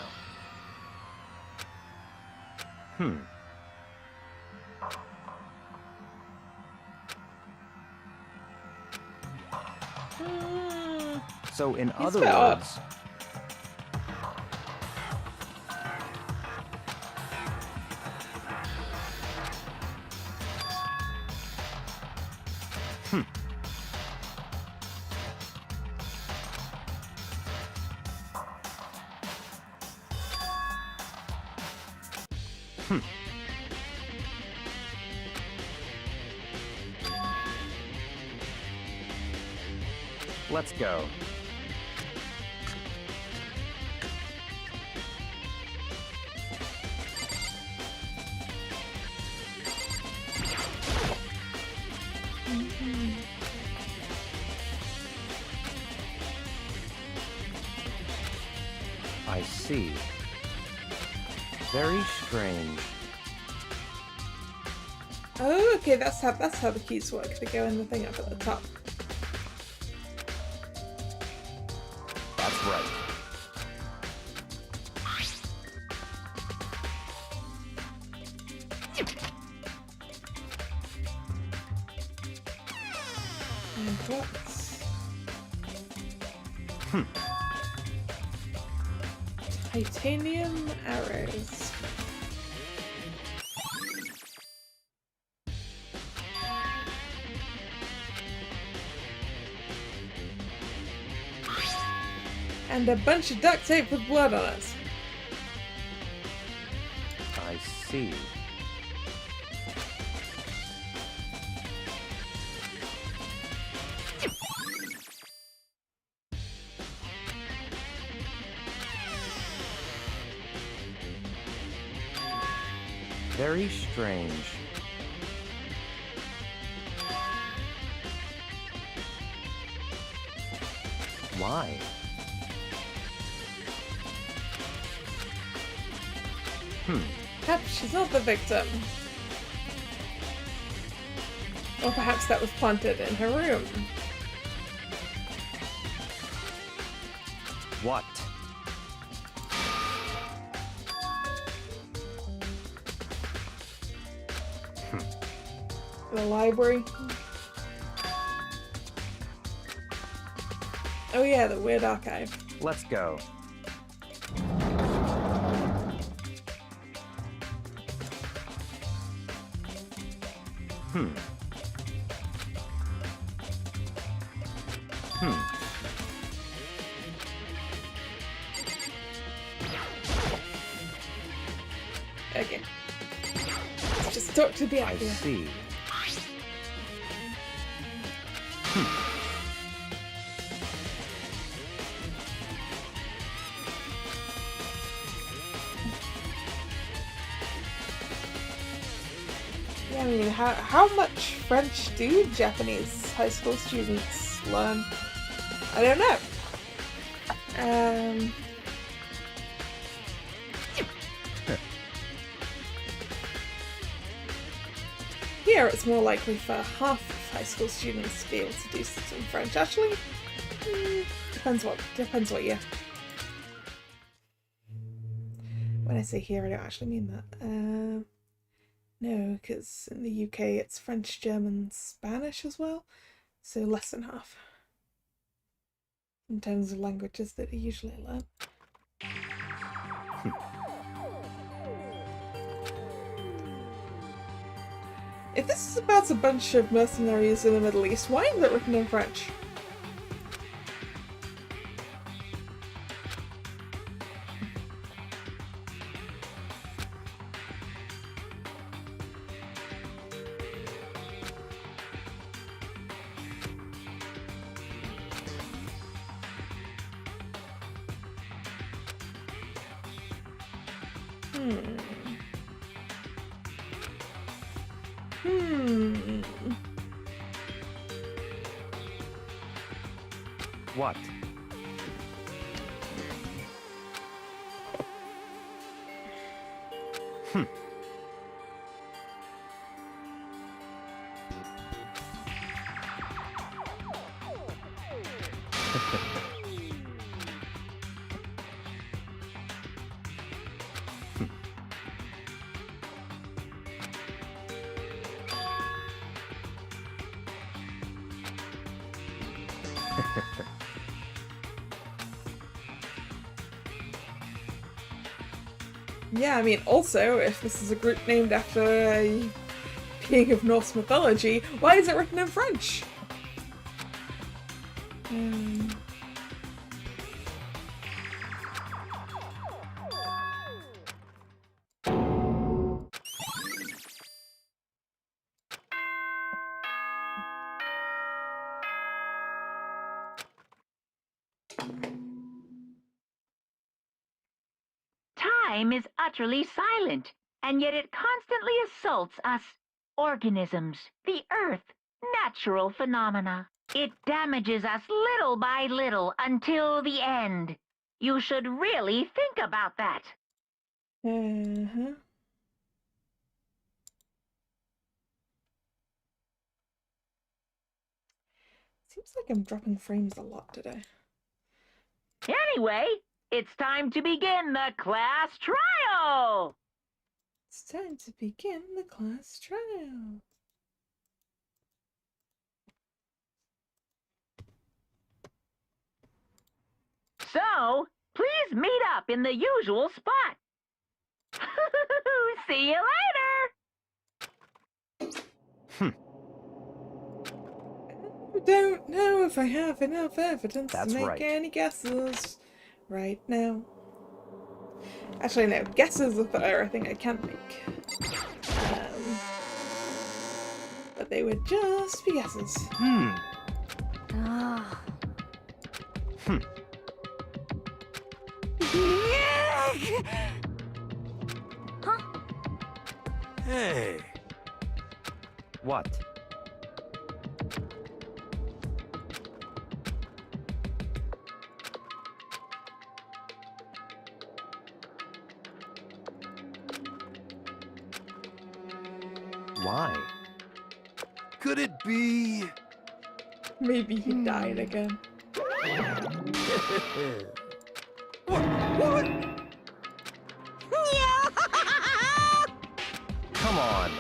[SPEAKER 6] So in other
[SPEAKER 1] a bit odd.
[SPEAKER 6] words... Let's go. I see. Very strange.
[SPEAKER 1] Oh, okay, that's how the keys work. They go in the thing up at the top.
[SPEAKER 6] That's right.
[SPEAKER 1] And what's titanium arrows. And a bunch of duct tape with blood on it.
[SPEAKER 6] I see. Very strange. Why?
[SPEAKER 1] Perhaps she's not the victim. Or perhaps that was planted in her room.
[SPEAKER 6] What?
[SPEAKER 1] The library. Oh yeah, the weird archive.
[SPEAKER 6] Let's go.
[SPEAKER 1] Okay. Let's just talk to the
[SPEAKER 6] I
[SPEAKER 1] idea.
[SPEAKER 6] see.
[SPEAKER 1] Yeah, I mean, how much French do Japanese high school students learn? I don't know. Here it's more likely for half of high school students to be able to do some French. Actually, depends what year. When I say here, I don't actually mean that. No, because in the UK it's French, German, Spanish as well, so less than half in terms of languages that are usually learned. If this is about a bunch of mercenaries in the Middle East, why is it written in French?
[SPEAKER 6] What?
[SPEAKER 1] Yeah, I mean, also, if this is a group named after a being of Norse mythology, why is it written in French?
[SPEAKER 7] Time is utterly silent, and yet it constantly assaults us organisms, the Earth, natural phenomena. It damages us little by little until the end. You should really think about that.
[SPEAKER 1] Uh-huh. Seems like I'm dropping frames a lot today.
[SPEAKER 7] Anyway, it's time to begin the class trial!
[SPEAKER 1] It's time to begin the class trial.
[SPEAKER 7] So, please meet up in the usual spot. See you later!
[SPEAKER 1] I don't know if I have enough evidence
[SPEAKER 6] That's
[SPEAKER 1] to make
[SPEAKER 6] right.
[SPEAKER 1] any guesses right now. Actually, no. Guesses are a thing I can't make. But they would just be guesses.
[SPEAKER 2] Ah.
[SPEAKER 3] Hey.
[SPEAKER 6] What? Why?
[SPEAKER 3] Could it be...
[SPEAKER 1] Maybe he died again.
[SPEAKER 3] What?
[SPEAKER 6] Come on.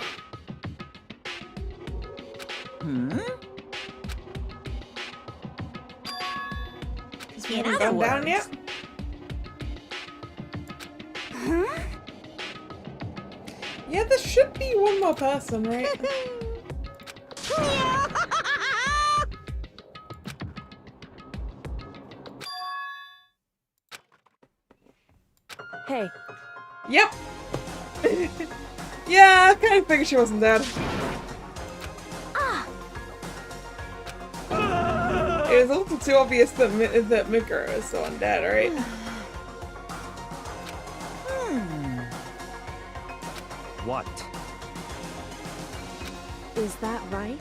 [SPEAKER 1] Because we
[SPEAKER 5] In
[SPEAKER 1] haven't
[SPEAKER 5] other
[SPEAKER 1] gone down
[SPEAKER 5] words-
[SPEAKER 1] yet. Yeah, there should be one more person, right?
[SPEAKER 2] Hey,
[SPEAKER 1] Yep. Yeah, I kind of figured she wasn't dead. It was a little too obvious that that Mikuro is so undead, right?
[SPEAKER 6] What?
[SPEAKER 2] is that right?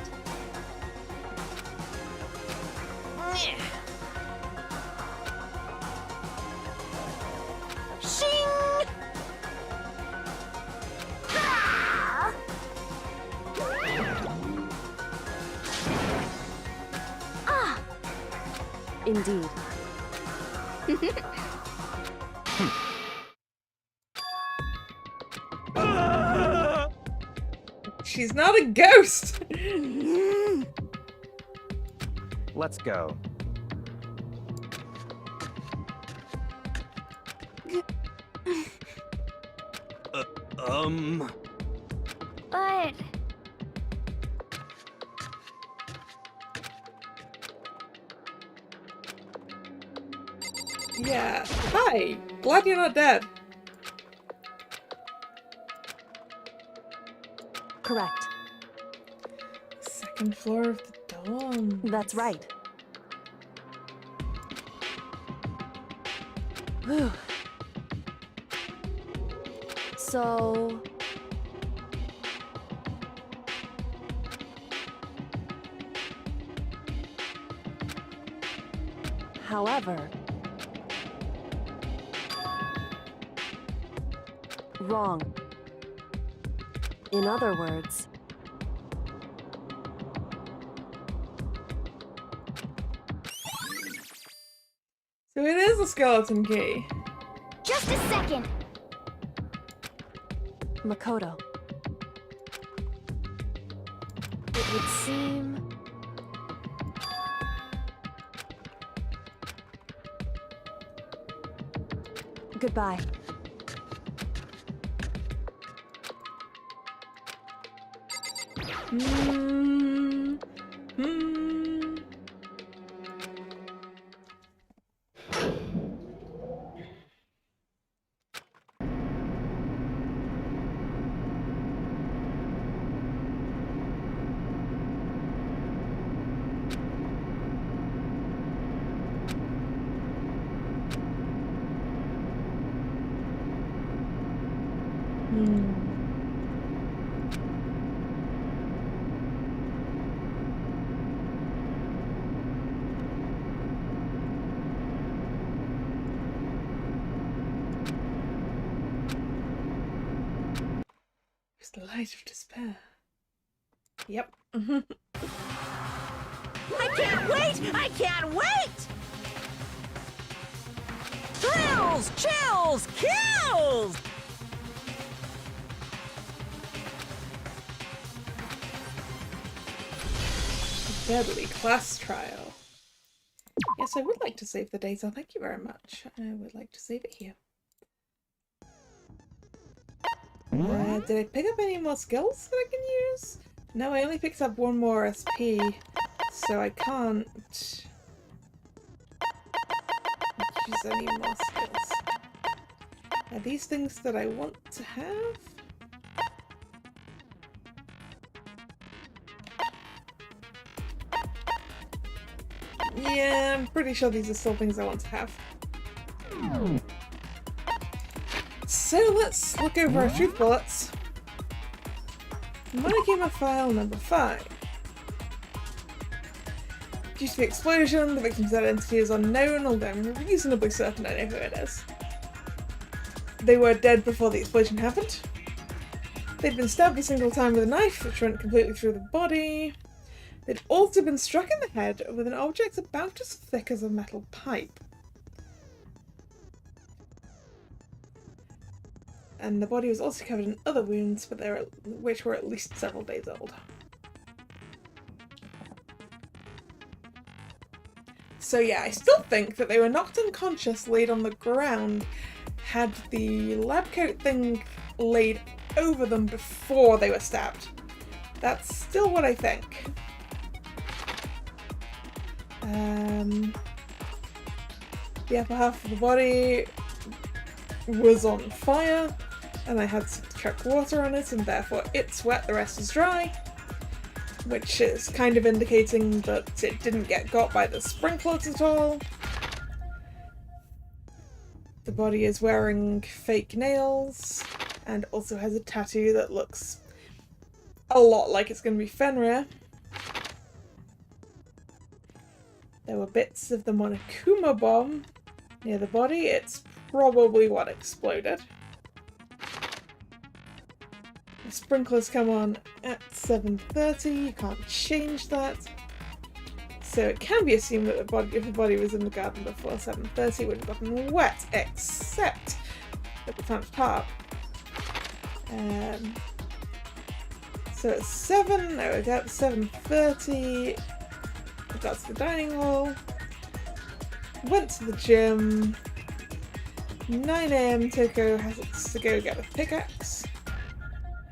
[SPEAKER 2] Indeed.
[SPEAKER 1] She's not a ghost!
[SPEAKER 6] Let's go.
[SPEAKER 4] But
[SPEAKER 1] Yeah. Hi. Glad you're not dead.
[SPEAKER 2] Correct.
[SPEAKER 1] Second floor of the dorm.
[SPEAKER 2] That's right. Whew. So... However... Wrong. In other words...
[SPEAKER 1] So it is a skeleton key.
[SPEAKER 4] just a second.
[SPEAKER 2] Makoto. It would seem... Goodbye.
[SPEAKER 1] The light of despair. Yep.
[SPEAKER 5] I can't wait! I can't wait! Thrills, chills, kills!
[SPEAKER 1] Deadly class trial. Yes, I would like to save the data. Thank you very much. I would like to save it here. Did I pick up any more skills that I can use? No, I only picked up one more SP, so I can't use any more skills. Are these things that I want to have? Yeah, I'm pretty sure these are still things I want to have. So let's look over our truth bullets. Monokuma file number 5. Due to the explosion, the victim's identity is unknown, although I'm reasonably certain I know who it is. They were dead before the explosion happened. They'd been stabbed a single time with a knife, which went completely through the body. They'd also been struck in the head with an object about as thick as a metal pipe. And the body was also covered in other wounds, but which were at least several days old. So yeah, I still think that they were knocked unconscious, laid on the ground, had the lab coat thing laid over them before they were stabbed. That's still what I think. The upper half of the body was on fire, and I had some truck water on it, and therefore it's wet, the rest is dry, which is kind of indicating that it didn't get got by the sprinklers at all. The body is wearing fake nails, and also has a tattoo that looks a lot like it's going to be Fenrir. There were bits of the Monokuma bomb near the body. It's probably what exploded. The sprinklers come on at 7:30. You can't change that. So it can be assumed that if the body was in the garden before 7:30, it would have gotten wet, except at the front part. So at 7:30, I got to the dining hall, went to the gym. 9 AM, Toko has to go get a pickaxe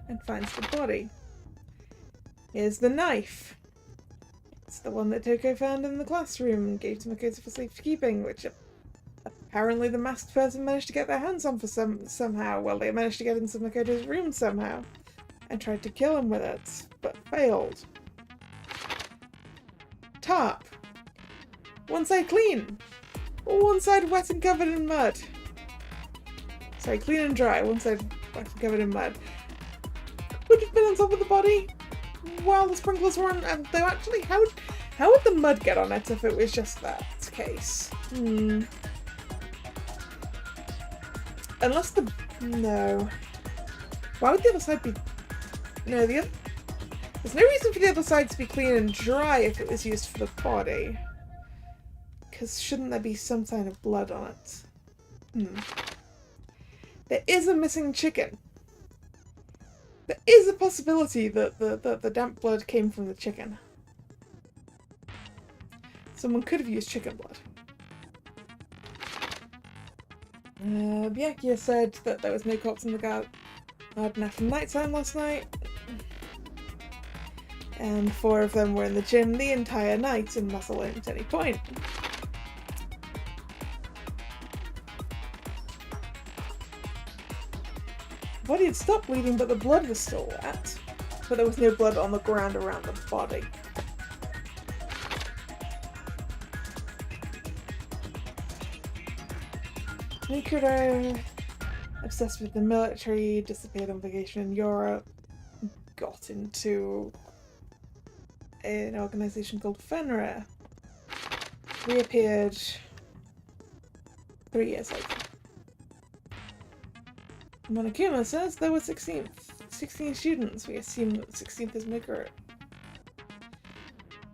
[SPEAKER 1] and finds the body. Here's the knife. It's the one that Toko found in the classroom and gave to Makoto for safekeeping, which apparently the masked person managed to get their hands on for somehow. Well, they managed to get into Makoto's room somehow and tried to kill him with it, but failed. Tarp. One side clean. One side wet and covered in mud. Sorry, clean and dry. One side wet and covered in mud. Would have been on top of the body while the sprinklers were on. Though actually, how would the mud get on it if it was just that case? Unless no. Why would the other side be? No, there's no reason for the other side to be clean and dry if it was used for the body. Because shouldn't there be some kind of blood on it? There is a missing chicken. There is a possibility that the damp blood came from the chicken. Someone could have used chicken blood. Byakuya said that there was no corpse in the garden after nighttime last night. And 4 of them were in the gym the entire night and must have learned at any point. The body had stopped bleeding, but the blood was still wet. But there was no blood on the ground around the body. Mikuro, obsessed with the military, disappeared on vacation in Europe, got into an organisation called Fenrir, reappeared 3 years later. Monokuma says there were 16 16 students. We assume that the 16th is Mikuru.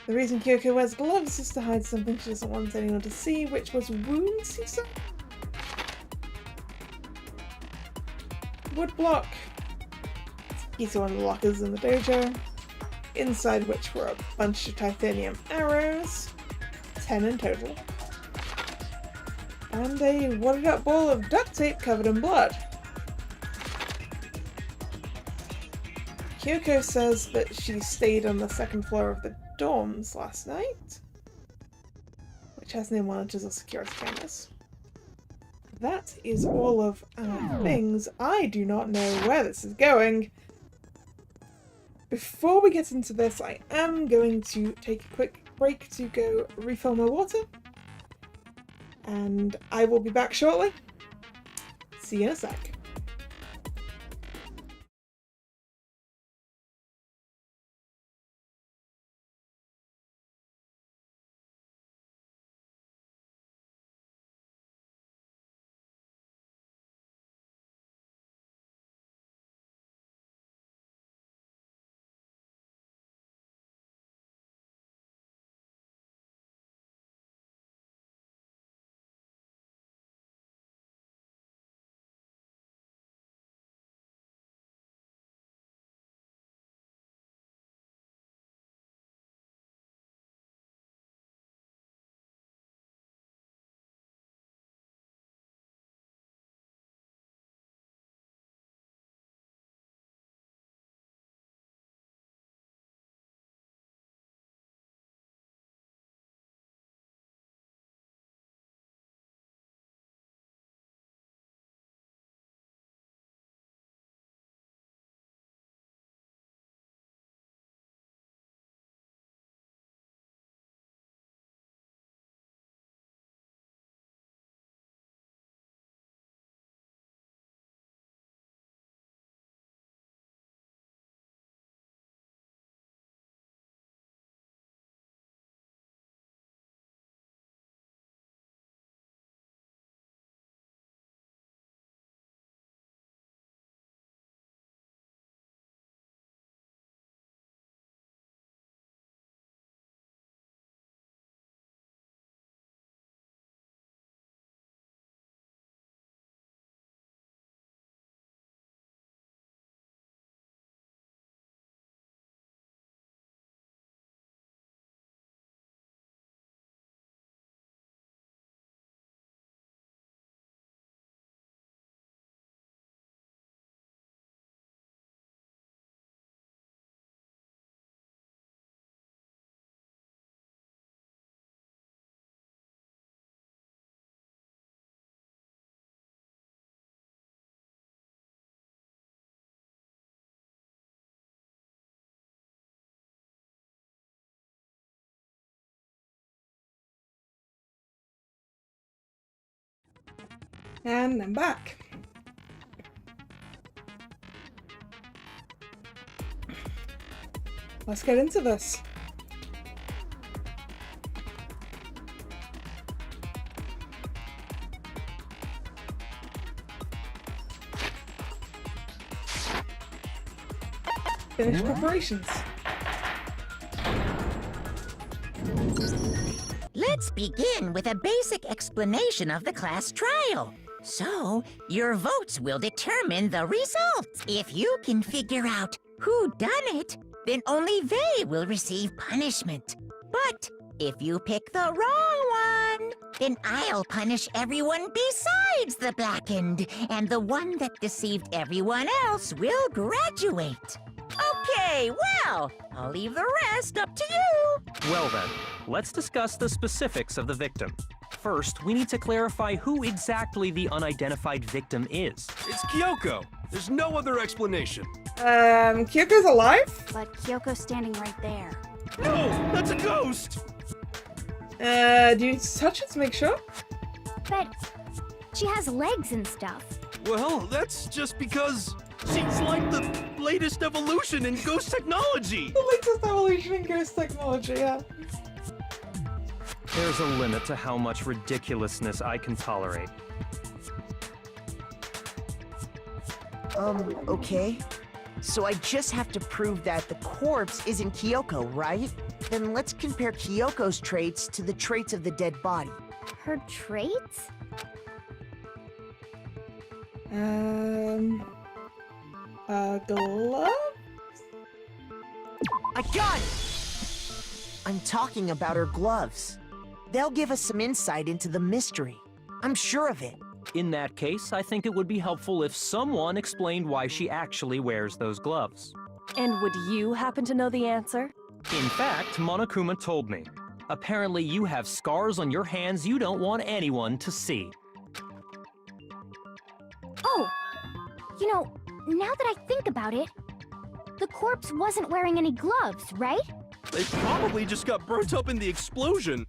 [SPEAKER 1] The reason Kyoko wears gloves is to hide something she doesn't want anyone to see, which was wounds, he said? Wood block. He's one of the lockers in the dojo, inside which were a bunch of titanium arrows, 10 in total, and a wadded up ball of duct tape covered in blood. Kyoko says that she stayed on the second floor of the dorms last night, which has no monitors or security cameras. That is all of our things. I do not know where this is going. Before we get into this, I am going to take a quick break to go refill my water. And I will be back shortly. See you in a sec. And I'm back. Let's get into this. Finish preparations.
[SPEAKER 5] Let's begin with a basic explanation of the class trial. So, your votes will determine the results. If you can figure out who done it, then only they will receive punishment. But if you pick the wrong one, then I'll punish everyone besides the blackened, and the one that deceived everyone else will graduate. Okay, well, I'll leave the rest up to you.
[SPEAKER 6] Well then, let's discuss the specifics of the victim. First, we need to clarify who exactly the unidentified victim is.
[SPEAKER 3] It's Kyoko. There's no other explanation.
[SPEAKER 1] Kyoko's alive?
[SPEAKER 9] But Kyoko's standing right there.
[SPEAKER 3] No, that's a ghost!
[SPEAKER 1] Do you need to touch it to make sure?
[SPEAKER 9] But she has legs and stuff.
[SPEAKER 3] Well, that's just because she's like the latest evolution in ghost technology.
[SPEAKER 1] The latest evolution in ghost technology, yeah.
[SPEAKER 6] There's a limit to how much ridiculousness I can tolerate.
[SPEAKER 8] Okay. So I just have to prove that the corpse isn't Kyoko, right? Then let's compare Kyoko's traits to the traits of the dead body.
[SPEAKER 9] Her traits?
[SPEAKER 1] Glove?
[SPEAKER 8] I got it! I'm talking about her gloves. They'll give us some insight into the mystery. I'm sure of it.
[SPEAKER 6] In that case, I think it would be helpful if someone explained why she actually wears those gloves.
[SPEAKER 2] And would you happen to know the answer?
[SPEAKER 6] In fact, Monokuma told me. Apparently you have scars on your hands you don't want anyone to see.
[SPEAKER 9] Oh! You know, now that I think about it, the corpse wasn't wearing any gloves, right?
[SPEAKER 3] They probably just got burnt up in the explosion.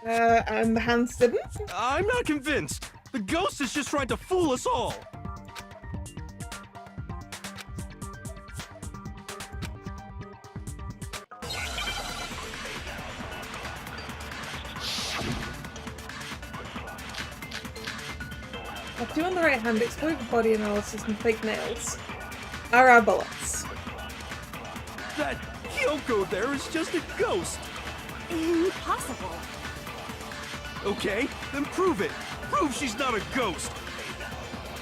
[SPEAKER 1] And the hands didn't?
[SPEAKER 3] I'm not convinced. The ghost is just trying to fool us all.
[SPEAKER 1] Tattoo on the right hand, exploded body analysis, and fake nails. Are our bullets.
[SPEAKER 3] That Kyoko there is just a ghost.
[SPEAKER 9] Impossible.
[SPEAKER 3] Okay, then prove it. Prove she's not a ghost.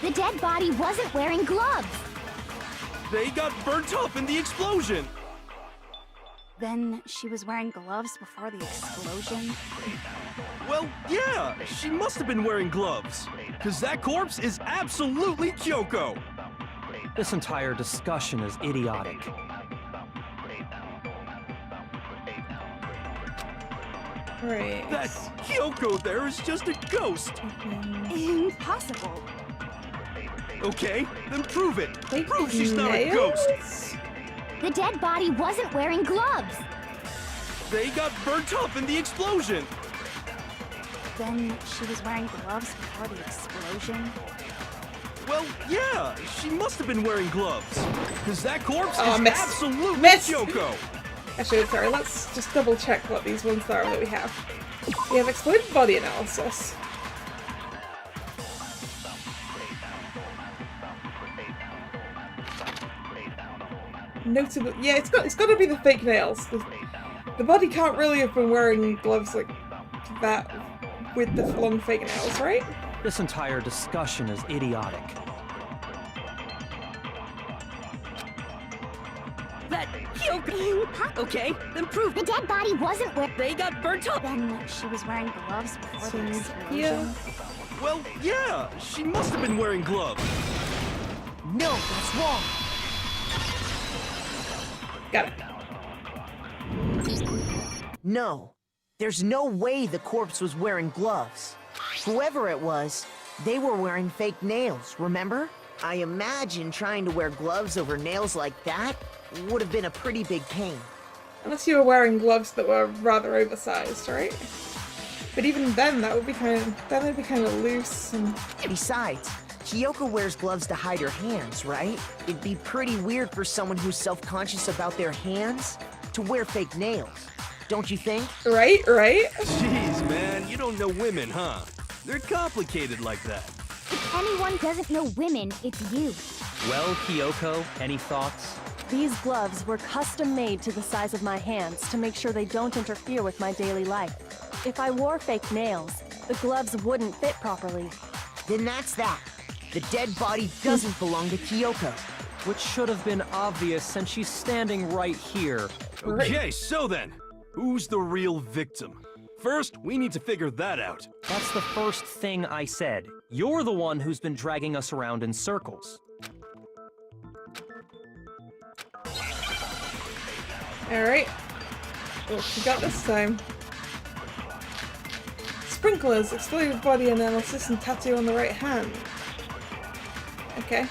[SPEAKER 9] The dead body wasn't wearing gloves.
[SPEAKER 3] They got burnt up in the explosion.
[SPEAKER 10] Then she was wearing gloves before the explosion?
[SPEAKER 3] Well, yeah, she must have been wearing gloves. Because that corpse is absolutely Kyoko.
[SPEAKER 6] This entire discussion is idiotic.
[SPEAKER 1] Right.
[SPEAKER 3] That Kyoko there is just a ghost.
[SPEAKER 10] Impossible.
[SPEAKER 3] Okay, then prove it.
[SPEAKER 1] Fake
[SPEAKER 3] Prove she's not a
[SPEAKER 1] nails?
[SPEAKER 3] ghost.
[SPEAKER 9] The dead body wasn't wearing gloves.
[SPEAKER 3] They got burnt up in the explosion.
[SPEAKER 10] Then she was wearing gloves before the explosion?
[SPEAKER 3] Well, yeah, she must have been wearing gloves. Because that corpse
[SPEAKER 1] Oh,
[SPEAKER 3] is
[SPEAKER 1] missed.
[SPEAKER 3] absolutely
[SPEAKER 1] Missed.
[SPEAKER 3] Kyoko.
[SPEAKER 1] Actually, sorry, let's just double check what these ones are that we have. We have exploded body analysis. Notable, yeah, it's got to be the fake nails. The body can't really have been wearing gloves like that with the long fake nails, right?
[SPEAKER 6] This entire discussion is idiotic.
[SPEAKER 10] That Kyoko! Okay, then prove
[SPEAKER 9] The dead body wasn't wearing.
[SPEAKER 10] they got burnt up! Then she was wearing gloves before the
[SPEAKER 1] So,
[SPEAKER 10] explosion?
[SPEAKER 1] yeah.
[SPEAKER 3] Well, yeah, she must have been wearing gloves.
[SPEAKER 8] No, that's wrong.
[SPEAKER 1] Got it.
[SPEAKER 8] No, there's no way the corpse was wearing gloves. Whoever it was, they were wearing fake nails, remember? I imagine trying to wear gloves over nails like that would have been a pretty big pain.
[SPEAKER 1] Unless you were wearing gloves that were rather oversized, right? But even then, that would be kind of loose and.
[SPEAKER 8] Besides, Kyoko wears gloves to hide her hands, right? It'd be pretty weird for someone who's self-conscious about their hands to wear fake nails. Don't you think?
[SPEAKER 1] Right.
[SPEAKER 3] Jeez, man, you don't know women, huh? They're complicated like that.
[SPEAKER 9] If anyone doesn't know women, it's you.
[SPEAKER 6] Well, Kyoko, any thoughts?
[SPEAKER 2] These gloves were custom made to the size of my hands to make sure they don't interfere with my daily life. If I wore fake nails, the gloves wouldn't fit properly.
[SPEAKER 8] Then that's that. The dead body doesn't belong to Kyoko.
[SPEAKER 6] Which should have been obvious since she's standing right here.
[SPEAKER 3] Okay, so then, who's the real victim? First, we need to figure that out.
[SPEAKER 6] That's the first thing I said. You're the one who's been dragging us around in circles.
[SPEAKER 1] Alright. What we got this time? Sprinklers, exploded body analysis, and tattoo on the right hand. Okay.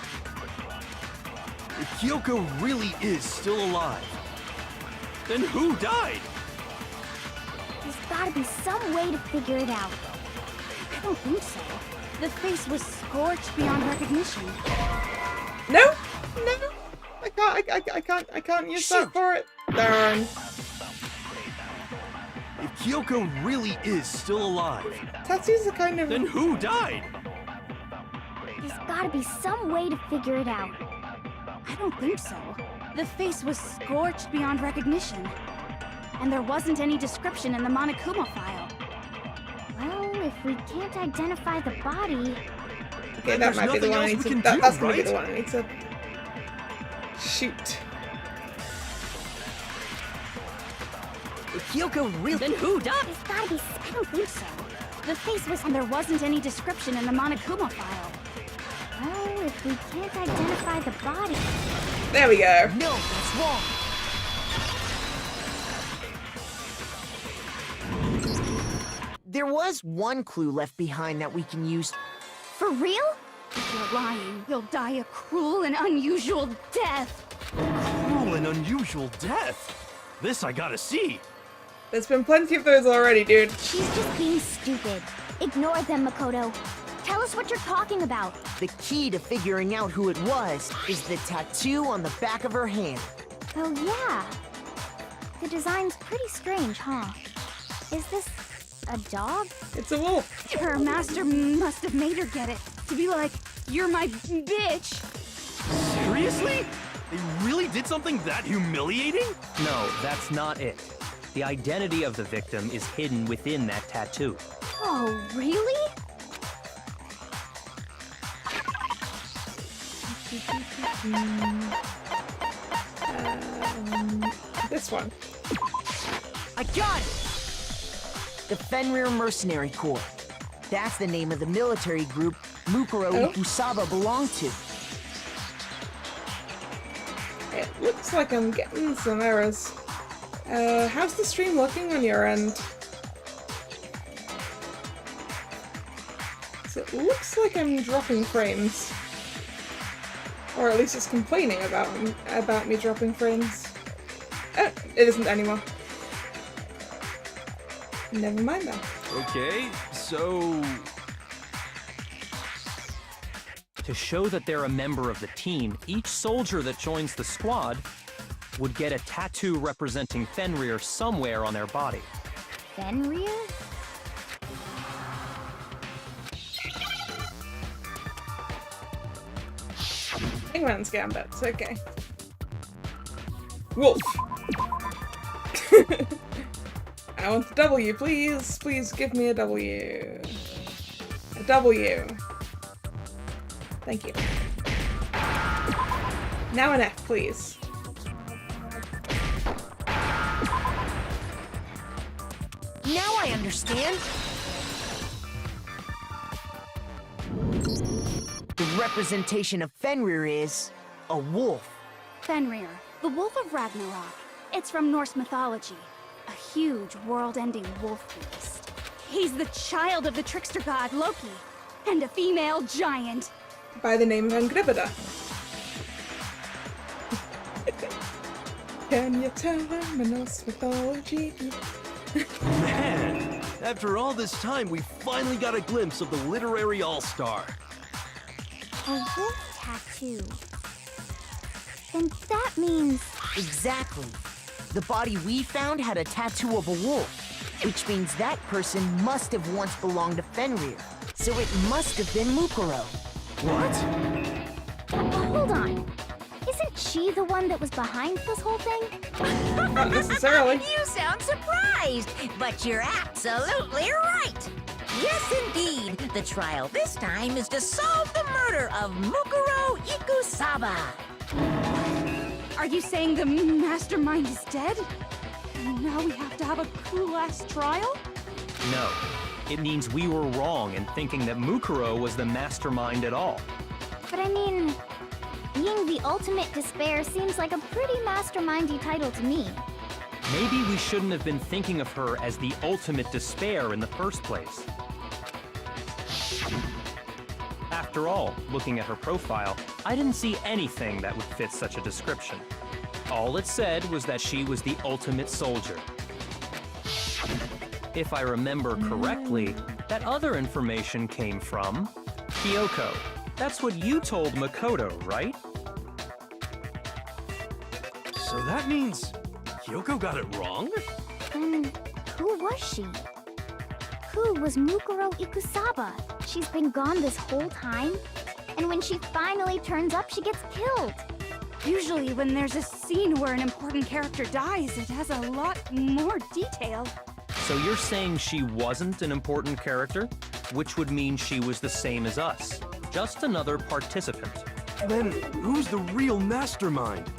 [SPEAKER 3] If Kyoko really is still alive, then who died?
[SPEAKER 9] There's gotta be some way to figure it out.
[SPEAKER 10] I don't think so. The face was scorched beyond recognition.
[SPEAKER 1] No! I can't use that
[SPEAKER 8] Shoot.
[SPEAKER 1] for it. Darn.
[SPEAKER 3] If Kyoko really is still alive,
[SPEAKER 1] Tattoos are kind of.
[SPEAKER 3] then who died?
[SPEAKER 9] There's gotta be some way to figure it out.
[SPEAKER 10] I don't think so. The face was scorched beyond recognition. And there wasn't any description in the Monokuma file.
[SPEAKER 9] Well, if we can't identify the body...
[SPEAKER 1] Okay, that
[SPEAKER 3] There's
[SPEAKER 1] might be the
[SPEAKER 3] nothing
[SPEAKER 1] one I
[SPEAKER 3] else
[SPEAKER 1] need
[SPEAKER 3] we
[SPEAKER 1] to...
[SPEAKER 3] can
[SPEAKER 1] That's
[SPEAKER 3] do,
[SPEAKER 1] gonna be the
[SPEAKER 3] right?
[SPEAKER 1] one I need to... shoot.
[SPEAKER 8] Kyoko really...
[SPEAKER 10] Then who done?
[SPEAKER 9] There's gotta be...
[SPEAKER 10] I don't think so. The face was... And there wasn't any description in the Monokuma file.
[SPEAKER 9] Well, if we can't identify the body...
[SPEAKER 1] There we go.
[SPEAKER 8] No, that's wrong. There was one clue left behind that we can use.
[SPEAKER 9] For real?
[SPEAKER 10] If you're lying, you'll die a cruel and unusual death.
[SPEAKER 3] Cruel and unusual death. This I gotta see.
[SPEAKER 1] There's been plenty of those already, dude.
[SPEAKER 9] She's just being stupid. Ignore them, Makoto. Tell us what you're talking about.
[SPEAKER 8] The key to figuring out who it was is the tattoo on the back of her hand.
[SPEAKER 9] Oh, yeah. The design's pretty strange, huh? Is this a dog?
[SPEAKER 1] It's a wolf.
[SPEAKER 10] Her master must have made her get it. To be like, you're my bitch.
[SPEAKER 3] Seriously? They really did something that humiliating?
[SPEAKER 6] No, that's not it. The identity of the victim is hidden within that tattoo.
[SPEAKER 9] Oh, really?
[SPEAKER 1] This one.
[SPEAKER 8] I got it! The Fenrir Mercenary Corps. That's the name of the military group Mukuro
[SPEAKER 1] Oh.
[SPEAKER 8] Ikusaba belonged to.
[SPEAKER 1] It looks like I'm getting some errors. How's the stream looking on your end? So it looks like I'm dropping frames. Or at least it's complaining about me dropping frames. Oh, it isn't anymore. Never mind then.
[SPEAKER 3] Okay, so...
[SPEAKER 6] To show that they're a member of the team, each soldier that joins the squad would get a tattoo representing Fenrir somewhere on their body.
[SPEAKER 9] Fenrir?
[SPEAKER 1] Hangman's Gambit, okay. Wolf! I want the W, please! Please give me a W. A W. Thank you. Now an F, please.
[SPEAKER 8] Now I understand. The representation of Fenrir is a wolf.
[SPEAKER 10] Fenrir, the Wolf of Ragnarok. It's from Norse mythology. A huge, world-ending wolf beast. He's the child of the trickster god Loki, and a female giant.
[SPEAKER 1] By the name of Angribida. Can you tell them in Norse mythology?
[SPEAKER 3] Man, after all this time, we finally got a glimpse of the literary all-star.
[SPEAKER 9] A wolf tattoo. And that means...
[SPEAKER 8] Exactly. The body we found had a tattoo of a wolf, which means that person must have once belonged to Fenrir. So it must have been Mukuro.
[SPEAKER 3] What?
[SPEAKER 9] Hold on. Isn't she the one that was behind this whole thing?
[SPEAKER 1] Not necessarily.
[SPEAKER 5] You sound surprised, but you're absolutely right. Yes, indeed. The trial this time is to solve the murder of Mukuro Ikusaba.
[SPEAKER 10] Are you saying the mastermind is dead? And now we have to have a cool-ass trial?
[SPEAKER 6] No. It means we were wrong in thinking that Mukuro was the mastermind at all.
[SPEAKER 9] But I mean, being the ultimate despair seems like a pretty mastermindy title to me.
[SPEAKER 6] Maybe we shouldn't have been thinking of her as the ultimate despair in the first place. After all, looking at her profile, I didn't see anything that would fit such a description. All it said was that she was the ultimate soldier. If I remember correctly, that other information came from Kyoko. That's what you told Makoto, right?
[SPEAKER 3] So that means Kyoko got it wrong?
[SPEAKER 9] Then who was she? Who was Mukuro Ikusaba? She's been gone this whole time? And when she finally turns up, she gets killed.
[SPEAKER 10] Usually when there's a scene where an important character dies, it has a lot more detail.
[SPEAKER 6] So you're saying she wasn't an important character? Which would mean she was the same as us. Just another participant.
[SPEAKER 3] Then who's the real mastermind?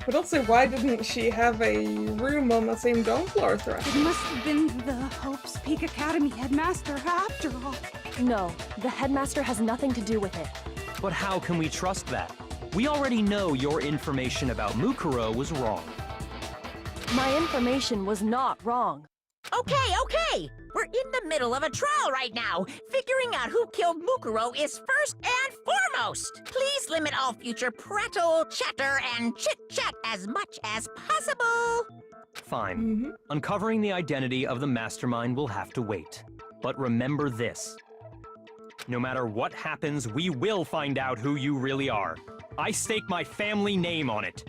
[SPEAKER 1] But also, why didn't she have a room on the same dorm floor as her?
[SPEAKER 10] It must have been the Hope's Peak Academy headmaster after all.
[SPEAKER 2] No, the headmaster has nothing to do with it.
[SPEAKER 6] But how can we trust that? We already know your information about Mukuro was wrong.
[SPEAKER 2] My information was not wrong.
[SPEAKER 5] Okay. We're in the middle of a trial right now. Figuring out who killed Mukuro is first and foremost. Please limit all future prattle, chatter, and chit-chat as much as possible.
[SPEAKER 6] Fine. Uncovering the identity of the mastermind will have to wait. But remember this. No matter what happens, we will find out who you really are. I stake my family name on it.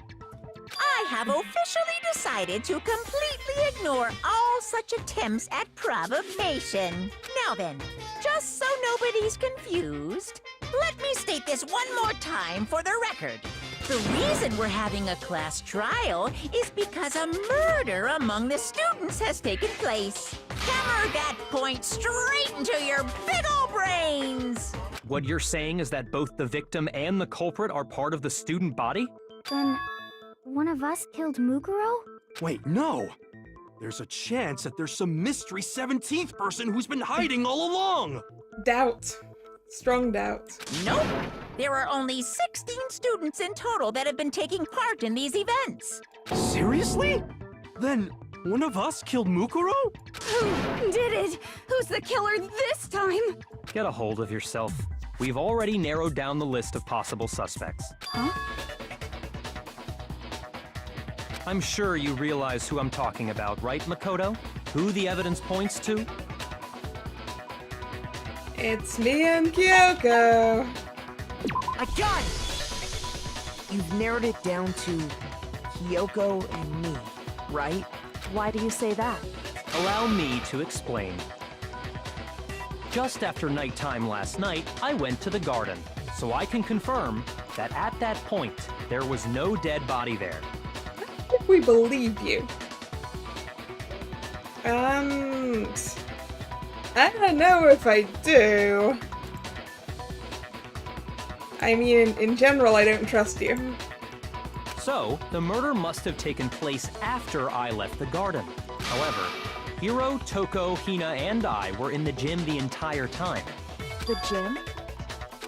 [SPEAKER 5] I have officially decided to completely ignore all such attempts at provocation. Now then, just so nobody's confused, let me state this one more time for the record. The reason we're having a class trial is because a murder among the students has taken place. Hammer that point straight into your big ol' brains!
[SPEAKER 6] What you're saying is that both the victim and the culprit are part of the student body?
[SPEAKER 9] Then, one of us killed Mukuro?
[SPEAKER 3] Wait, no! There's a chance that there's some mystery 17th person who's been hiding all along!
[SPEAKER 1] Doubt. Strong doubt.
[SPEAKER 5] Nope! There are only 16 students in total that have been taking part in these events.
[SPEAKER 3] Seriously? Then one of us killed Mukuro?
[SPEAKER 10] Who did it? Who's the killer this time?
[SPEAKER 6] Get a hold of yourself. We've already narrowed down the list of possible suspects.
[SPEAKER 10] Huh?
[SPEAKER 6] I'm sure you realize who I'm talking about, right, Makoto? Who the evidence points to?
[SPEAKER 1] It's me and Kyoko.
[SPEAKER 8] I got it! You've narrowed it down to Kyoko and me, right?
[SPEAKER 2] Why do you say that?
[SPEAKER 6] Allow me to explain. Just after nighttime last night, I went to the garden, so I can confirm that at that point, there was no dead body there.
[SPEAKER 1] If we believe you. And I don't know if I do. I mean, in general, I don't trust you.
[SPEAKER 6] So, the murder must have taken place after I left the garden. However, Hiro, Toko, Hina, and I were in the gym the entire time.
[SPEAKER 2] The gym?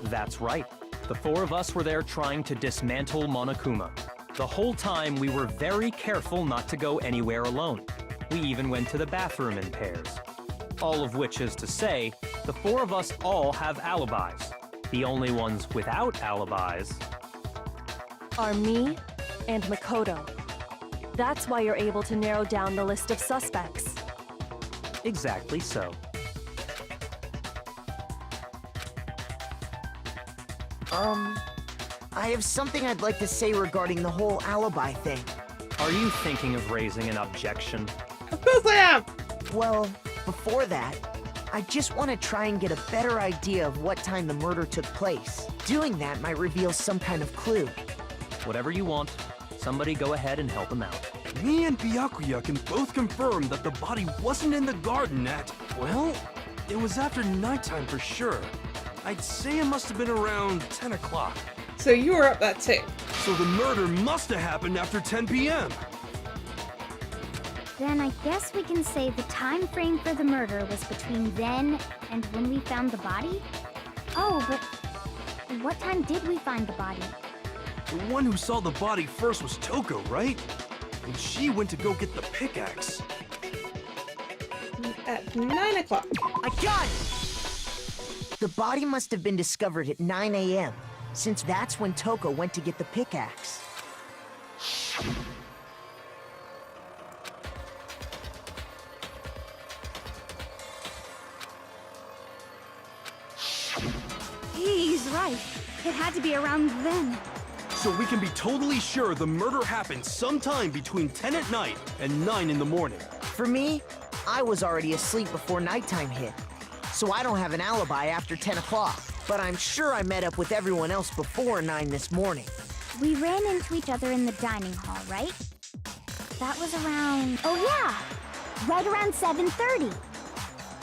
[SPEAKER 6] That's right. The four of us were there trying to dismantle Monokuma. The whole time, we were very careful not to go anywhere alone. We even went to the bathroom in pairs. All of which is to say, the four of us all have alibis. The only ones without alibis
[SPEAKER 2] Are me and Makoto. That's why you're able to narrow down the list of suspects.
[SPEAKER 6] exactly so.
[SPEAKER 8] I have something I'd like to say regarding the whole alibi thing.
[SPEAKER 6] Are you thinking of raising an objection?
[SPEAKER 1] Of course I am!
[SPEAKER 8] Well, before that, I just want to try and get a better idea of what time the murder took place. Doing that might reveal some kind of clue.
[SPEAKER 6] Whatever you want. Somebody go ahead and help him out.
[SPEAKER 3] Me and Byakuya can both confirm that the body wasn't in the garden at, well, it was after nighttime for sure. I'd say it must have been around 10 o'clock.
[SPEAKER 1] So you were up there too.
[SPEAKER 3] So the murder must have happened after 10 p.m.
[SPEAKER 9] Then I guess we can say the time frame for the murder was between then and when we found the body? Oh, but what time did we find the body?
[SPEAKER 3] The one who saw the body first was Toko, right? And she went to go get the pickaxe.
[SPEAKER 1] At 9 o'clock.
[SPEAKER 8] I got it! The body must have been discovered at 9 a.m., since that's when Toko went to get the pickaxe.
[SPEAKER 10] He's right. It had to be around then.
[SPEAKER 3] So we can be totally sure the murder happened sometime between 10 at night and 9 in the morning.
[SPEAKER 8] For me, I was already asleep before nighttime hit, so I don't have an alibi after 10 o'clock. But I'm sure I met up with everyone else before 9 this morning.
[SPEAKER 9] We ran into each other in the dining hall, right? That was around... Oh yeah! Right around 7:30.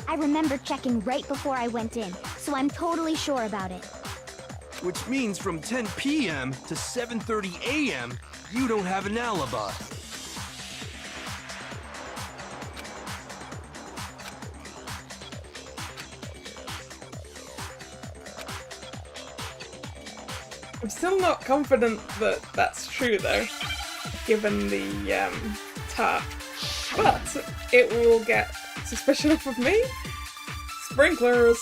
[SPEAKER 9] I remember checking right before I went in, so I'm totally sure about it.
[SPEAKER 3] Which means from 10 p.m. to 7:30 a.m., you don't have an alibi.
[SPEAKER 1] I'm still not confident that that's true, though, given the tap. But it will get suspicion off of me. Sprinklers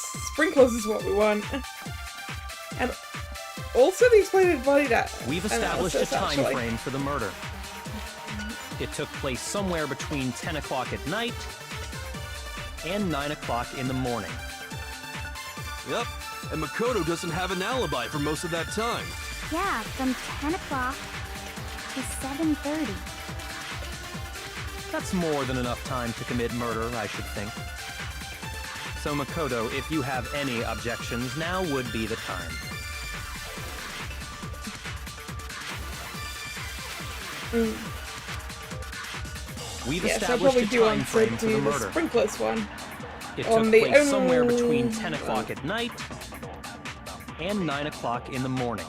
[SPEAKER 1] is what we want. And also the exploded body that
[SPEAKER 6] We've established a time frame for the murder. It took place somewhere between 10 o'clock at night and 9 o'clock in the morning.
[SPEAKER 3] Yep, and Makoto doesn't have an alibi for most of that time.
[SPEAKER 9] Yeah, from 10 o'clock to 7:30.
[SPEAKER 6] That's more than enough time to commit murder, I should think. So Makoto, if you have any objections, now would be the time. We've established a time frame for the murder.
[SPEAKER 1] Sprinklers one.
[SPEAKER 6] It took place somewhere between 10 o'clock at night and 9 o'clock in the morning.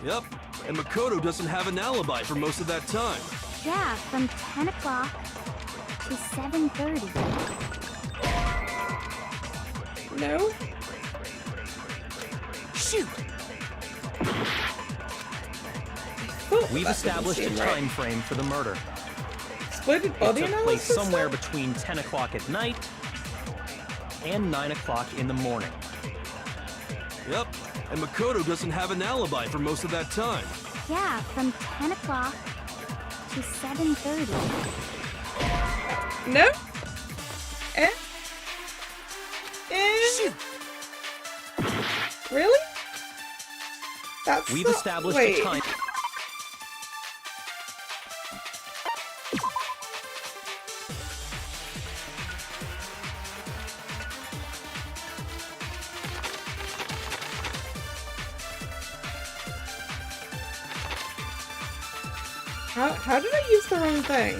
[SPEAKER 3] Yep, and Makoto doesn't have an alibi for most of that time.
[SPEAKER 9] Yeah, from 10 o'clock to 7:30.
[SPEAKER 1] No?
[SPEAKER 8] Shoot!
[SPEAKER 6] We've established a time frame for the murder.
[SPEAKER 1] Exploded body
[SPEAKER 6] It took
[SPEAKER 1] analysis
[SPEAKER 6] place somewhere
[SPEAKER 1] stuff?
[SPEAKER 6] between 10 o'clock at night and 9 o'clock in the morning.
[SPEAKER 3] Yep, and Makoto doesn't have an alibi for most of that time.
[SPEAKER 9] Yeah, from 10 o'clock to 7:30.
[SPEAKER 1] No? Eh?
[SPEAKER 8] Shoot!
[SPEAKER 1] Really? That's
[SPEAKER 6] We've
[SPEAKER 1] not...
[SPEAKER 6] established
[SPEAKER 1] Wait.
[SPEAKER 6] a time...
[SPEAKER 1] How did I use the wrong thing?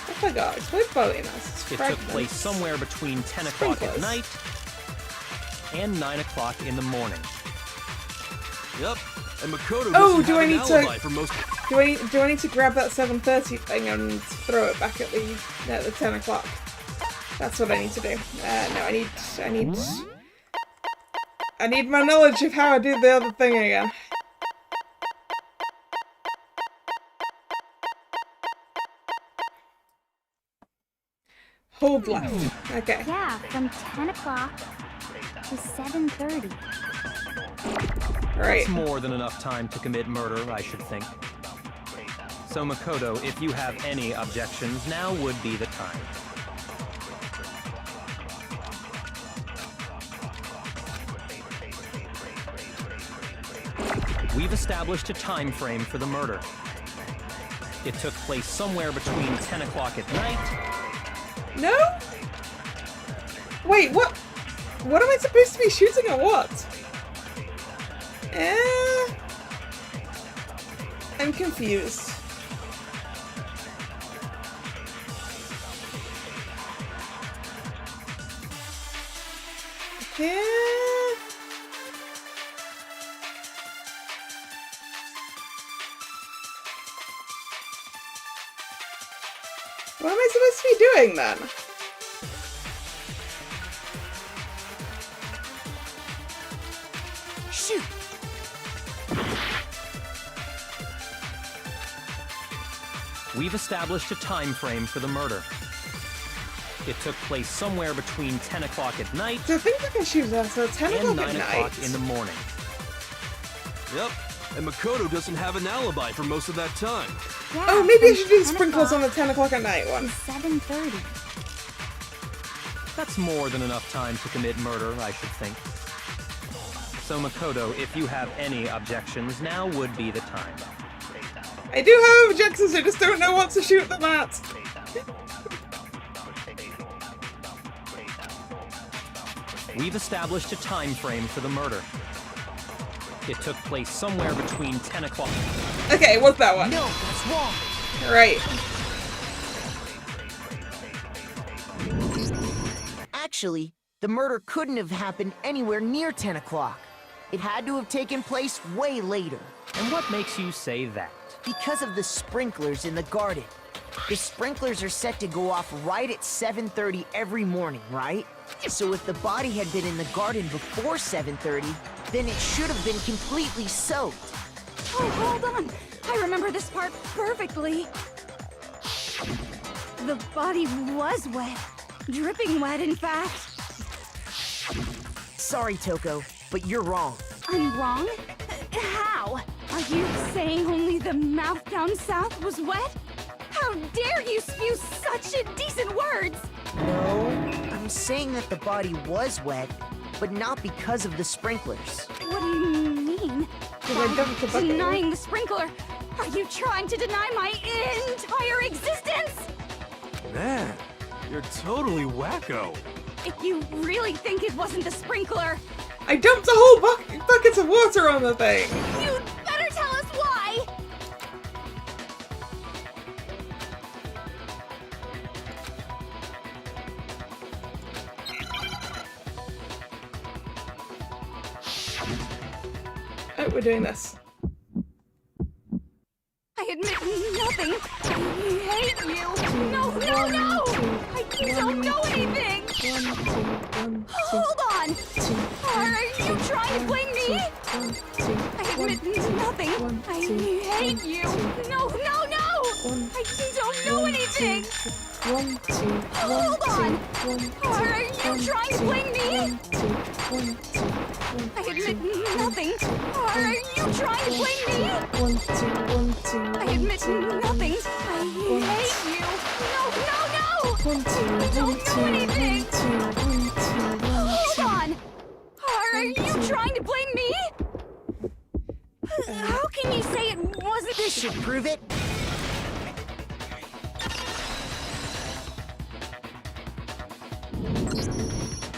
[SPEAKER 1] What have I got? Exploded body analysis.
[SPEAKER 6] It took place somewhere between 10 o'clock at night and 9 o'clock in the morning.
[SPEAKER 3] Yep, and Makoto
[SPEAKER 1] Oh,
[SPEAKER 3] doesn't
[SPEAKER 1] do
[SPEAKER 3] have
[SPEAKER 1] I
[SPEAKER 3] an
[SPEAKER 1] need
[SPEAKER 3] alibi
[SPEAKER 1] to...
[SPEAKER 3] for most...
[SPEAKER 1] Do I need to grab that 7:30 thing and throw it back at the 10 o'clock? That's what I need to do. No, I need my knowledge of how I do the other thing again. Hold left. Okay.
[SPEAKER 9] Yeah, from 10 o'clock to 7:30.
[SPEAKER 1] Right.
[SPEAKER 6] That's more than enough time to commit murder, I should think. So Makoto, if you have any objections, now would be the time. We've established a time frame for the murder. It took place somewhere between 10 o'clock at night.
[SPEAKER 1] No? Wait, what? What am I supposed to be shooting at what? I'm confused. What am I supposed to be doing then?
[SPEAKER 8] Shoot!
[SPEAKER 6] We've established a time frame for the murder. It took place somewhere between 10 o'clock at night
[SPEAKER 1] So I think I can shoot that, so 10
[SPEAKER 6] and
[SPEAKER 1] o'clock
[SPEAKER 6] 9
[SPEAKER 1] at
[SPEAKER 6] o'clock
[SPEAKER 1] night.
[SPEAKER 6] in the morning.
[SPEAKER 3] Yep, and Makoto doesn't have an alibi for most of that time.
[SPEAKER 9] Yeah,
[SPEAKER 1] Oh, maybe I
[SPEAKER 9] from
[SPEAKER 1] should do
[SPEAKER 9] 10
[SPEAKER 1] sprinklers on
[SPEAKER 9] o'clock
[SPEAKER 1] the 10 o'clock at night one.
[SPEAKER 9] to 7:30.
[SPEAKER 6] That's more than enough time to commit murder, I should think. So Makoto, if you have any objections, now would be the time.
[SPEAKER 1] I do have objections, I just don't know what to shoot them at.
[SPEAKER 6] We've established a time frame for the murder. It took place somewhere between 10 o'clock.
[SPEAKER 1] Okay, what's that one?
[SPEAKER 8] No, that's wrong.
[SPEAKER 1] Right.
[SPEAKER 8] Actually, the murder couldn't have happened anywhere near 10 o'clock. It had to have taken place way later.
[SPEAKER 6] And what makes you say that?
[SPEAKER 8] Because of the sprinklers in the garden. The sprinklers are set to go off right at 7:30 every morning, right? So if the body had been in the garden before 7:30, then it should have been completely soaked.
[SPEAKER 10] Oh, hold on. I remember this part perfectly. The body was wet. Dripping wet, in fact.
[SPEAKER 8] Sorry, Toko, but you're wrong.
[SPEAKER 10] I'm wrong? How? Are you saying only the mouth down south was wet? How dare you spew such indecent words!
[SPEAKER 8] No, I'm saying that the body was wet, but not because of the sprinklers.
[SPEAKER 10] What do you mean?
[SPEAKER 1] I dumped the
[SPEAKER 10] By
[SPEAKER 1] bucket.
[SPEAKER 10] denying the sprinkler, are you trying to deny my entire existence?
[SPEAKER 3] Man, you're totally wacko.
[SPEAKER 10] If you really think it wasn't the sprinkler,
[SPEAKER 1] I dumped a whole buckets of water on the thing.
[SPEAKER 10] you'd better tell us why!
[SPEAKER 1] Oh, we're doing this.
[SPEAKER 10] I admit nothing. I hate you. No, no, no! I don't know anything! Hold on! Are you trying to blame me? I admit nothing. I hate you. No, no, no! I don't know anything! Hold on! Are you trying to blame me? I admit nothing. Are you trying to blame me? I admit nothing. I hate you. No, no, no! I don't know anything. Hold on. Are you trying to blame me? How can you say it wasn't
[SPEAKER 8] This should prove it.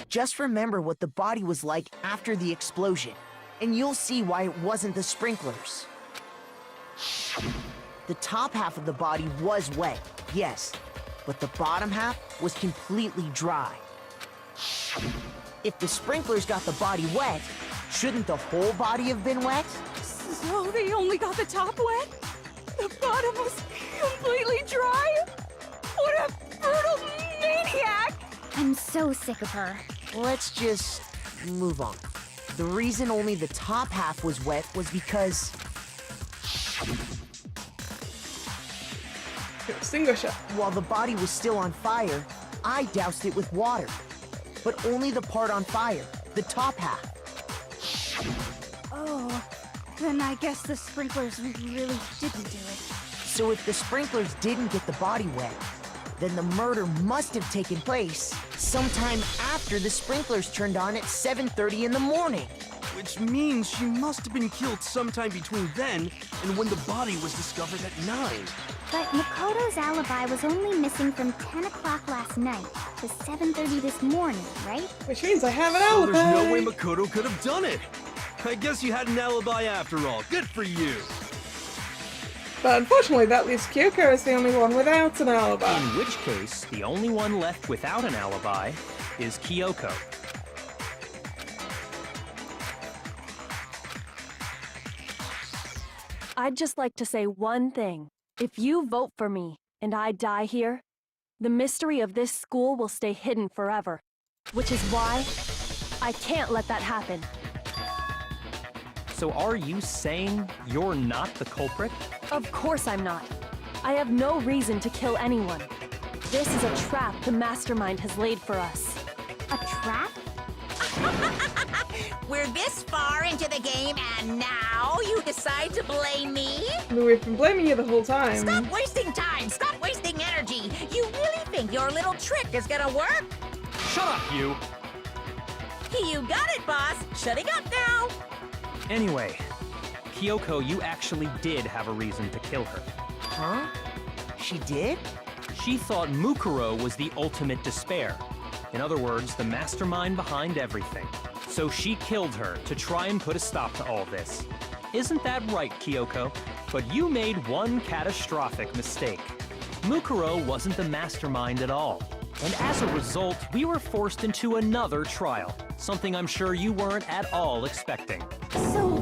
[SPEAKER 8] Just remember what the body was like after the explosion, and you'll see why it wasn't the sprinklers. The top half of the body was wet, yes, but the bottom half was completely dry. If the sprinklers got the body wet, shouldn't the whole body have been wet?
[SPEAKER 10] So they only got the top wet? The bottom was completely dry? What a brutal maniac!
[SPEAKER 9] I'm so sick of her.
[SPEAKER 8] Let's just move on. The reason only the top half was wet was because
[SPEAKER 1] Extinguisher.
[SPEAKER 8] while the body was still on fire, I doused it with water. But only the part on fire, the top half.
[SPEAKER 10] Oh, then I guess the sprinklers really didn't do it.
[SPEAKER 8] So if the sprinklers didn't get the body wet, then the murder must have taken place sometime after the sprinklers turned on at 7:30 in the morning.
[SPEAKER 3] Which means she must have been killed sometime between then and when the body was discovered at 9.
[SPEAKER 9] But Makoto's alibi was only missing from 10 o'clock last night to 7:30 this morning, right?
[SPEAKER 1] Which means I have an
[SPEAKER 3] So
[SPEAKER 1] alibi.
[SPEAKER 3] there's no way Makoto could have done it. I guess you had an alibi after all. Good for you.
[SPEAKER 1] But unfortunately, that leaves Kyoko as the only one without an alibi.
[SPEAKER 6] In which case, the only one left without an alibi is Kyoko.
[SPEAKER 2] I'd just like to say one thing. If you vote for me and I die here, the mystery of this school will stay hidden forever. Which is why I can't let that happen.
[SPEAKER 6] So are you saying you're not the culprit?
[SPEAKER 2] Of course I'm not. I have no reason to kill anyone. This is a trap the mastermind has laid for us.
[SPEAKER 9] A trap?
[SPEAKER 5] We're this far into the game, and now you decide to blame me?
[SPEAKER 1] We've been blaming you the whole time.
[SPEAKER 5] Stop wasting time! Stop wasting energy! You really think your little trick is gonna work?
[SPEAKER 6] Shut up, you!
[SPEAKER 5] You got it, boss! Shutting up now!
[SPEAKER 6] Anyway, Kyoko, you actually did have a reason to kill her.
[SPEAKER 8] Huh? She did?
[SPEAKER 6] She thought Mukuro was the ultimate despair. In other words, the mastermind behind everything. So she killed her to try and put a stop to all this. Isn't that right, Kyoko? But you made one catastrophic mistake. Mukuro wasn't the mastermind at all. And as a result, we were forced into another trial, something I'm sure you weren't at all expecting.
[SPEAKER 10] So,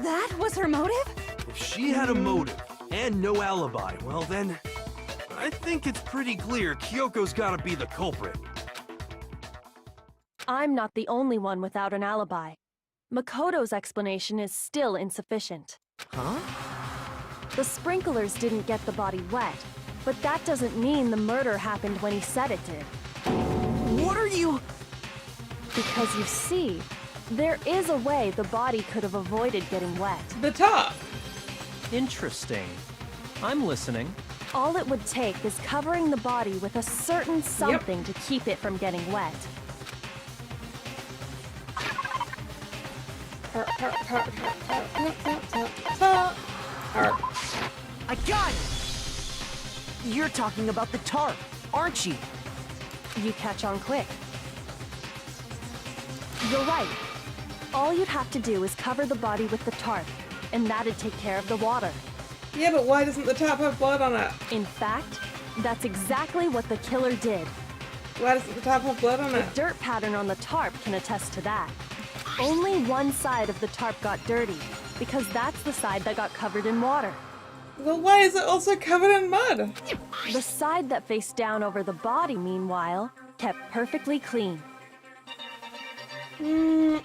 [SPEAKER 10] that was her motive?
[SPEAKER 3] If she had a motive and no alibi, well then, I think it's pretty clear Kyoko's gotta be the culprit.
[SPEAKER 2] I'm not the only one without an alibi. Makoto's explanation is still insufficient.
[SPEAKER 8] Huh?
[SPEAKER 2] The sprinklers didn't get the body wet, but that doesn't mean the murder happened when he said it did.
[SPEAKER 8] What are you...
[SPEAKER 2] Because you see, there is a way the body could have avoided getting wet.
[SPEAKER 1] The top.
[SPEAKER 6] Interesting. I'm listening.
[SPEAKER 2] All it would take is covering the body with a certain something to keep it from getting wet.
[SPEAKER 8] I got it! You're talking about the tarp, aren't you?
[SPEAKER 2] You catch on quick. You're right. All you'd have to do is cover the body with the tarp, and that'd take care of the water.
[SPEAKER 1] Yeah, but why doesn't the top have blood on it?
[SPEAKER 2] In fact, that's exactly what the killer did.
[SPEAKER 1] Why doesn't the top have blood on
[SPEAKER 2] The
[SPEAKER 1] it?
[SPEAKER 2] dirt pattern on the tarp can attest to that. Only one side of the tarp got dirty, because that's the side that got covered in water.
[SPEAKER 1] Well, why is it also covered in mud?
[SPEAKER 2] The side that faced down over the body, meanwhile, kept perfectly clean.
[SPEAKER 1] I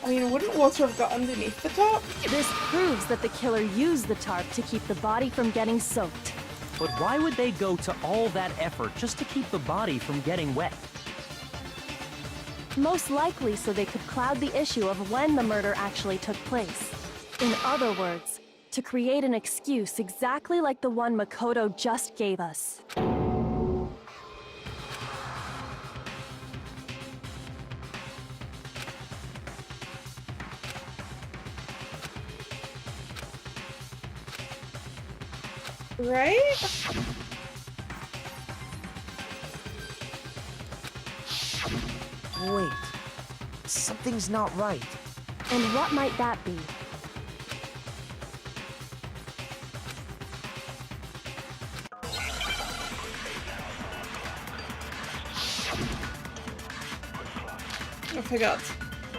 [SPEAKER 1] mean, wouldn't water have got underneath the top?
[SPEAKER 2] This proves that the killer used the tarp to keep the body from getting soaked.
[SPEAKER 6] But why would they go to all that effort just to keep the body from getting wet?
[SPEAKER 2] Most likely so they could cloud the issue of when the murder actually took place. In other words, to create an excuse exactly like the one Makoto just gave us.
[SPEAKER 1] Right?
[SPEAKER 8] Wait. Something's not right.
[SPEAKER 2] And what might that be?
[SPEAKER 1] I forgot.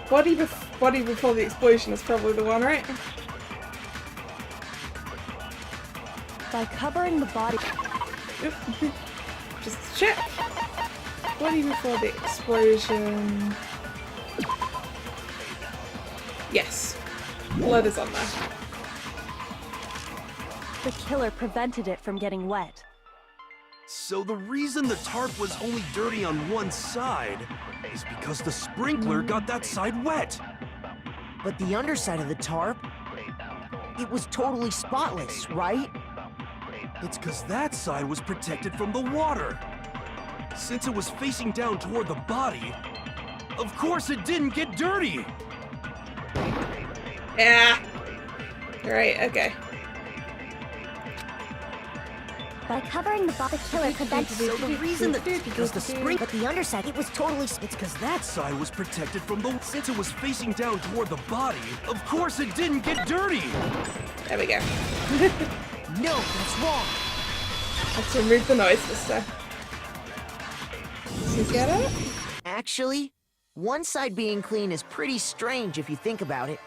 [SPEAKER 1] Body before the explosion is probably the one, right?
[SPEAKER 2] By covering the body...
[SPEAKER 1] Oop. Just check. Body before the explosion. Yes. Blood is on there.
[SPEAKER 2] The killer prevented it from getting wet.
[SPEAKER 3] So the reason the tarp was only dirty on one side is because the sprinkler got that side wet.
[SPEAKER 8] But the underside of the tarp, it was totally spotless, right?
[SPEAKER 3] It's because that side was protected from the water. Since it was facing down toward the body, of course it didn't get dirty.
[SPEAKER 1] Yeah. Right, okay.
[SPEAKER 9] By covering the body, the killer prevented
[SPEAKER 8] So the reason that because the spring, but the underside, it was totally
[SPEAKER 3] It's because that side was protected from the... Since it was facing down toward the body, of course it didn't get dirty.
[SPEAKER 1] There we go.
[SPEAKER 8] No, that's wrong.
[SPEAKER 1] Let's remove the noise this time. So get it?
[SPEAKER 8] Actually, one side being clean is pretty strange if you think about it.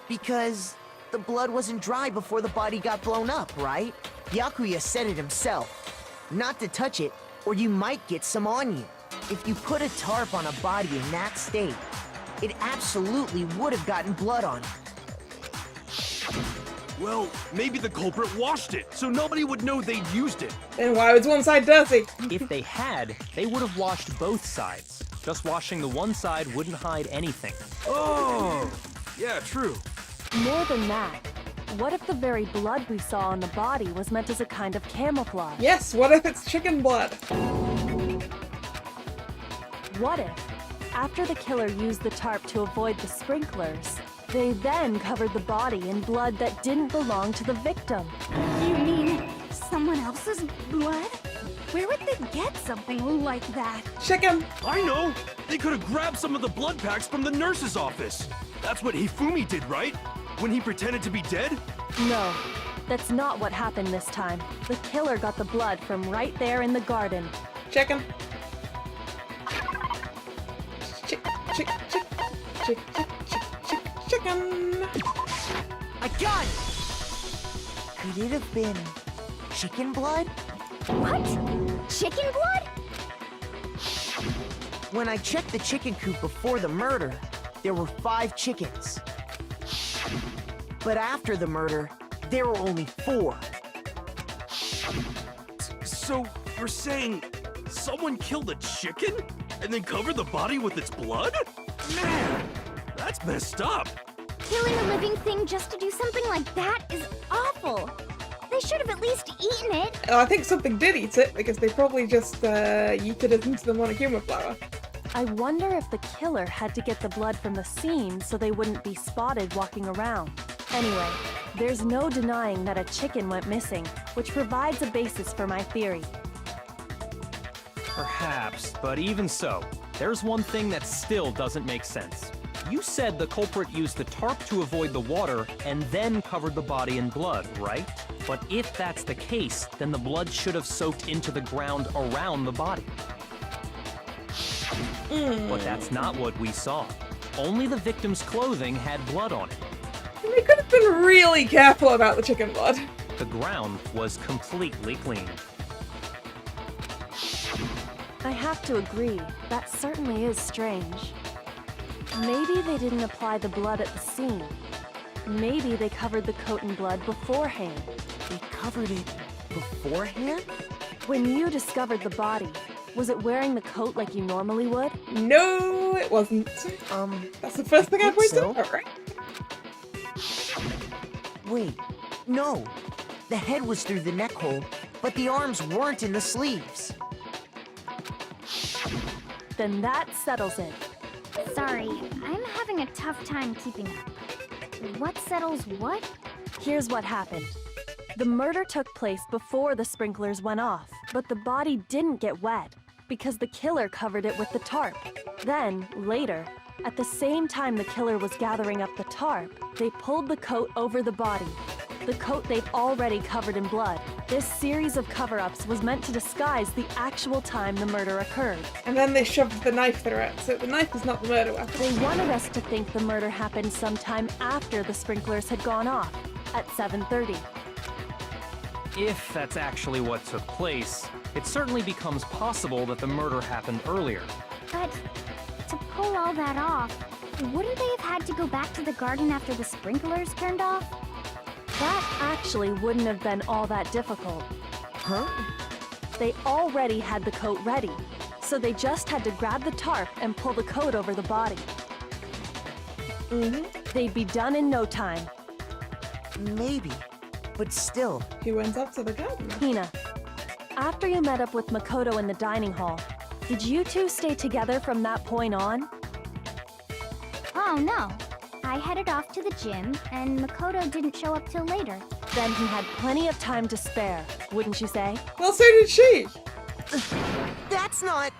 [SPEAKER 8] Because the blood wasn't dry before the body got blown up, right? Byakuya said it himself. Not to touch it, or you might get some on you. If you put a tarp on a body in that state, it absolutely would have gotten blood on it.
[SPEAKER 3] Well, maybe the culprit washed it, so nobody would know they'd used it.
[SPEAKER 1] Then why was one side dirty?
[SPEAKER 6] If they had, they would have washed both sides. Just washing the one side wouldn't hide anything.
[SPEAKER 3] Oh, yeah, true.
[SPEAKER 2] More than that, what if the very blood we saw on the body was meant as a kind of camouflage?
[SPEAKER 1] Yes, what if it's chicken blood?
[SPEAKER 2] What if, after the killer used the tarp to avoid the sprinklers, they then covered the body in blood that didn't belong to the victim?
[SPEAKER 10] You mean someone else's blood? Where would they get something like that?
[SPEAKER 1] Chicken!
[SPEAKER 3] I know! They could have grabbed some of the blood packs from the nurse's office. That's what Hifumi did, right? When he pretended to be dead?
[SPEAKER 2] No, that's not what happened this time. The killer got the blood from right there in the garden.
[SPEAKER 1] Chicken. Chicken.
[SPEAKER 8] I got it! Could it have been chicken blood?
[SPEAKER 9] What? Chicken blood?
[SPEAKER 8] When I checked the chicken coop before the murder, there were 5 chickens. But after the murder, there were only 4.
[SPEAKER 3] So, you're saying someone killed a chicken and then covered the body with its blood? Man, that's messed up.
[SPEAKER 9] Killing a living thing just to do something like that is awful. They should have at least eaten it.
[SPEAKER 1] Oh, I think something did eat it because they probably just yeeted it into the Monokuma flower.
[SPEAKER 2] I wonder if the killer had to get the blood from the scene so they wouldn't be spotted walking around. Anyway, there's no denying that a chicken went missing, which provides a basis for my theory.
[SPEAKER 6] Perhaps, but even so, there's one thing that still doesn't make sense. You said the culprit used the tarp to avoid the water and then covered the body in blood, right? But if that's the case, then the blood should have soaked into the ground around the body. But that's not what we saw. Only the victim's clothing had blood on it.
[SPEAKER 1] They could have been really careful about the chicken blood.
[SPEAKER 6] The ground was completely clean.
[SPEAKER 2] I have to agree, that certainly is strange. Maybe they didn't apply the blood at the scene. Maybe they covered the coat in blood beforehand.
[SPEAKER 8] They covered it beforehand?
[SPEAKER 2] When you discovered the body, was it wearing the coat like you normally would?
[SPEAKER 1] No, it wasn't. That's the first thing I pointed out, right?
[SPEAKER 8] Wait, no. The head was through the neck hole, but the arms weren't in the sleeves.
[SPEAKER 2] Then that settles it.
[SPEAKER 9] Sorry, I'm having a tough time keeping up. What settles what?
[SPEAKER 2] Here's what happened. The murder took place before the sprinklers went off, but the body didn't get wet because the killer covered it with the tarp. Then, later, at the same time the killer was gathering up the tarp, they pulled the coat over the body. The coat they'd already covered in blood. This series of cover-ups was meant to disguise the actual time the murder occurred.
[SPEAKER 1] And then they shoved the knife through it, so the knife is not the murder weapon.
[SPEAKER 2] They wanted us to think the murder happened sometime after the sprinklers had gone off, at 7:30.
[SPEAKER 6] If that's actually what took place, it certainly becomes possible that the murder happened earlier.
[SPEAKER 9] But to pull all that off, wouldn't they have had to go back to the garden after the sprinklers turned off?
[SPEAKER 2] That actually wouldn't have been all that difficult.
[SPEAKER 8] Huh?
[SPEAKER 2] They already had the coat ready, so they just had to grab the tarp and pull the coat over the body. They'd be done in no time.
[SPEAKER 8] Maybe, but still.
[SPEAKER 1] He went up to the garden.
[SPEAKER 2] Hina, after you met up with Makoto in the dining hall, did you two stay together from that point on?
[SPEAKER 9] Oh no. I headed off to the gym, and Makoto didn't show up till later.
[SPEAKER 2] Then he had plenty of time to spare, wouldn't you say?
[SPEAKER 1] Well, so did she.
[SPEAKER 8] That's not...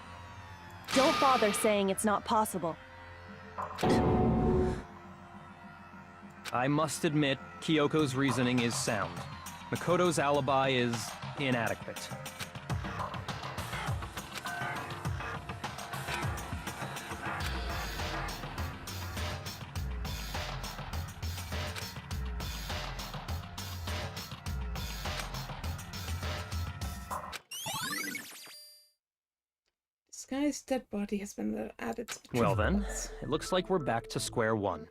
[SPEAKER 2] Don't bother saying it's not possible.
[SPEAKER 6] I must admit, Kyoko's reasoning is sound. Makoto's alibi is inadequate.
[SPEAKER 1] Sky's dead body has been added to the
[SPEAKER 6] Well then,
[SPEAKER 1] files.
[SPEAKER 6] it looks like we're back to square one.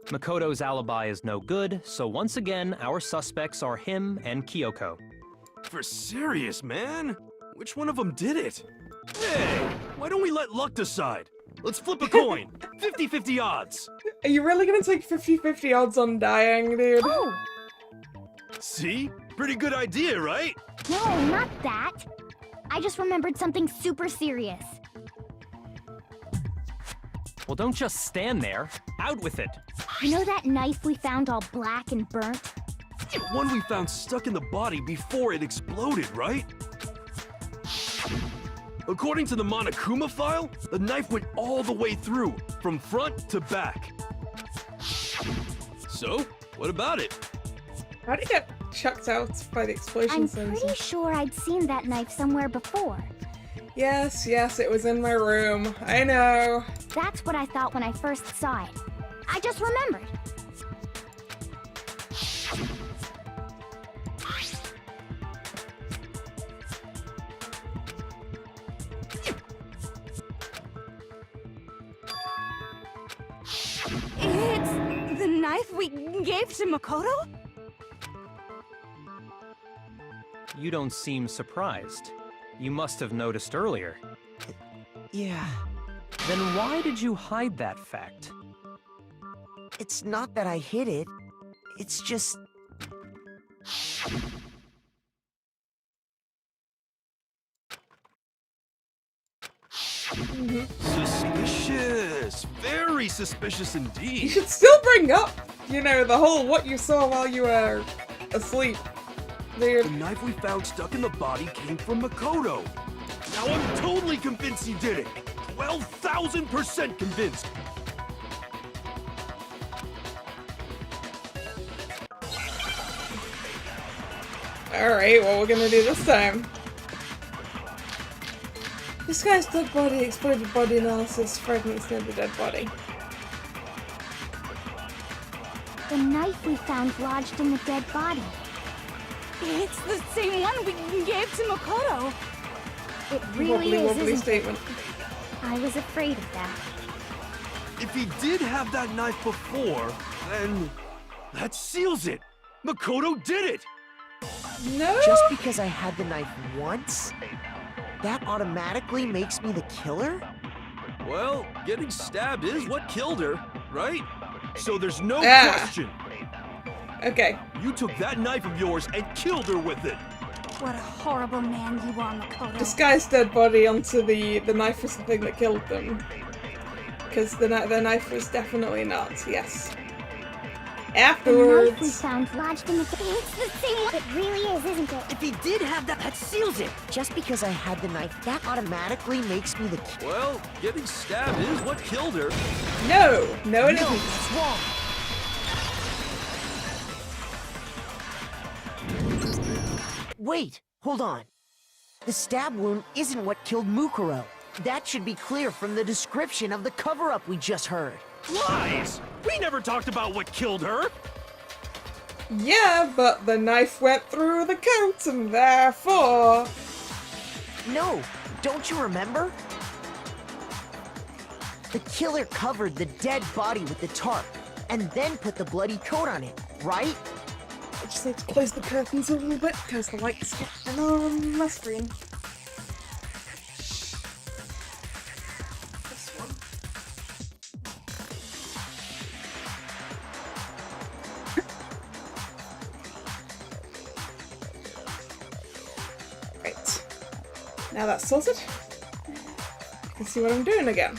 [SPEAKER 6] Makoto's alibi is no good, so once again, our suspects are him and Kyoko.
[SPEAKER 3] For serious, man? Which one of them did it? Hey, why don't we let luck decide? Let's flip a coin. 50-50 odds.
[SPEAKER 1] Are you really gonna take 50-50 odds on dying, dude?
[SPEAKER 9] Oh!
[SPEAKER 3] See? Pretty good idea, right?
[SPEAKER 9] No, not that. I just remembered something super serious.
[SPEAKER 6] Well, don't just stand there. Out with it.
[SPEAKER 9] You know that knife we found all black and burnt?
[SPEAKER 3] The one we found stuck in the body before it exploded, right? According to the Monokuma file, the knife went all the way through, from front to back. So, what about it?
[SPEAKER 1] How did it get chucked out by the explosion?
[SPEAKER 9] I'm pretty sure I'd seen that knife somewhere before.
[SPEAKER 1] Yes, it was in my room. I know.
[SPEAKER 9] That's what I thought when I first saw it. I just remembered.
[SPEAKER 10] It's the knife we gave to Makoto?
[SPEAKER 6] You don't seem surprised. You must have noticed earlier.
[SPEAKER 8] Yeah,
[SPEAKER 6] Then why did you hide that fact?
[SPEAKER 8] it's not that I hid it. It's just...
[SPEAKER 3] Suspicious. Very suspicious
[SPEAKER 1] You
[SPEAKER 3] indeed.
[SPEAKER 1] should still bring up, you know, the whole what you saw while you were asleep.
[SPEAKER 3] The knife we found stuck in the body came from Makoto. Now I'm totally convinced he did it. 12,000% convinced.
[SPEAKER 1] Alright, what we're gonna do this time. This guy's dead body, exploded body analysis, fragments near the dead body.
[SPEAKER 9] The knife we found lodged in the dead body.
[SPEAKER 10] It's the same one we gave to Makoto.
[SPEAKER 9] It really is,
[SPEAKER 1] Wobbly
[SPEAKER 9] isn't
[SPEAKER 1] statement.
[SPEAKER 9] it? I was afraid of that.
[SPEAKER 3] If he did have that knife before, then that seals it. Makoto did it.
[SPEAKER 1] No!
[SPEAKER 8] Just because I had the knife once, that automatically makes me the killer?
[SPEAKER 3] Well, getting stabbed is what killed her, right? So there's no
[SPEAKER 1] Ah.
[SPEAKER 3] question.
[SPEAKER 1] Okay.
[SPEAKER 3] You took that knife of yours and killed her with it.
[SPEAKER 10] What a horrible man you are, Makoto.
[SPEAKER 1] This guy's dead body onto the knife was the thing that killed them. Because the knife was definitely not, yes.
[SPEAKER 9] The knife we
[SPEAKER 1] Afterwards.
[SPEAKER 9] found lodged in the... It's the same one! It really is, isn't it?
[SPEAKER 8] If he did have that seals it! Just because I had the knife, that automatically makes me the killer.
[SPEAKER 3] Well, getting stabbed is what killed her.
[SPEAKER 1] No! No, it
[SPEAKER 8] No,
[SPEAKER 1] isn't.
[SPEAKER 8] that's wrong! Wait, hold on. The stab wound isn't what killed Mukuro. That should be clear from the description of the cover-up we just heard.
[SPEAKER 3] Lies! We never talked about what killed her.
[SPEAKER 1] Yeah, but the knife went through the coat and therefore...
[SPEAKER 8] No, don't you remember? The killer covered the dead body with the tarp, and then put the bloody coat on it, right?
[SPEAKER 1] I just need to close the curtains a little bit because the light's getting on my screen. This one. Right. Now that's sorted. You can see what I'm doing again.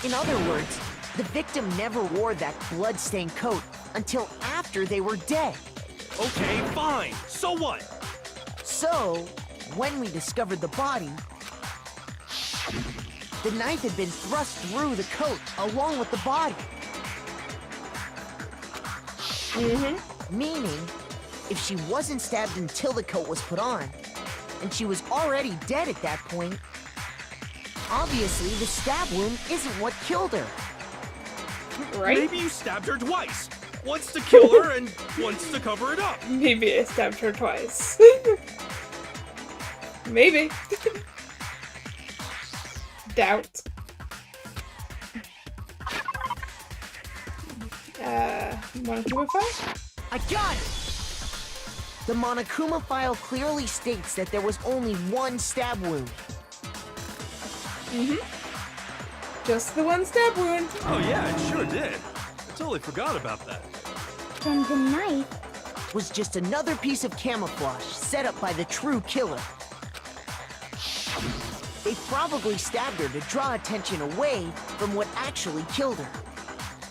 [SPEAKER 8] In other words, the victim never wore that blood-stained coat until after they were dead.
[SPEAKER 3] Okay, fine. So what?
[SPEAKER 8] So, when we discovered the body, the knife had been thrust through the coat along with the body. Meaning, if she wasn't stabbed until the coat was put on, and she was already dead at that point, obviously the stab wound isn't what killed her.
[SPEAKER 1] Right?
[SPEAKER 3] Maybe you stabbed her twice. Once to kill her and once to cover it up.
[SPEAKER 1] Maybe I stabbed her twice. Maybe. Doubt. Monokuma file?
[SPEAKER 8] I got it! The Monokuma file clearly states that there was only one stab wound.
[SPEAKER 1] Just the one stab wound.
[SPEAKER 3] Oh yeah, it sure did. I totally forgot about that.
[SPEAKER 9] Then the knife...
[SPEAKER 8] Was just another piece of camouflage set up by the true killer. They probably stabbed her to draw attention away from what actually killed her.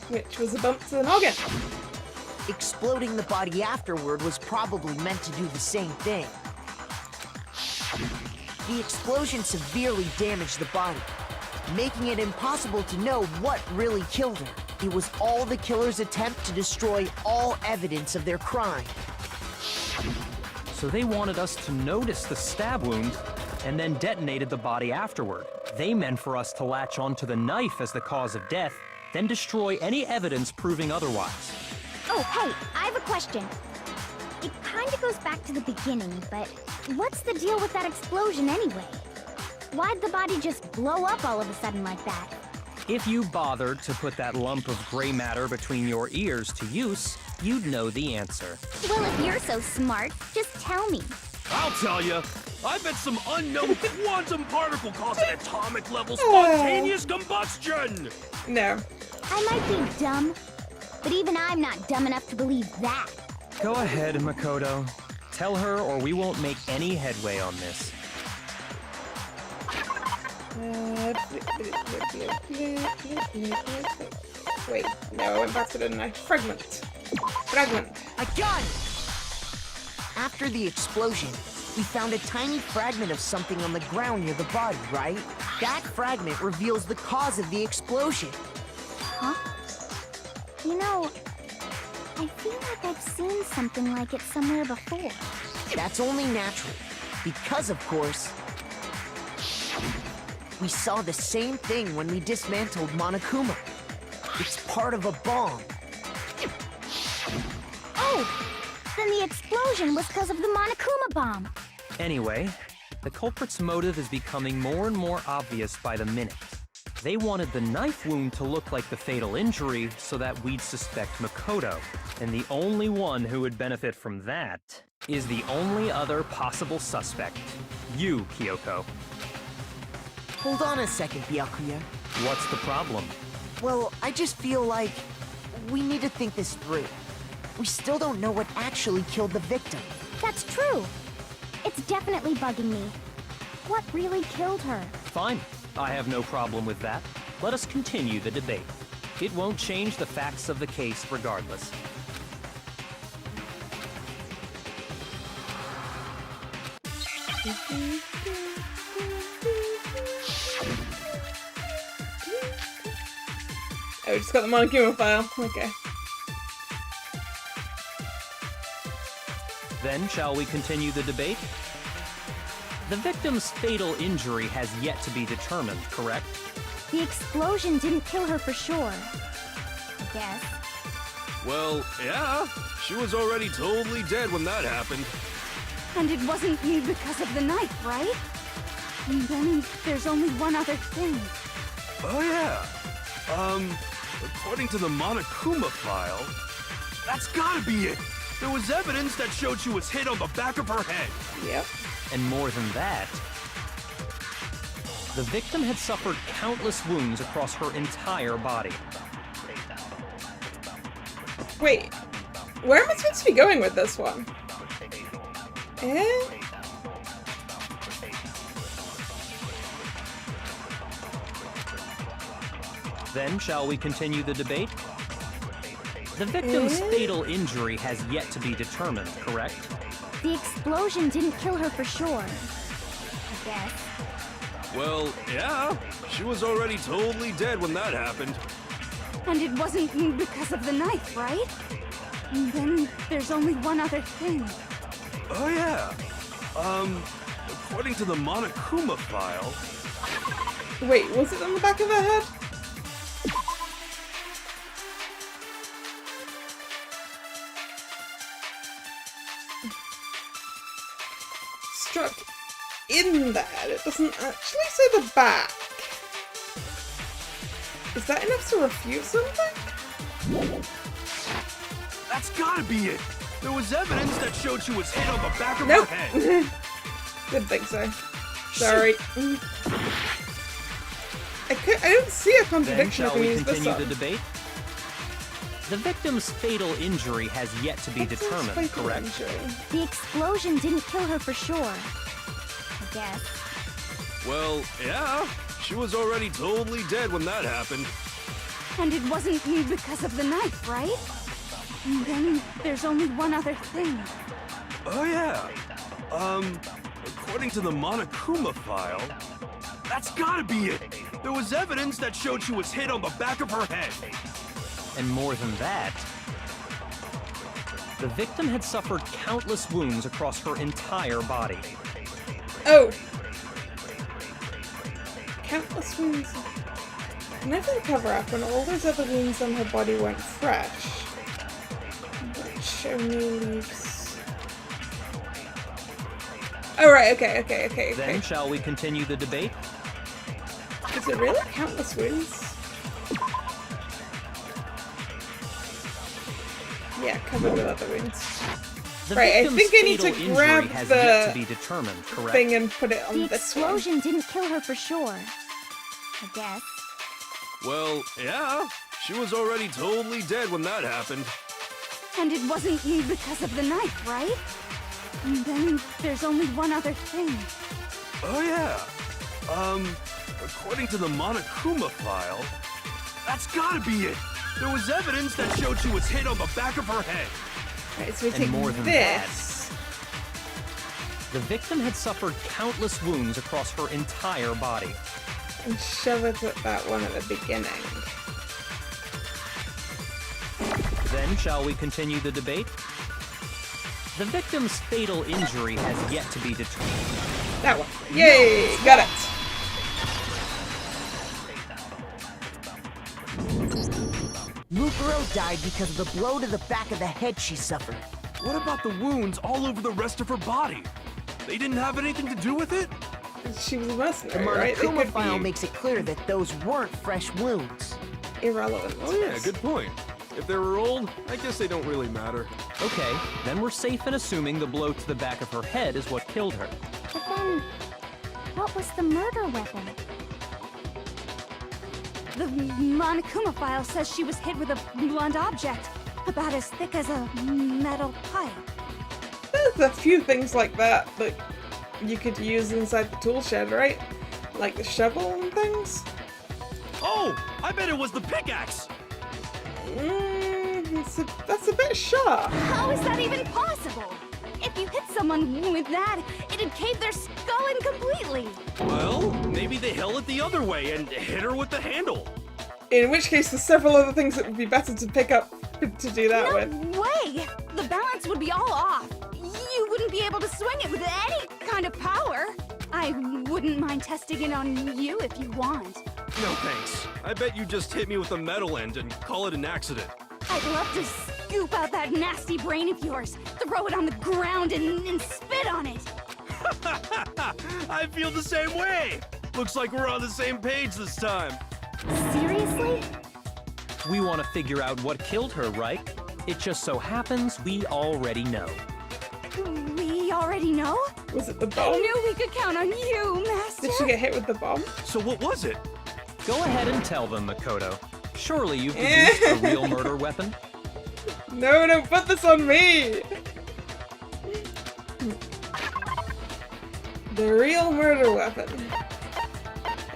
[SPEAKER 1] Which was a bump to the noggin.
[SPEAKER 8] Exploding the body afterward was probably meant to do the same thing. The explosion severely damaged the body, making it impossible to know what really killed her. It was all the killer's attempt to destroy all evidence of their crime.
[SPEAKER 6] So they wanted us to notice the stab wound and then detonated the body afterward. They meant for us to latch onto the knife as the cause of death, then destroy any evidence proving otherwise.
[SPEAKER 9] Oh, hey, I have a question. It kinda goes back to the beginning, but what's the deal with that explosion anyway? Why'd the body just blow up all of a sudden like that?
[SPEAKER 6] If you bothered to put that lump of gray matter between your ears to use, you'd know the answer.
[SPEAKER 9] Well, if you're so smart, just tell me.
[SPEAKER 3] I'll tell you. I bet some unknown quantum particle caused an atomic level spontaneous combustion!
[SPEAKER 1] No.
[SPEAKER 9] I might be dumb, but even I'm not dumb enough to believe that.
[SPEAKER 6] Go ahead, Makoto. Tell her or we won't make any headway on this.
[SPEAKER 1] Wait, no, I went back to the knife. Fragment.
[SPEAKER 8] I got it! After the explosion, we found a tiny fragment of something on the ground near the body, right? That fragment reveals the cause of the explosion.
[SPEAKER 9] Huh? You know, I feel like I've seen something like it somewhere before.
[SPEAKER 8] That's only natural, because of course, we saw the same thing when we dismantled Monokuma. It's part of a bomb.
[SPEAKER 9] Oh! Then the explosion was because of the Monokuma bomb.
[SPEAKER 6] Anyway, the culprit's motive is becoming more and more obvious by the minute. They wanted the knife wound to look like the fatal injury so that we'd suspect Makoto. And the only one who would benefit from that is the only other possible suspect. You, Kyoko.
[SPEAKER 8] Hold on a second, Byakuya.
[SPEAKER 6] What's the problem?
[SPEAKER 8] Well, I just feel like we need to think this through. We still don't know what actually killed the victim.
[SPEAKER 9] That's true. It's definitely bugging me. What really killed her?
[SPEAKER 6] Fine. I have no problem with that. Let us continue the debate. It won't change the facts of the case regardless.
[SPEAKER 1] Oh, we just got the Monokuma file. Okay.
[SPEAKER 6] Then, shall we continue the debate? The victim's fatal injury has yet to be determined, correct?
[SPEAKER 9] The explosion didn't kill her for sure. I guess.
[SPEAKER 3] Well, yeah. She was already totally dead when that happened.
[SPEAKER 10] And it wasn't because of the knife, right? And then there's only one other thing.
[SPEAKER 3] Oh, yeah. According to the Monokuma file, that's gotta be it. There was evidence that showed she was hit on the back of her head.
[SPEAKER 1] Yep.
[SPEAKER 6] And more than that, the victim had suffered countless wounds across her entire body.
[SPEAKER 1] Wait, where am I supposed to be going with this one? Eh?
[SPEAKER 6] Then, shall we continue the debate? The victim's fatal injury has yet to be determined, correct?
[SPEAKER 9] The explosion didn't kill her for sure. I guess.
[SPEAKER 3] Well, yeah. She was already totally dead when that happened.
[SPEAKER 10] And it wasn't because of the knife, right? And then there's only one other thing.
[SPEAKER 3] Oh, yeah. According to the Monokuma file...
[SPEAKER 1] Wait, was it on the back of her head? Struck in the head. It doesn't actually say the back. Is that enough to refute something?
[SPEAKER 3] That's gotta be it. There was evidence that showed she was hit on the back of her head.
[SPEAKER 1] Didn't think so. Sorry. I don't see a contradiction if we use this
[SPEAKER 6] continue
[SPEAKER 1] one.
[SPEAKER 6] the debate? The victim's fatal injury has yet to be determined, correct?
[SPEAKER 9] The explosion didn't kill her for sure. I guess.
[SPEAKER 3] Well, yeah. She was already totally dead when that happened.
[SPEAKER 10] And it wasn't because of the knife, right? And then there's only one other thing.
[SPEAKER 3] Oh, yeah. according to the Monokuma file, that's gotta be it! There was evidence that showed she was hit on the back of her head.
[SPEAKER 6] And more than that, the victim had suffered countless wounds across her entire body.
[SPEAKER 1] Oh! Countless wounds. Never cover up when all those other wounds on her body weren't fresh. Which only leaves... Oh right, okay.
[SPEAKER 6] Then shall we continue the debate?
[SPEAKER 1] Is it really countless wounds? Yeah, covered with other wounds.
[SPEAKER 6] The
[SPEAKER 1] Right, I
[SPEAKER 6] victim's
[SPEAKER 1] think I need
[SPEAKER 6] fatal
[SPEAKER 1] to
[SPEAKER 6] injury
[SPEAKER 1] grab
[SPEAKER 6] has
[SPEAKER 1] the
[SPEAKER 6] yet to be determined, correct?
[SPEAKER 1] thing and put it on
[SPEAKER 9] The
[SPEAKER 1] this one.
[SPEAKER 9] explosion didn't kill her for sure. I guess.
[SPEAKER 3] Well, yeah. She was already totally dead when that happened.
[SPEAKER 10] And it wasn't because of the knife, right? And then there's only one other thing.
[SPEAKER 3] Oh yeah. According to the Monokuma file, that's gotta be it! There was evidence that showed she was hit on the back of her head.
[SPEAKER 1] Right, so we
[SPEAKER 6] And
[SPEAKER 1] take
[SPEAKER 6] more than
[SPEAKER 1] this.
[SPEAKER 6] The victim had suffered countless wounds across her entire body.
[SPEAKER 1] And shove it at that one at the beginning.
[SPEAKER 6] Then shall we continue the debate? The victim's fatal injury has yet to be determined.
[SPEAKER 1] That one. Yay! Got it!
[SPEAKER 8] Mukuro died because of the blow to the back of the head she suffered.
[SPEAKER 3] What about the wounds all over the rest of her body? They didn't have anything to do with it?
[SPEAKER 1] She was a
[SPEAKER 8] The
[SPEAKER 1] mercenary, right? They
[SPEAKER 8] Monokuma
[SPEAKER 1] could
[SPEAKER 8] file
[SPEAKER 1] be
[SPEAKER 8] makes it clear that those weren't fresh wounds.
[SPEAKER 1] irrelevant.
[SPEAKER 3] Oh yeah, good point. If they were old, I guess they don't really matter.
[SPEAKER 6] Okay, then we're safe in assuming the blow to the back of her head is what killed her.
[SPEAKER 9] But then, what was the murder weapon?
[SPEAKER 10] The Monokuma file says she was hit with a blunt object, about as thick as a metal pipe.
[SPEAKER 1] There's a few things like that that you could use inside the tool shed, right? Like the shovel and things.
[SPEAKER 3] Oh! I bet it was the pickaxe!
[SPEAKER 1] That's a bit sharp.
[SPEAKER 10] How is that even possible? If you hit someone with that, it'd cave their skull in completely.
[SPEAKER 3] Well, maybe they held it the other way and hit her with the handle.
[SPEAKER 1] In which case, there's several other things that would be better to pick up to do that
[SPEAKER 10] No
[SPEAKER 1] with.
[SPEAKER 10] way! The balance would be all off. You wouldn't be able to swing it with any kind of power. I wouldn't mind testing it on you if you want.
[SPEAKER 3] No thanks. I bet you just hit me with a metal end and call it an accident.
[SPEAKER 10] I'd love to scoop out that nasty brain of yours, throw it on the ground and spit on it.
[SPEAKER 3] I feel the same way. Looks like we're on the same page this time.
[SPEAKER 9] Seriously?
[SPEAKER 6] We want to figure out what killed her, right? It just so happens we already know.
[SPEAKER 10] We already know?
[SPEAKER 1] Was it the
[SPEAKER 10] I
[SPEAKER 1] bomb?
[SPEAKER 10] knew we could count on you, Master.
[SPEAKER 1] Did she get hit with the bomb?
[SPEAKER 3] So what was it?
[SPEAKER 6] Go ahead and tell them, Makoto. Surely you've produced a real murder weapon?
[SPEAKER 1] No, don't put this on me! The real murder weapon.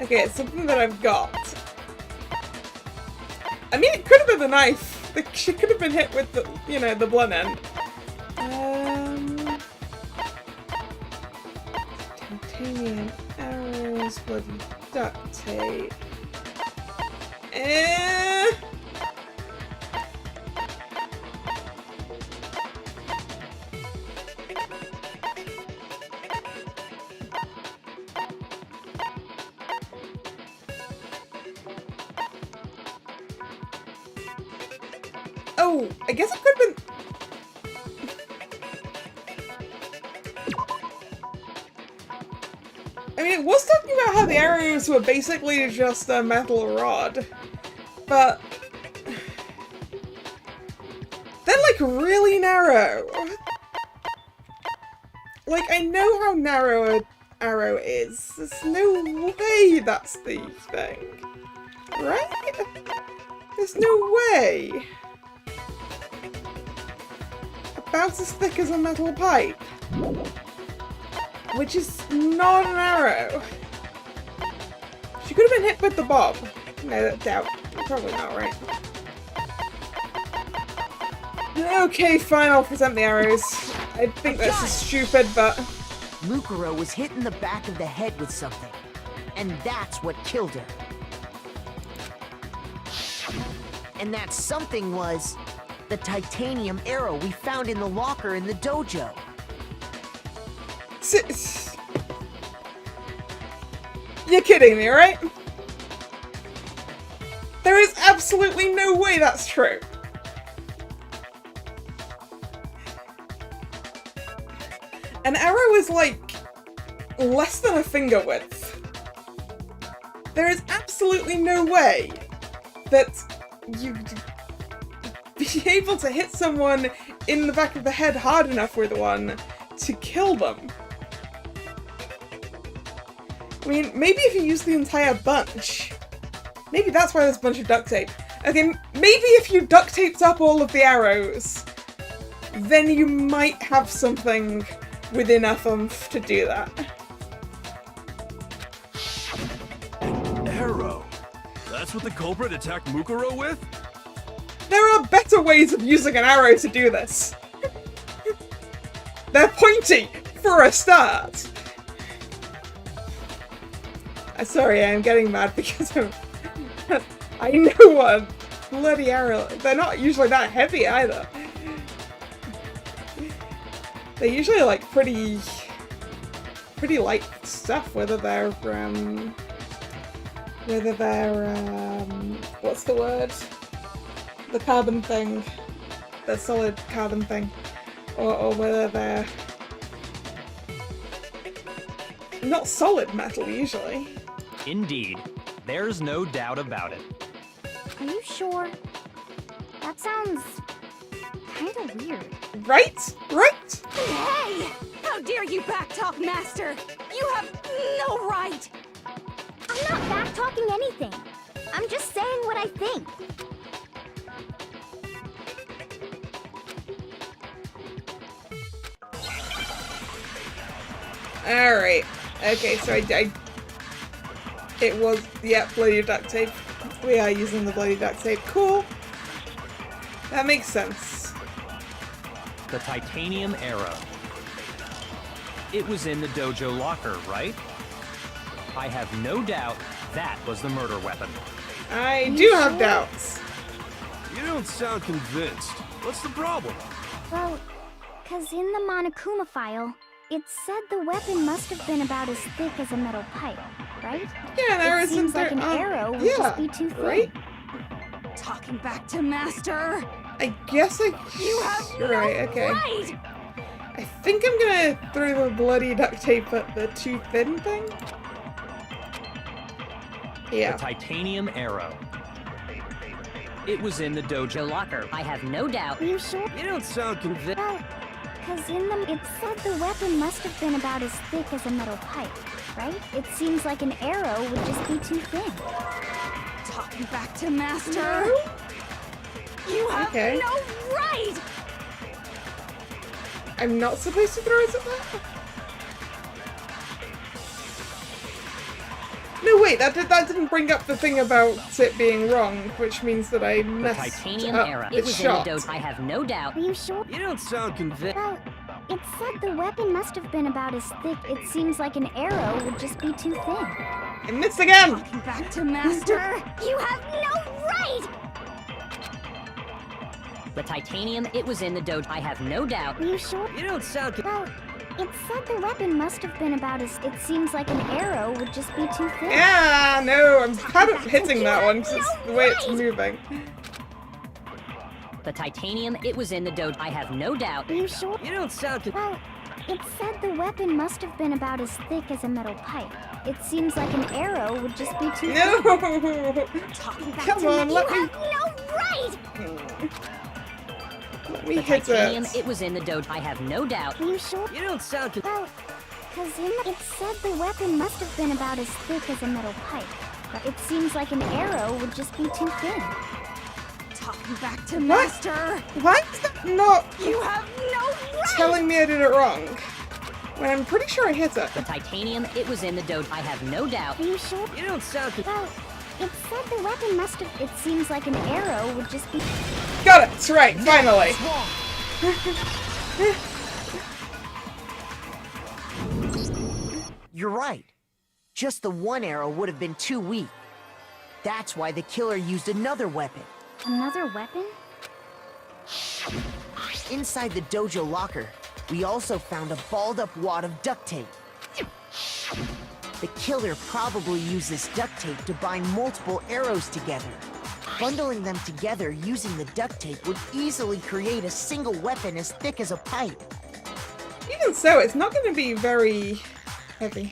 [SPEAKER 1] Okay, it's something that I've got. I mean, it could have been the knife. She could have been hit with the, you know, the blunt end. Titanium arrows, bloody duct tape. Oh, I guess it could have been... I mean, it was talking about how the arrows were basically just a metal rod, but they're like really narrow. Like, I know how narrow an arrow is. There's no way that's the thing, right? There's no way. About as thick as a metal pipe. Which is not an arrow. She could have been hit with the bomb. No, doubt. Probably not, right? Okay, fine, I'll present the arrows. I think this is stupid, but...
[SPEAKER 8] Mukuro was hit in the back of the head with something, and that's what killed her. And that something was the titanium arrow we found in the locker in the dojo.
[SPEAKER 1] You're kidding me, right? There is absolutely no way that's true. An arrow is like less than a finger width. There is absolutely no way that you'd be able to hit someone in the back of the head hard enough with one to kill them. I mean, maybe if you use the entire bunch. Maybe that's why there's a bunch of duct tape. Okay, maybe if you duct taped up all of the arrows, then you might have something with enough oomph to do that.
[SPEAKER 3] Arrow? That's what the culprit attacked Mukuro with?
[SPEAKER 1] There are better ways of using an arrow to do this. They're pointy, for a start. Sorry, I'm getting mad because I know what a bloody arrow. They're not usually that heavy either. They're usually like pretty light stuff, whether they're what's the word? The carbon thing. The solid carbon thing. Or whether they're not solid metal usually.
[SPEAKER 6] Indeed. There's no doubt about it.
[SPEAKER 9] Are you sure? That sounds kinda weird.
[SPEAKER 1] Right? Right?
[SPEAKER 10] Hey! How dare you backtalk, Master! You have no right!
[SPEAKER 9] I'm not back-talking anything. I'm just saying what I think.
[SPEAKER 1] Alright. Okay, so it was, yeah, bloody duct tape. We are using the bloody duct tape. Cool. That makes sense.
[SPEAKER 6] The titanium arrow. It was in the dojo locker, right? I have no doubt that was the murder weapon.
[SPEAKER 1] I do have doubts.
[SPEAKER 3] You don't sound convinced. What's the problem?
[SPEAKER 9] Well, 'cause in the Monokuma file, it said the weapon must have been about as thick as a metal pipe, right?
[SPEAKER 1] Yeah, an arrow
[SPEAKER 9] It seems like an arrow would just be too thin.
[SPEAKER 1] Right?
[SPEAKER 10] Talking back to Master!
[SPEAKER 1] I guess
[SPEAKER 10] You have no
[SPEAKER 1] okay.
[SPEAKER 10] right!
[SPEAKER 1] I think I'm gonna throw the bloody duct tape at the too thin thing. Yeah.
[SPEAKER 6] The titanium arrow. It was in the dojo locker. I have no doubt.
[SPEAKER 9] Are you sure?
[SPEAKER 3] You don't sound convinced.
[SPEAKER 9] Well, 'cause in them, it said the weapon must have been about as thick as a metal pipe, right? It seems like an arrow would just be too thin.
[SPEAKER 10] Talking back to Master! You have no right!
[SPEAKER 1] I'm not supposed to throw it at that? No, wait, that didn't bring up the thing about it being wrong, which means that I messed
[SPEAKER 11] The titanium
[SPEAKER 1] up
[SPEAKER 11] era.
[SPEAKER 1] the
[SPEAKER 11] It was
[SPEAKER 1] shot.
[SPEAKER 11] in the dojo. I have no doubt.
[SPEAKER 9] Are you sure?
[SPEAKER 3] You don't sound convinced.
[SPEAKER 9] Well, it said the weapon must have been about as thick. It seems like an arrow would just be too thin.
[SPEAKER 1] I missed again!
[SPEAKER 10] Talking back to Master!
[SPEAKER 9] You have no right!
[SPEAKER 11] The titanium. It was in the dojo. I have no doubt.
[SPEAKER 9] Are you sure?
[SPEAKER 3] You don't sound
[SPEAKER 9] Well, it said the weapon must have been about as... It seems like an arrow would just be too thin.
[SPEAKER 1] Yeah, no, I'm kind of hitting that one because it's the way it's moving.
[SPEAKER 11] The titanium. It was in the dojo. I have no doubt.
[SPEAKER 9] Are you sure?
[SPEAKER 3] You don't sound
[SPEAKER 9] Well, it said the weapon must have been about as thick as a metal pipe. It seems like an arrow would just be too
[SPEAKER 1] No!
[SPEAKER 9] thin. Talking back
[SPEAKER 1] Come
[SPEAKER 9] to
[SPEAKER 1] on,
[SPEAKER 9] me.
[SPEAKER 1] let
[SPEAKER 9] You
[SPEAKER 1] me...
[SPEAKER 9] have no right!
[SPEAKER 1] Let me
[SPEAKER 11] The
[SPEAKER 1] hit
[SPEAKER 11] titanium.
[SPEAKER 1] it.
[SPEAKER 11] It was in the dojo. I have no doubt.
[SPEAKER 9] Are you sure?
[SPEAKER 3] You don't sound
[SPEAKER 9] Well, 'cause in it said the weapon must have been about as thick as a metal pipe. But it seems like an arrow would just be too thin.
[SPEAKER 10] Talking back to Master!
[SPEAKER 1] Why is that not
[SPEAKER 10] You have no right!
[SPEAKER 1] telling me I did it wrong? When I'm pretty sure I hit it.
[SPEAKER 11] The titanium. It was in the dojo. I have no doubt.
[SPEAKER 9] Are you sure?
[SPEAKER 3] You don't sound
[SPEAKER 9] Well, it said the weapon must have... It seems like an arrow would just be...
[SPEAKER 1] Got it! It's right, finally!
[SPEAKER 8] You're right. Just the one arrow would have been too weak. That's why the killer used another weapon.
[SPEAKER 9] Another weapon?
[SPEAKER 8] Inside the dojo locker, we also found a balled-up wad of duct tape. The killer probably used this duct tape to bind multiple arrows together. Bundling them together using the duct tape would easily create a single weapon as thick as a pipe.
[SPEAKER 1] Even so, it's not going to be very heavy.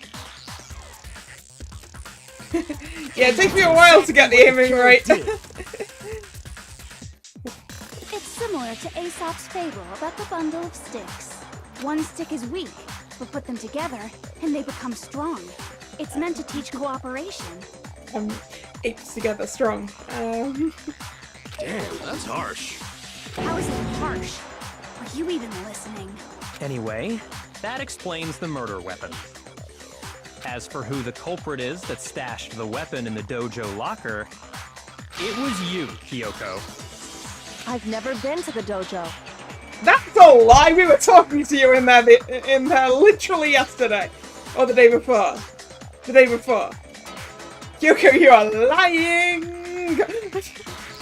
[SPEAKER 1] Yeah, it takes me a while to get the aiming right.
[SPEAKER 10] It's similar to Aesop's fable about the bundle of sticks. One stick is weak, but put them together and they become strong. It's meant to teach cooperation.
[SPEAKER 1] Apes together strong.
[SPEAKER 3] Damn, that's harsh.
[SPEAKER 10] How is it harsh? Are you even listening?
[SPEAKER 6] Anyway, that explains the murder weapon. As for who the culprit is that stashed the weapon in the dojo locker, it was you, Kyoko.
[SPEAKER 2] I've never been to the dojo.
[SPEAKER 1] That's a lie! We were talking to you in there literally yesterday. Or the day before. The day before. Kyoko, you are lying!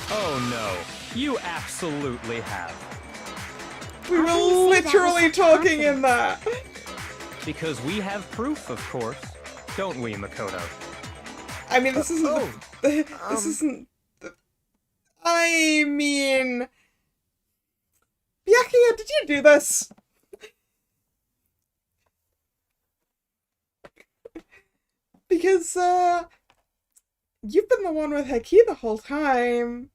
[SPEAKER 6] Oh no, you absolutely have.
[SPEAKER 1] We were literally talking in there.
[SPEAKER 6] Because we have proof, of course. Don't we, Makoto?
[SPEAKER 1] I mean, this isn't this isn't I mean... Byakuya, did you do this? Because, you've been the one with her key the whole time.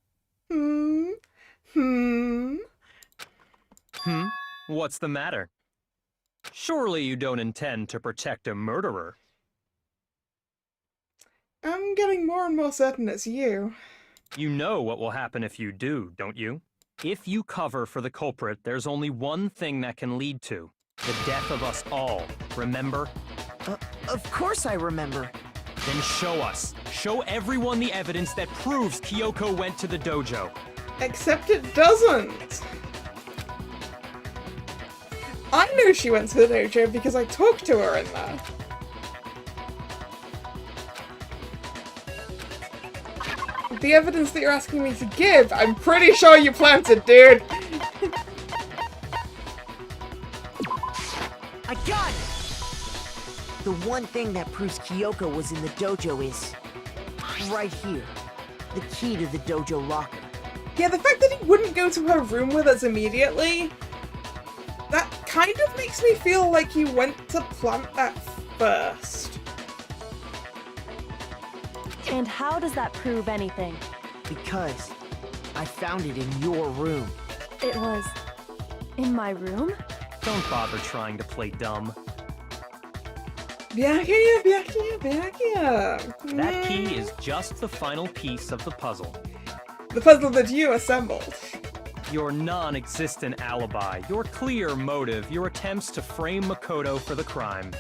[SPEAKER 6] What's the matter? Surely you don't intend to protect a murderer.
[SPEAKER 1] I'm getting more and more certain it's you.
[SPEAKER 6] You know what will happen if you do, don't you? If you cover for the culprit, there's only one thing that can lead to. The death of us all, remember?
[SPEAKER 8] Of course I remember.
[SPEAKER 6] Then show us. Show everyone the evidence that proves Kyoko went to the dojo.
[SPEAKER 1] Except it doesn't. I know she went to the dojo because I talked to her in there. The evidence that you're asking me to give, I'm pretty sure you planted, dude.
[SPEAKER 8] I got it! The one thing that proves Kyoko was in the dojo is right here. The key to the dojo locker.
[SPEAKER 1] Yeah, the fact that he wouldn't go to her room with us immediately, that kind of makes me feel like he went to plant that first.
[SPEAKER 2] And how does that prove anything?
[SPEAKER 8] Because I found it in your room.
[SPEAKER 2] It was in my room?
[SPEAKER 6] Don't bother trying to play dumb.
[SPEAKER 1] Byakuya.
[SPEAKER 6] That key is just the final piece of the puzzle.
[SPEAKER 1] The puzzle that you assembled.
[SPEAKER 6] Your non-existent alibi, your clear motive, your attempts to frame Makoto for the crime.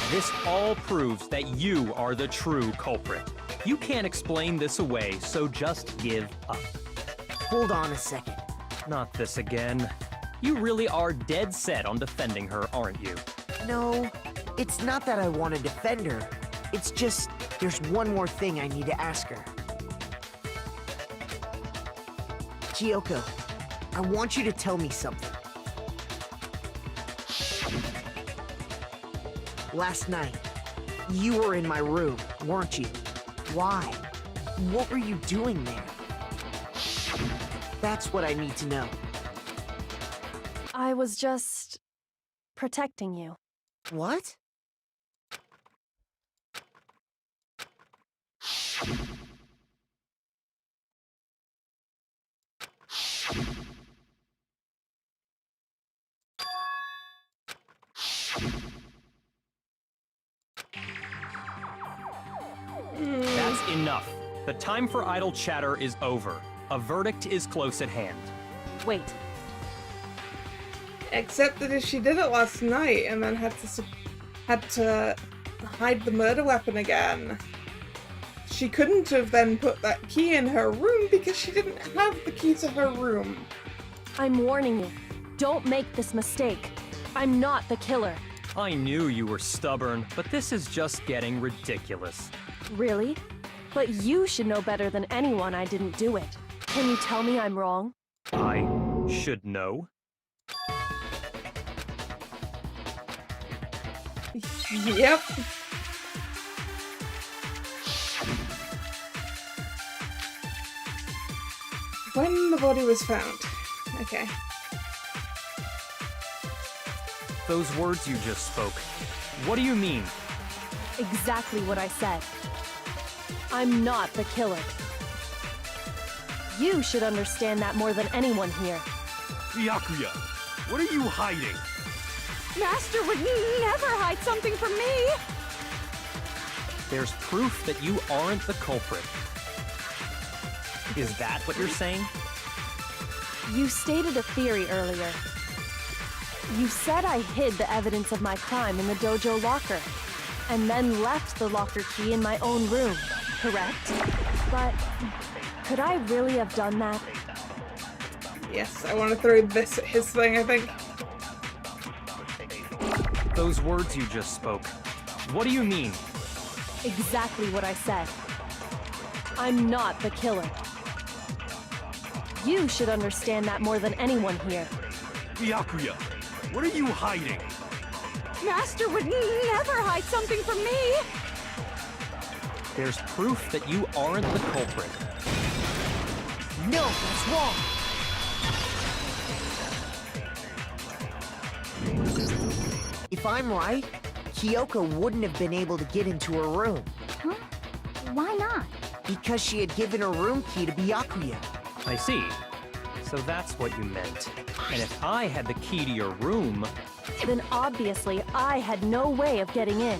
[SPEAKER 6] This all proves that you are the true culprit. You can't explain this away, so just give up.
[SPEAKER 8] Hold on a second.
[SPEAKER 6] Not this again. You really are dead set on defending her, aren't you?
[SPEAKER 8] No, it's not that I want to defend her. It's just, there's one more thing I need to ask her. Kyoko, I want you to tell me something. Last night, you were in my room, weren't you? Why? What were you doing there? That's what I need to know.
[SPEAKER 2] I was just protecting you.
[SPEAKER 8] What?
[SPEAKER 6] That's enough. The time for idle chatter is over. A verdict is close at hand.
[SPEAKER 2] Wait.
[SPEAKER 1] Except that if she did it last night and then had to hide the murder weapon again, she couldn't have then put that key in her room because she didn't have the key to her room.
[SPEAKER 2] I'm warning you. Don't make this mistake. I'm not the killer.
[SPEAKER 6] I knew you were stubborn, but this is just getting ridiculous.
[SPEAKER 2] Really? But you should know better than anyone I didn't do it. Can you tell me I'm wrong?
[SPEAKER 6] I should know.
[SPEAKER 1] Yep. When the body was found. Okay.
[SPEAKER 6] Those words you just spoke, what do you mean?
[SPEAKER 2] Exactly what I said. I'm not the killer. You should understand that more than anyone here.
[SPEAKER 3] Byakuya, what are you hiding?
[SPEAKER 10] Master would never hide something from me!
[SPEAKER 6] There's proof that you aren't the culprit. Is that what you're saying?
[SPEAKER 2] You stated a theory earlier. You said I hid the evidence of my crime in the dojo locker, and then left the locker key in my own room, correct? But could I really have done that?
[SPEAKER 1] Yes, I want to throw this at his thing, I think.
[SPEAKER 6] Those words you just spoke, what do you mean?
[SPEAKER 2] Exactly what I said. I'm not the killer. You should understand that more than anyone here.
[SPEAKER 3] Byakuya, what are you hiding?
[SPEAKER 10] Master would never hide something from me!
[SPEAKER 6] There's proof that you aren't the culprit.
[SPEAKER 8] No, that's wrong. If I'm right, Kyoko wouldn't have been able to get into her room.
[SPEAKER 9] Huh? Why not?
[SPEAKER 8] Because she had given her room key to Byakuya.
[SPEAKER 6] I see. So that's what you meant. And if I had the key to your room...
[SPEAKER 2] Then obviously I had no way of getting in.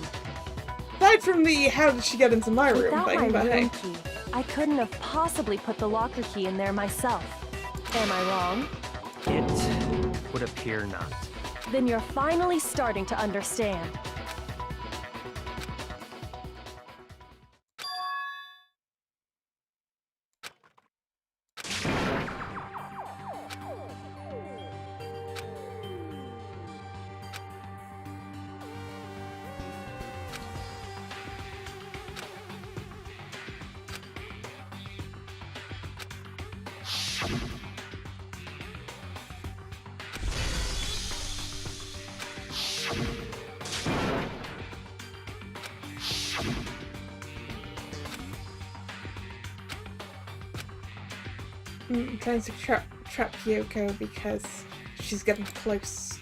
[SPEAKER 1] Aside from the how did she get into my room
[SPEAKER 2] Without
[SPEAKER 1] thing,
[SPEAKER 2] my
[SPEAKER 1] but hey.
[SPEAKER 2] room key, I couldn't have possibly put the locker key in there myself. Am I wrong?
[SPEAKER 6] It would appear not.
[SPEAKER 2] Then you're finally starting to understand.
[SPEAKER 1] Trying to trap Kyoko because she's getting close.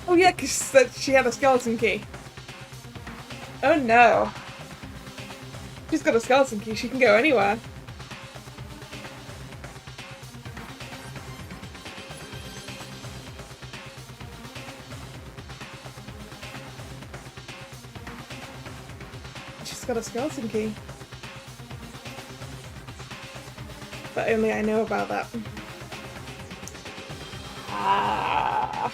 [SPEAKER 1] Oh yeah, because she had a skeleton key. Oh no. She's got a skeleton key, she can go anywhere. She's got a skeleton key. But only I know about that. Ah.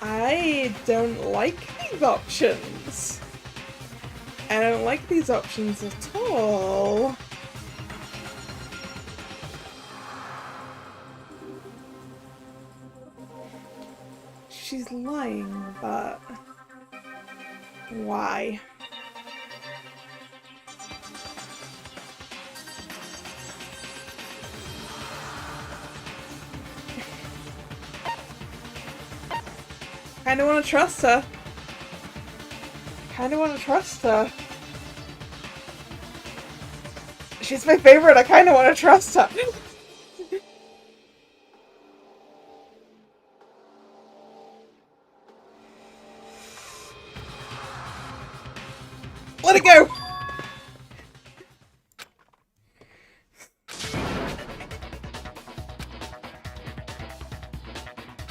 [SPEAKER 1] I don't like these options. I don't like these options at all. She's lying, but why? Kinda wanna trust her. Kinda wanna trust her. She's my favorite. I kind of want to trust her. Let it go!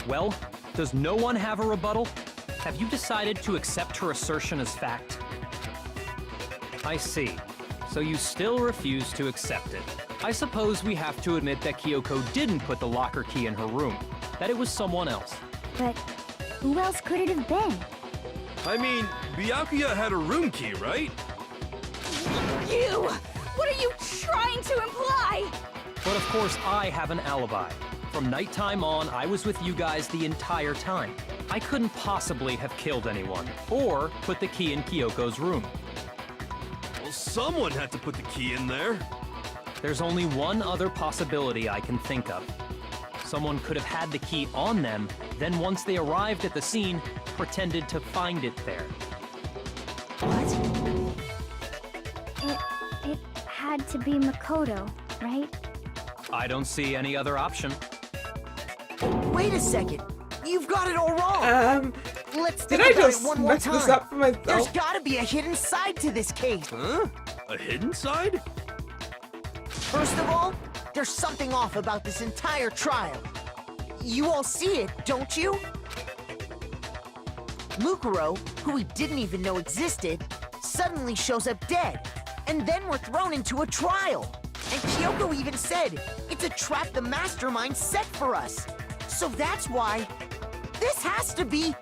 [SPEAKER 6] Well, does no one have a rebuttal? Have you decided to accept her assertion as fact? I see. So you still refuse to accept it. I suppose we have to admit that Kyoko didn't put the locker key in her room, that it was someone else.
[SPEAKER 9] But who else could it have been?
[SPEAKER 3] I mean, Byakuya had a room key, right?
[SPEAKER 10] You! What are you trying to imply?
[SPEAKER 6] But of course, I have an alibi. From nighttime on, I was with you guys the entire time. I couldn't possibly have killed anyone, or put the key in Kyoko's room.
[SPEAKER 3] Well, someone had to put the key in there.
[SPEAKER 6] There's only one other possibility I can think of. Someone could have had the key on them, then once they arrived at the scene, pretended to find it there.
[SPEAKER 9] What? It had to be Makoto, right?
[SPEAKER 6] I don't see any other option.
[SPEAKER 8] Wait a second. You've got it all wrong. Let's
[SPEAKER 1] did
[SPEAKER 8] think
[SPEAKER 1] I
[SPEAKER 8] about
[SPEAKER 1] just
[SPEAKER 8] it one more
[SPEAKER 1] mess
[SPEAKER 8] time.
[SPEAKER 1] this up for myself?
[SPEAKER 8] There's gotta be a hidden side to this case.
[SPEAKER 3] Huh? A hidden side?
[SPEAKER 8] First of all, there's something off about this entire trial. You all see it, don't you? Mukuro, who we didn't even know existed, suddenly shows up dead. And then we're thrown into a trial. And Kyoko even said, it's a trap the mastermind set for us. So that's why this has to be...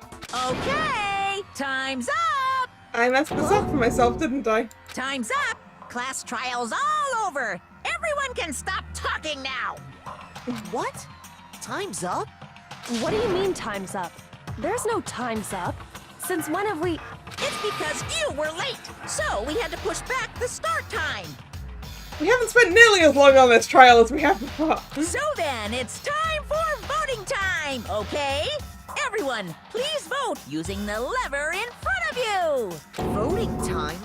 [SPEAKER 5] Okay, time's up!
[SPEAKER 1] I messed this up for myself, didn't I?
[SPEAKER 5] Time's up! Class trial's all over! Everyone can stop talking now!
[SPEAKER 8] What? Time's up?
[SPEAKER 2] What do you mean time's up? There's no time's up. Since when have we...
[SPEAKER 5] It's because you were late, so we had to push back the start time.
[SPEAKER 1] We haven't spent nearly as long on this trial as we have before.
[SPEAKER 5] So then, it's time for voting time, okay? Everyone, please vote using the lever in front of you!
[SPEAKER 8] Voting time?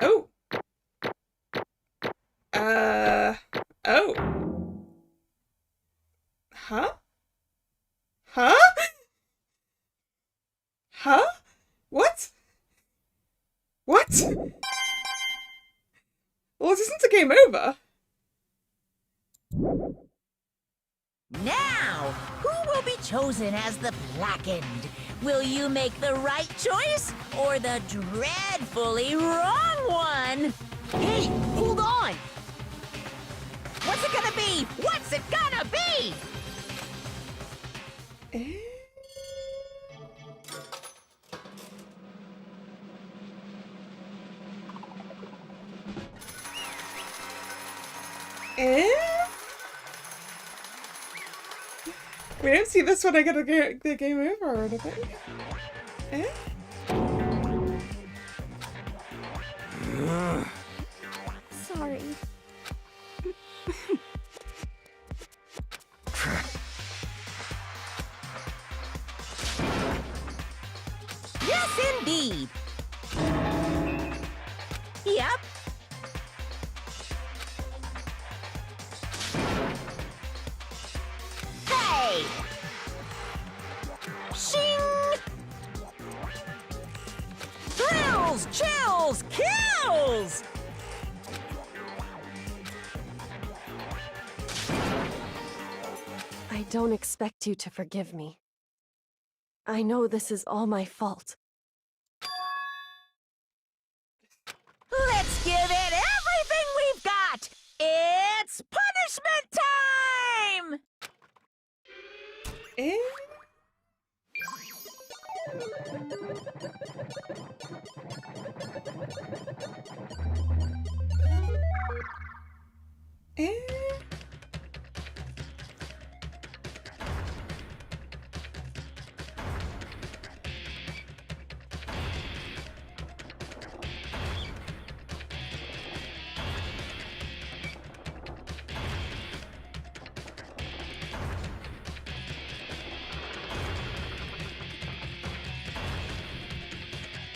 [SPEAKER 1] Oh. Oh. Huh? Huh? Huh? What? What? Well, this isn't a game over.
[SPEAKER 5] Now, who will be chosen as the blackened? Will you make the right choice or the dreadfully wrong one?
[SPEAKER 8] Hey, hold on!
[SPEAKER 5] What's it gonna be? What's it gonna be?
[SPEAKER 1] We didn't see this when I got the game over or anything.
[SPEAKER 9] Sorry.
[SPEAKER 5] Yes, indeed. Yep. Hey! Shing! Thrills, chills, kills!
[SPEAKER 2] I don't expect you to forgive me. I know this is all my fault.
[SPEAKER 5] Let's give it everything we've got! It's punishment time!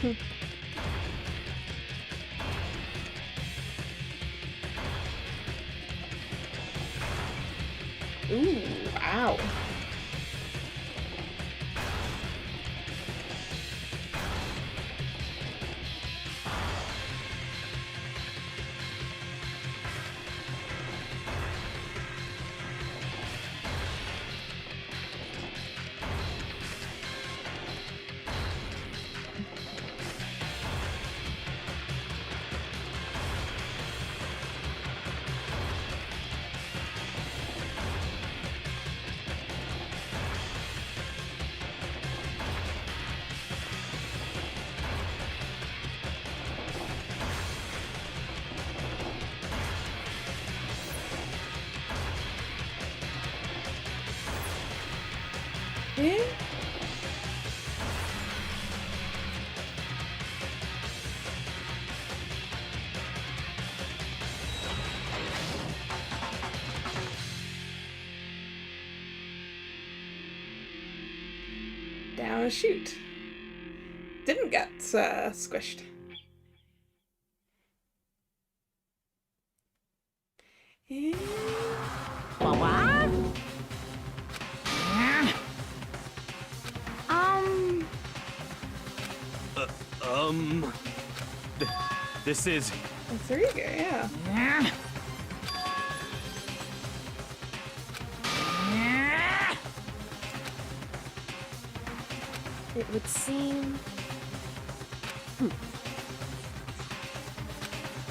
[SPEAKER 1] Ooh, ow. Yeah. Down a chute. Didn't get squished. And...
[SPEAKER 6] This is...
[SPEAKER 1] That's there you go, yeah.
[SPEAKER 2] It would seem...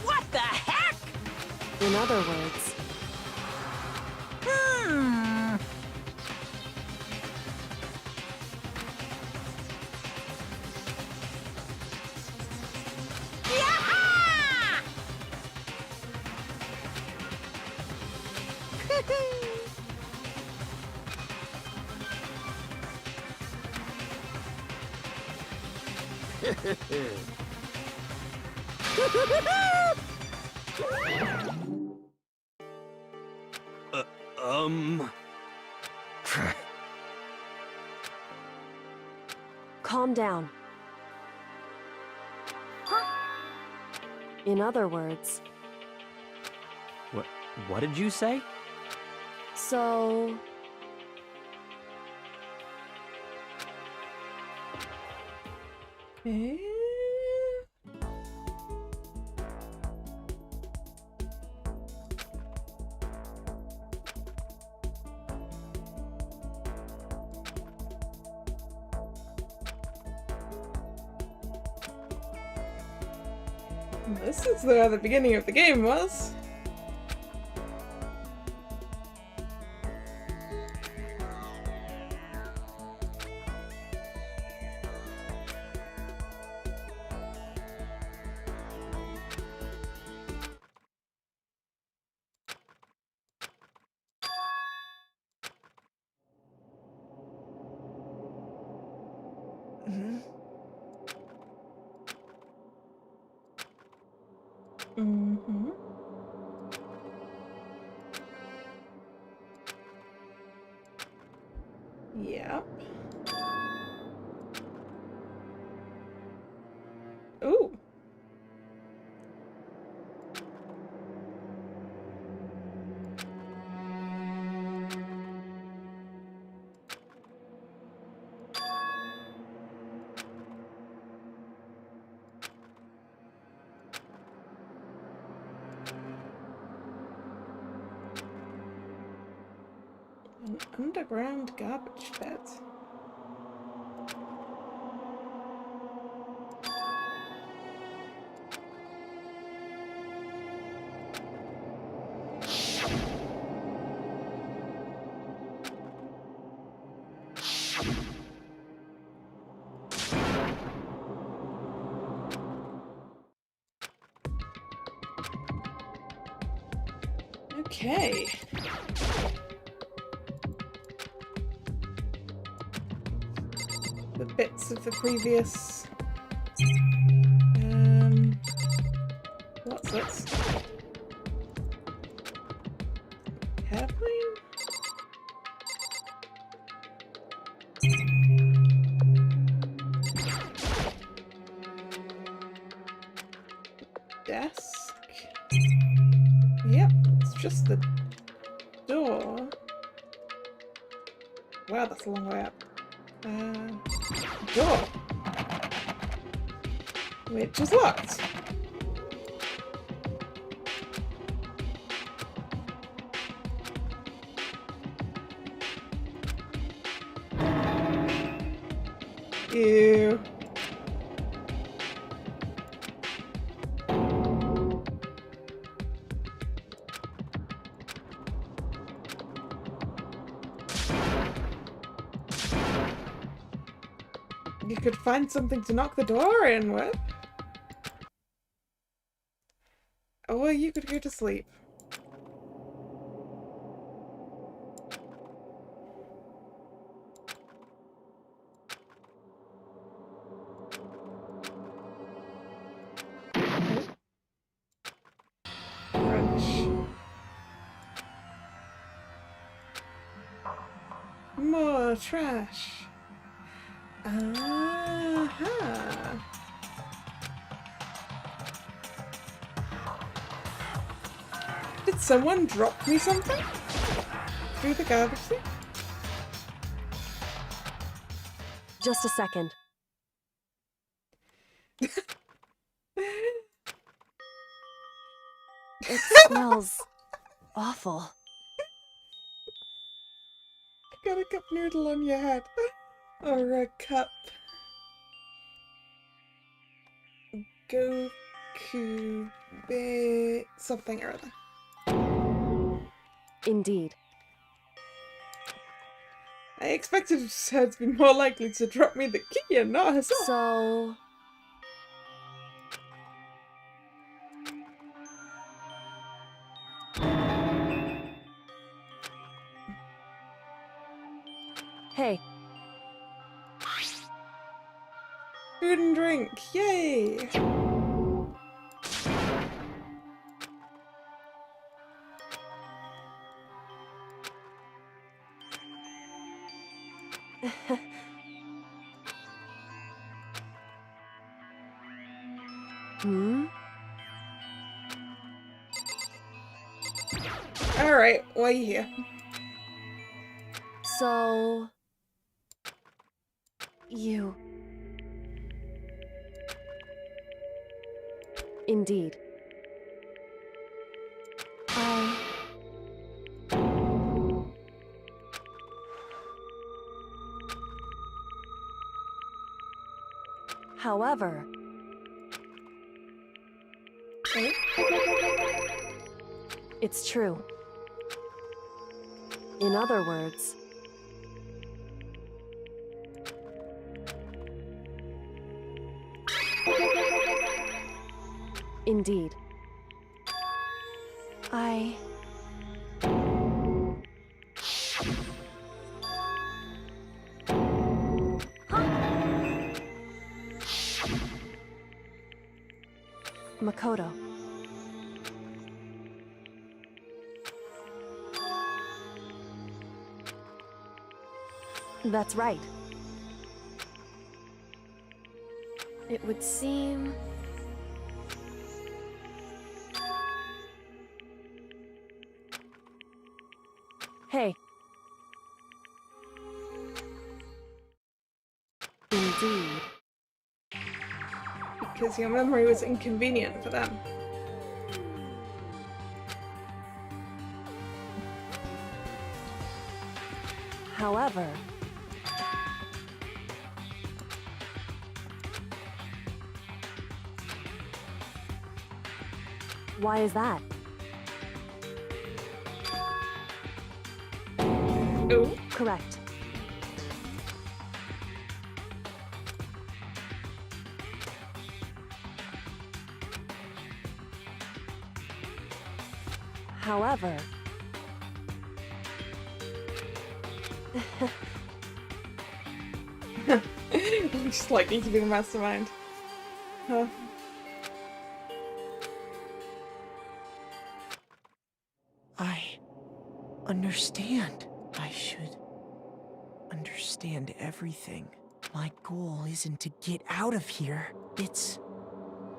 [SPEAKER 5] What the heck?
[SPEAKER 2] In other words... Calm down. In other words...
[SPEAKER 6] What did you say?
[SPEAKER 2] So...
[SPEAKER 1] Eh? This is where the beginning of the game was. Mm-hmm. Yep. Ooh. An underground garbage pit. Okay. The bits of the previous... what's this? Airplane? desk. Yep, it's just the door. Wow, that's a long way up. Door. Which is locked. Ew. You could find something to knock the door in with. Or you could go to sleep. Crunch. More trash. Did someone drop me something? Through the garbage thing?
[SPEAKER 2] Just a second. It smells awful.
[SPEAKER 1] Got a cup noodle on your head. Or a cup. Goku something or other.
[SPEAKER 2] Indeed.
[SPEAKER 1] I expected her to be more likely to drop me the key and not herself.
[SPEAKER 2] So... Hey.
[SPEAKER 1] Food and drink, yay!
[SPEAKER 2] Hmm?
[SPEAKER 1] Alright, why are you here?
[SPEAKER 2] So... You... Indeed. However...
[SPEAKER 1] Okay.
[SPEAKER 2] It's true. In other words... Indeed. Makoto. That's right. It would seem... Hey. Indeed.
[SPEAKER 1] Because your memory was inconvenient for them.
[SPEAKER 2] However... Why is that?
[SPEAKER 1] Oh.
[SPEAKER 2] Correct. However...
[SPEAKER 1] Just like need to be the mastermind. Huh.
[SPEAKER 8] I understand. I should understand everything. My goal isn't to get out of here. It's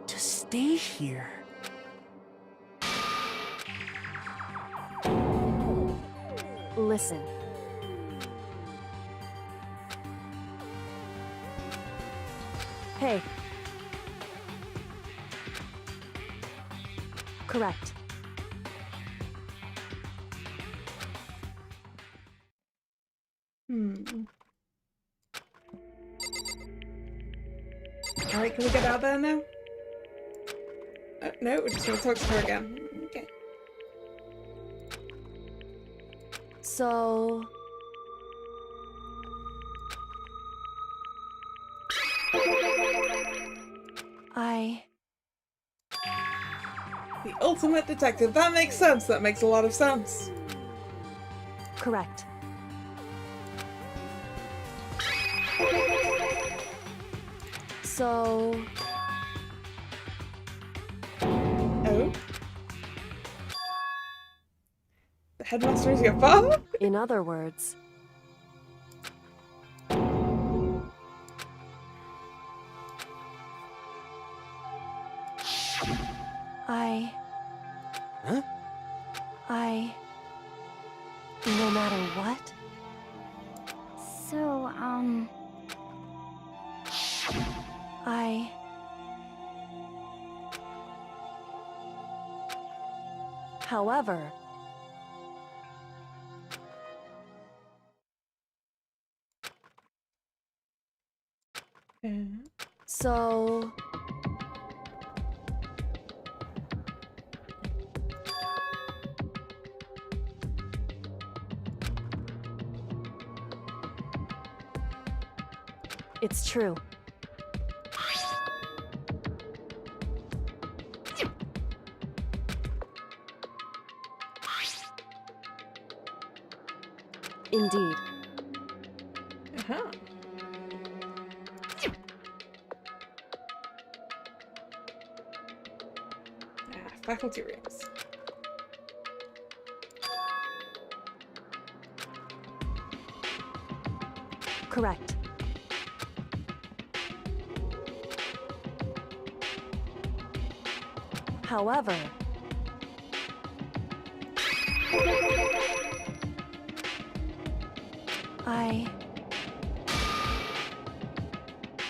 [SPEAKER 8] to stay here.
[SPEAKER 2] Listen. Hey. Correct.
[SPEAKER 1] Alright, can we get out there now? No, we're just gonna talk to her again. Okay.
[SPEAKER 2] So...
[SPEAKER 1] The ultimate detective. That makes sense. That makes a lot of sense.
[SPEAKER 2] Correct. So...
[SPEAKER 1] Oh? The headmaster is your father?
[SPEAKER 2] In other words...
[SPEAKER 3] Huh?
[SPEAKER 2] No matter what?
[SPEAKER 9] So,
[SPEAKER 2] However... So... It's true. Indeed.
[SPEAKER 1] Uh-huh. Faculty rooms.
[SPEAKER 2] Correct. However...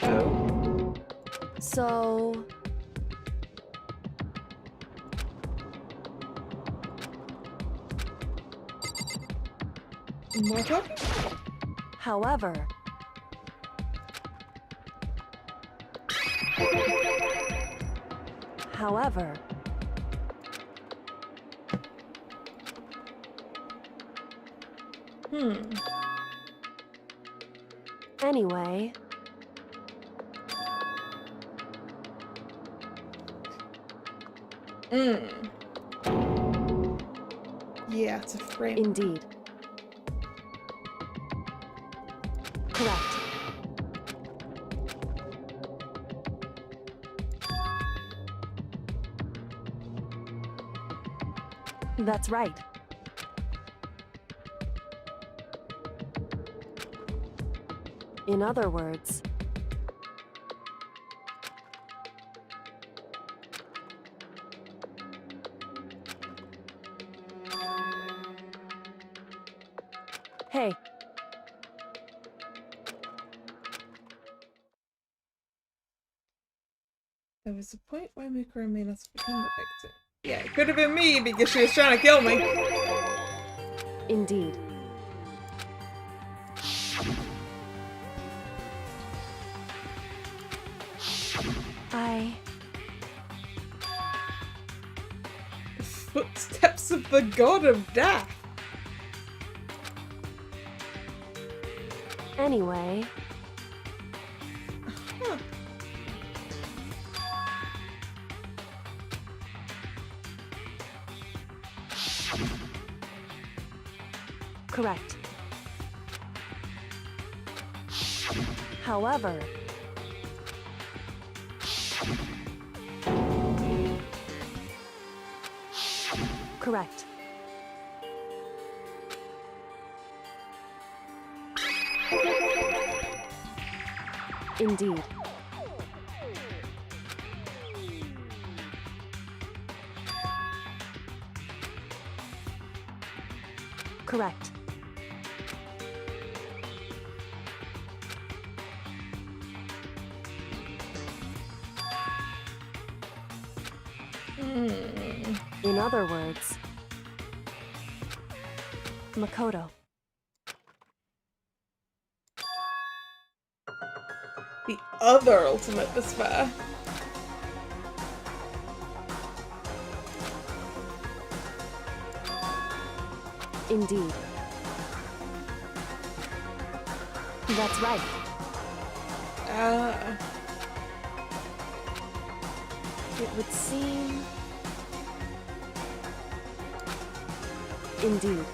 [SPEAKER 1] Oh.
[SPEAKER 2] So...
[SPEAKER 1] More talking?
[SPEAKER 2] However... However... Anyway...
[SPEAKER 1] Yeah, it's a frame.
[SPEAKER 2] Indeed. Correct. That's right. In other words... Hey.
[SPEAKER 1] There was a point where Mukuro may not have become the victim. Yeah, it could have been me because she was trying to kill me.
[SPEAKER 2] Indeed.
[SPEAKER 1] The footsteps of the god of death.
[SPEAKER 2] Anyway...
[SPEAKER 1] Huh.
[SPEAKER 2] Correct. However... Correct. Indeed. Correct. In other words, Makoto.
[SPEAKER 1] The other ultimate despair.
[SPEAKER 2] Indeed. That's right. It would seem... Indeed.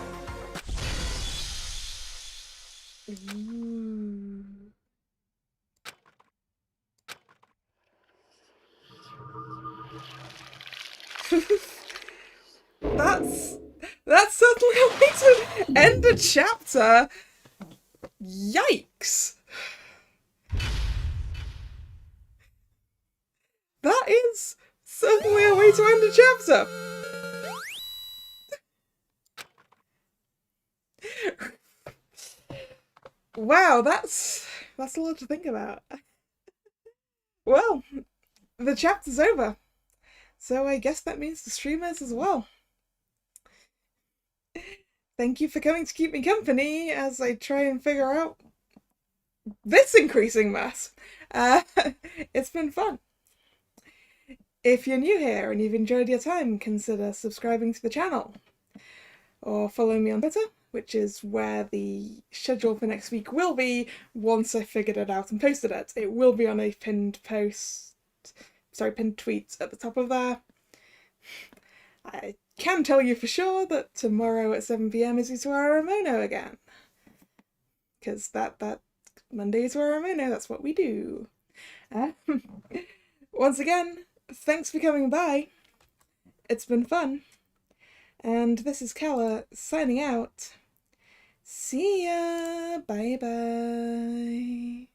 [SPEAKER 1] That's certainly a way to end a chapter. Yikes. That is certainly a way to end a chapter. Wow, that's a lot to think about. Well, the chapter's over. So I guess that means the streamers as well. Thank you for coming to keep me company as I try and figure out this increasing mess. It's been fun. If you're new here and you've enjoyed your time, consider subscribing to the channel. Or follow me on Twitter, which is where the schedule for next week will be once I figured it out and posted it. It will be on a pinned tweet at the top of there. I can tell you for sure that tomorrow at 7 PM is Isuara Ramono again. Because that Monday is Isuara Ramono, that's what we do. Once again, thanks for coming by. It's been fun. And this is Kalla signing out. See ya! Bye bye!